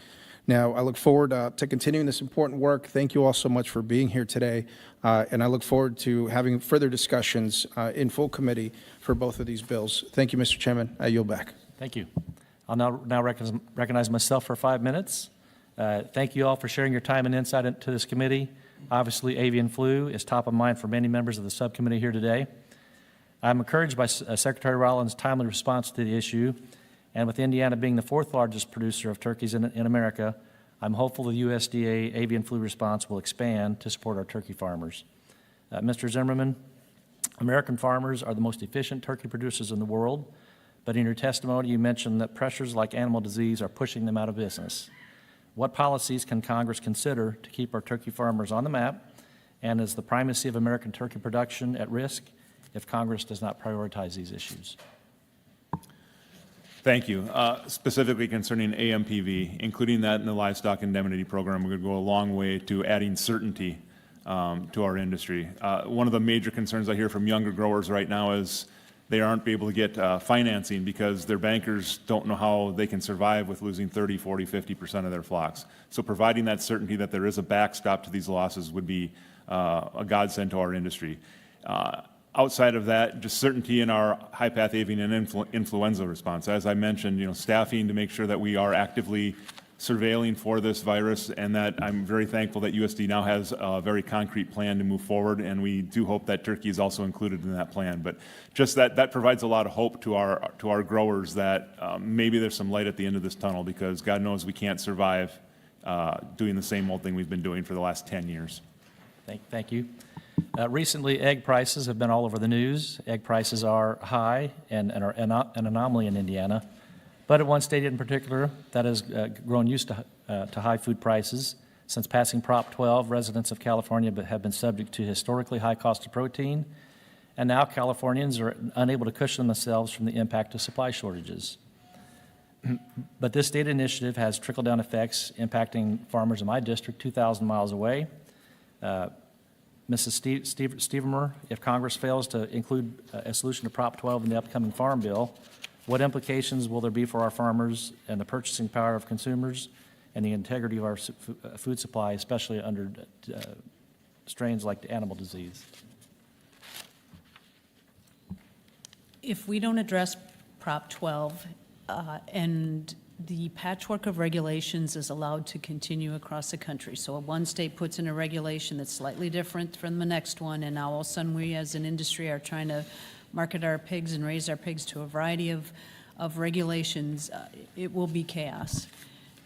Now, I look forward to continuing this important work. Thank you all so much for being here today, and I look forward to having further discussions in full committee for both of these bills. Thank you, Mr. Chairman. I yield back. Thank you. I'll now recognize myself for 5 minutes. Thank you all for sharing your time and insight into this committee. Obviously, avian flu is top of mind for many members of the subcommittee here today. I'm encouraged by Secretary Rollins' timely response to the issue, and with Indiana being the 4th largest producer of turkeys in America, I'm hopeful the USDA avian flu response will expand to support our turkey farmers. Mr. Zimmerman, American farmers are the most efficient turkey producers in the world, but in your testimony you mentioned that pressures like animal disease are pushing them out of business. What policies can Congress consider to keep our turkey farmers on the map, and is the primacy of American turkey production at risk if Congress does not prioritize these issues? Thank you. Specifically concerning AMPV, including that in the livestock indemnity program would go a long way to adding certainty to our industry. One of the major concerns I hear from younger growers right now is they aren't able to get financing because their bankers don't know how they can survive with losing 30, 40, 50% of their flocks. So providing that certainty that there is a backstop to these losses would be a godsend to our industry. Outside of that, just certainty in our high-path avian and influenza response. As I mentioned, staffing to make sure that we are actively surveilling for this virus, and that I'm very thankful that USD now has a very concrete plan to move forward, and we do hope that turkey is also included in that plan. But just that provides a lot of hope to our growers that maybe there's some light at the end of this tunnel, because God knows we can't survive doing the same old thing we've been doing for the last 10 years. Thank you. Recently, egg prices have been all over the news. Egg prices are high and are an anomaly in Indiana. But at one state in particular that has grown used to high food prices. Since passing Prop 12, residents of California have been subject to historically high cost of protein, and now Californians are unable to cushion themselves from the impact of supply shortages. But this state initiative has trickle-down effects impacting farmers in my district 2,000 miles away. Mrs. Stevermer, if Congress fails to include a solution to Prop 12 in the upcoming Farm Bill, what implications will there be for our farmers and the purchasing power of consumers and the integrity of our food supply, especially under strains like the animal disease? If we don't address Prop 12 and the patchwork of regulations is allowed to continue across the country. So one state puts in a regulation that's slightly different from the next one, and now all of a sudden we as an industry are trying to market our pigs and raise our pigs to a variety of regulations. It will be chaos.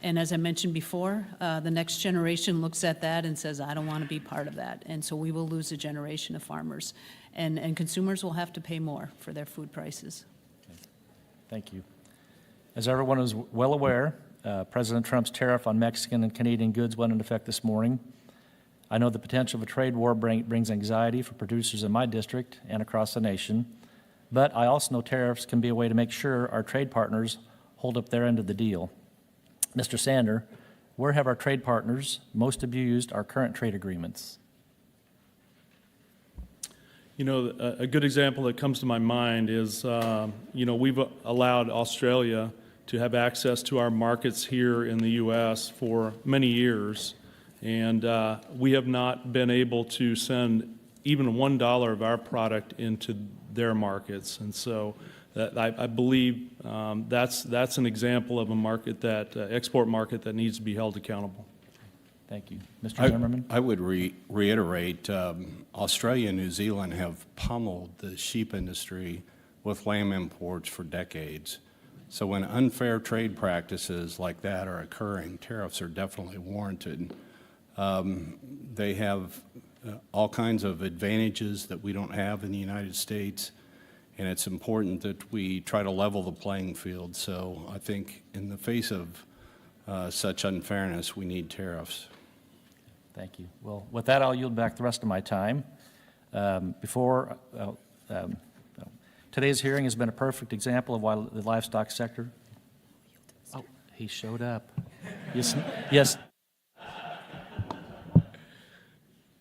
And as I mentioned before, the next generation looks at that and says, I don't want to be part of that. And so we will lose a generation of farmers. And consumers will have to pay more for their food prices. Thank you. As everyone is well aware, President Trump's tariff on Mexican and Canadian goods went into effect this morning. I know the potential of a trade war brings anxiety for producers in my district and across the nation, but I also know tariffs can be a way to make sure our trade partners hold up their end of the deal. Mr. Sander, where have our trade partners most abused our current trade agreements? A good example that comes to my mind is, we've allowed Australia to have access to our markets here in the U.S. for many years, and we have not been able to send even $1 of our product into their markets. And so I believe that's an example of a market export market that needs to be held accountable. Thank you. Mr. Zimmerman? I would reiterate, Australia and New Zealand have pummeled the sheep industry with lamb imports for decades. So when unfair trade practices like that are occurring, tariffs are definitely warranted. They have all kinds of advantages that we don't have in the United States, and it's important that we try to level the playing field. So I think in the face of such unfairness, we need tariffs. Thank you. Well, with that, I'll yield back the rest of my time. Today's hearing has been a perfect example of why the livestock sector... Oh, he showed up. Yes.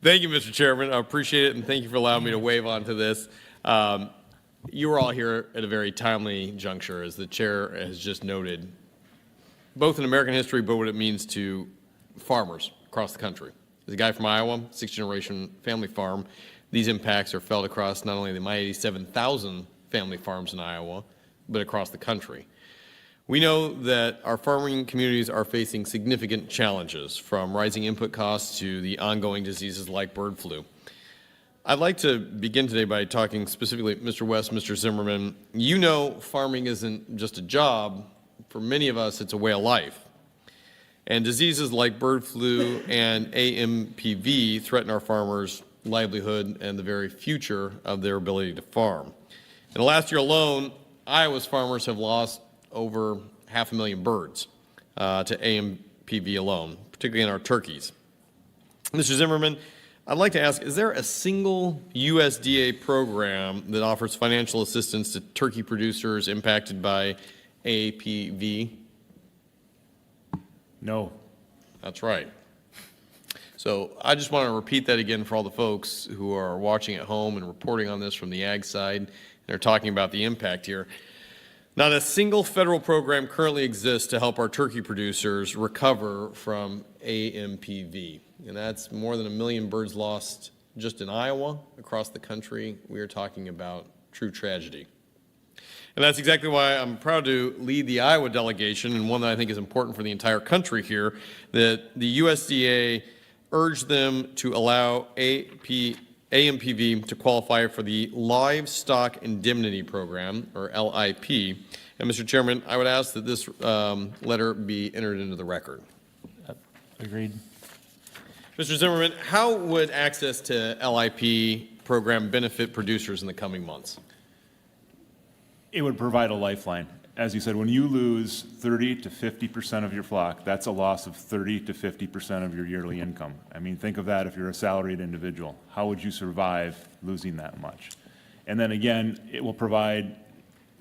Thank you, Mr. Chairman. I appreciate it, and thank you for allowing me to wave onto this. You were all here at a very timely juncture, as the chair has just noted, both in American history, but what it means to farmers across the country. As a guy from Iowa, sixth-generation family farm, these impacts are felt across not only my 87,000 family farms in Iowa, but across the country. We know that our farming communities are facing significant challenges, from rising input costs to the ongoing diseases like bird flu. I'd like to begin today by talking specifically, Mr. West, Mr. Zimmerman. You know farming isn't just a job. For many of us, it's a way of life. And diseases like bird flu and AMPV threaten our farmers' livelihood and the very future of their ability to farm. In the last year alone, Iowa's farmers have lost over 500,000 birds to AMPV alone, particularly in our turkeys. Mr. Zimmerman, I'd like to ask, is there a single USDA program that offers financial assistance to turkey producers impacted by APV? No. That's right. So I just want to repeat that again for all the folks who are watching at home and reporting on this from the ag side. They're talking about the impact here. Not a single federal program currently exists to help our turkey producers recover from AMPV. And that's more than 1 million birds lost just in Iowa. Across the country, we are talking about true tragedy. And that's exactly why I'm proud to lead the Iowa delegation, and one that I think is important for the entire country here, that the USDA urged them to allow AMPV to qualify for the Livestock Indemnity Program, or LIP. And Mr. Chairman, I would ask that this letter be entered into the record. Agreed. Mr. Zimmerman, how would access to LIP program benefit producers in the coming months? It would provide a lifeline. As you said, when you lose 30 to 50% of your flock, that's a loss of 30 to 50% of your yearly income. I mean, think of that if you're a salaried individual. How would you survive losing that much? And then again, it will provide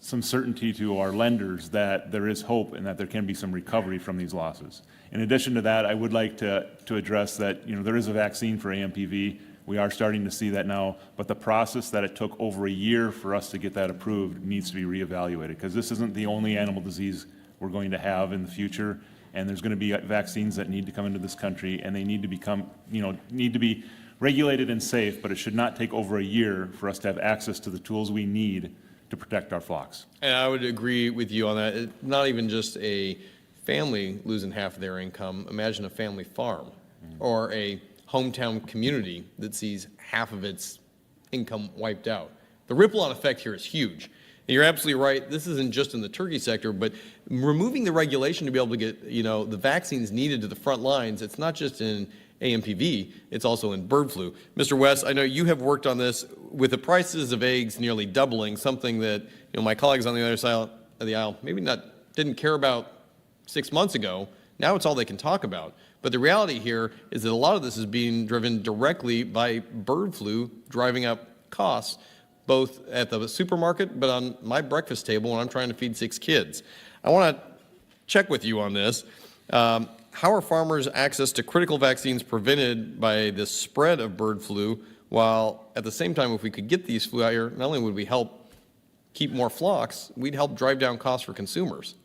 some certainty to our lenders that there is hope and that there can be some recovery from these losses. In addition to that, I would like to address that, there is a vaccine for AMPV. We are starting to see that now, but the process that it took over a year for us to get that approved needs to be reevaluated, because this isn't the only animal disease we're going to have in the future, and there's going to be vaccines that need to come into this country, and they need to become, need to be regulated and safe, but it should not take over a year for us to have access to the tools we need to protect our flocks. And I would agree with you on that. It's not even just a family losing half of their income. Imagine a family farm or a hometown community that sees half of its income wiped out. The ripple-on effect here is huge. And you're absolutely right. This isn't just in the turkey sector, but removing the regulation to be able to get, the vaccines needed to the front lines, it's not just in AMPV, it's also in bird flu. Mr. West, I know you have worked on this with the prices of eggs nearly doubling, something that, my colleagues on the other side of the aisle maybe didn't care about 6 months ago. Now it's all they can talk about. But the reality here is that a lot of this is being driven directly by bird flu, driving up costs, both at the supermarket, but on my breakfast table when I'm trying to feed 6 kids. I want to check with you on this. How are farmers' access to critical vaccines prevented by the spread of bird flu, while at the same time, if we could get these flu out here, not only would we help keep more flocks, we'd help drive down costs for consumers?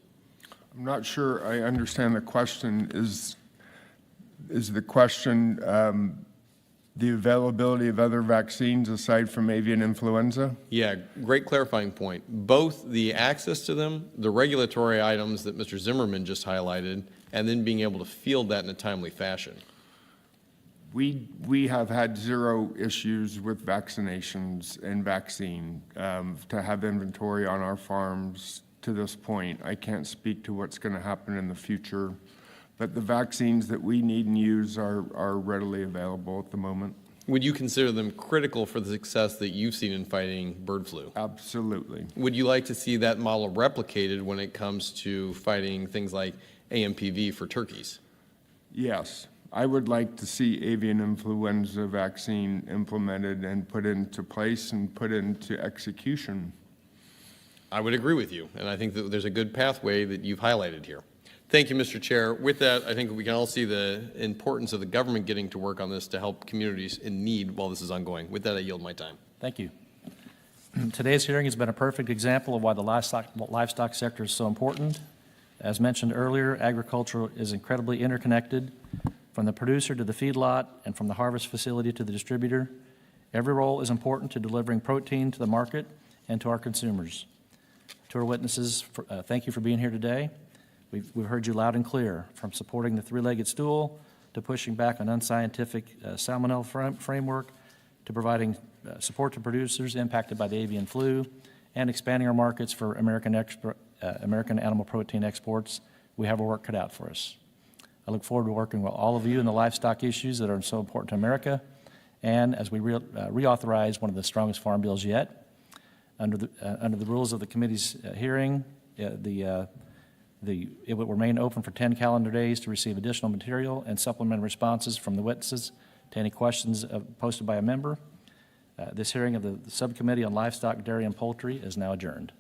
I'm not sure I understand the question. Is the question the availability of other vaccines aside from avian influenza? Yeah, great clarifying point. Both the access to them, the regulatory items that Mr. Zimmerman just highlighted, and then being able to field that in a timely fashion. We have had 0 issues with vaccinations and vaccine to have inventory on our farms to this point. I can't speak to what's going to happen in the future, but the vaccines that we need and use are readily available at the moment. Would you consider them critical for the success that you've seen in fighting bird flu? Absolutely. Would you like to see that model replicated when it comes to fighting things like AMPV for turkeys? Yes. I would like to see avian influenza vaccine implemented and put into place and put into execution. I would agree with you, and I think that there's a good pathway that you've highlighted here. Thank you, Mr. Chair. With that, I think we can all see the importance of the government getting to work on this to help communities in need while this is ongoing. With that, I yield my time. Thank you. Today's hearing has been a perfect example of why the livestock sector is so important. As mentioned earlier, agriculture is incredibly interconnected, from the producer to the feedlot and from the harvest facility to the distributor. Every role is important to delivering protein to the market and to our consumers. To our witnesses, thank you for being here today. We've heard you loud and clear, from supporting the 3-legged stool to pushing back on unscientific salmonella framework to providing support to producers impacted by the avian flu and expanding our markets for American animal protein exports. We have our work cut out for us. I look forward to working with all of you in the livestock issues that are so important to America, and as we reauthorize one of the strongest farm bills yet. Under the rules of the committee's hearing, it will remain open for 10 calendar days to receive additional material and supplemental responses from the witnesses to any questions posted by a member. This hearing of the Subcommittee on Livestock, Dairy, and Poultry is now adjourned.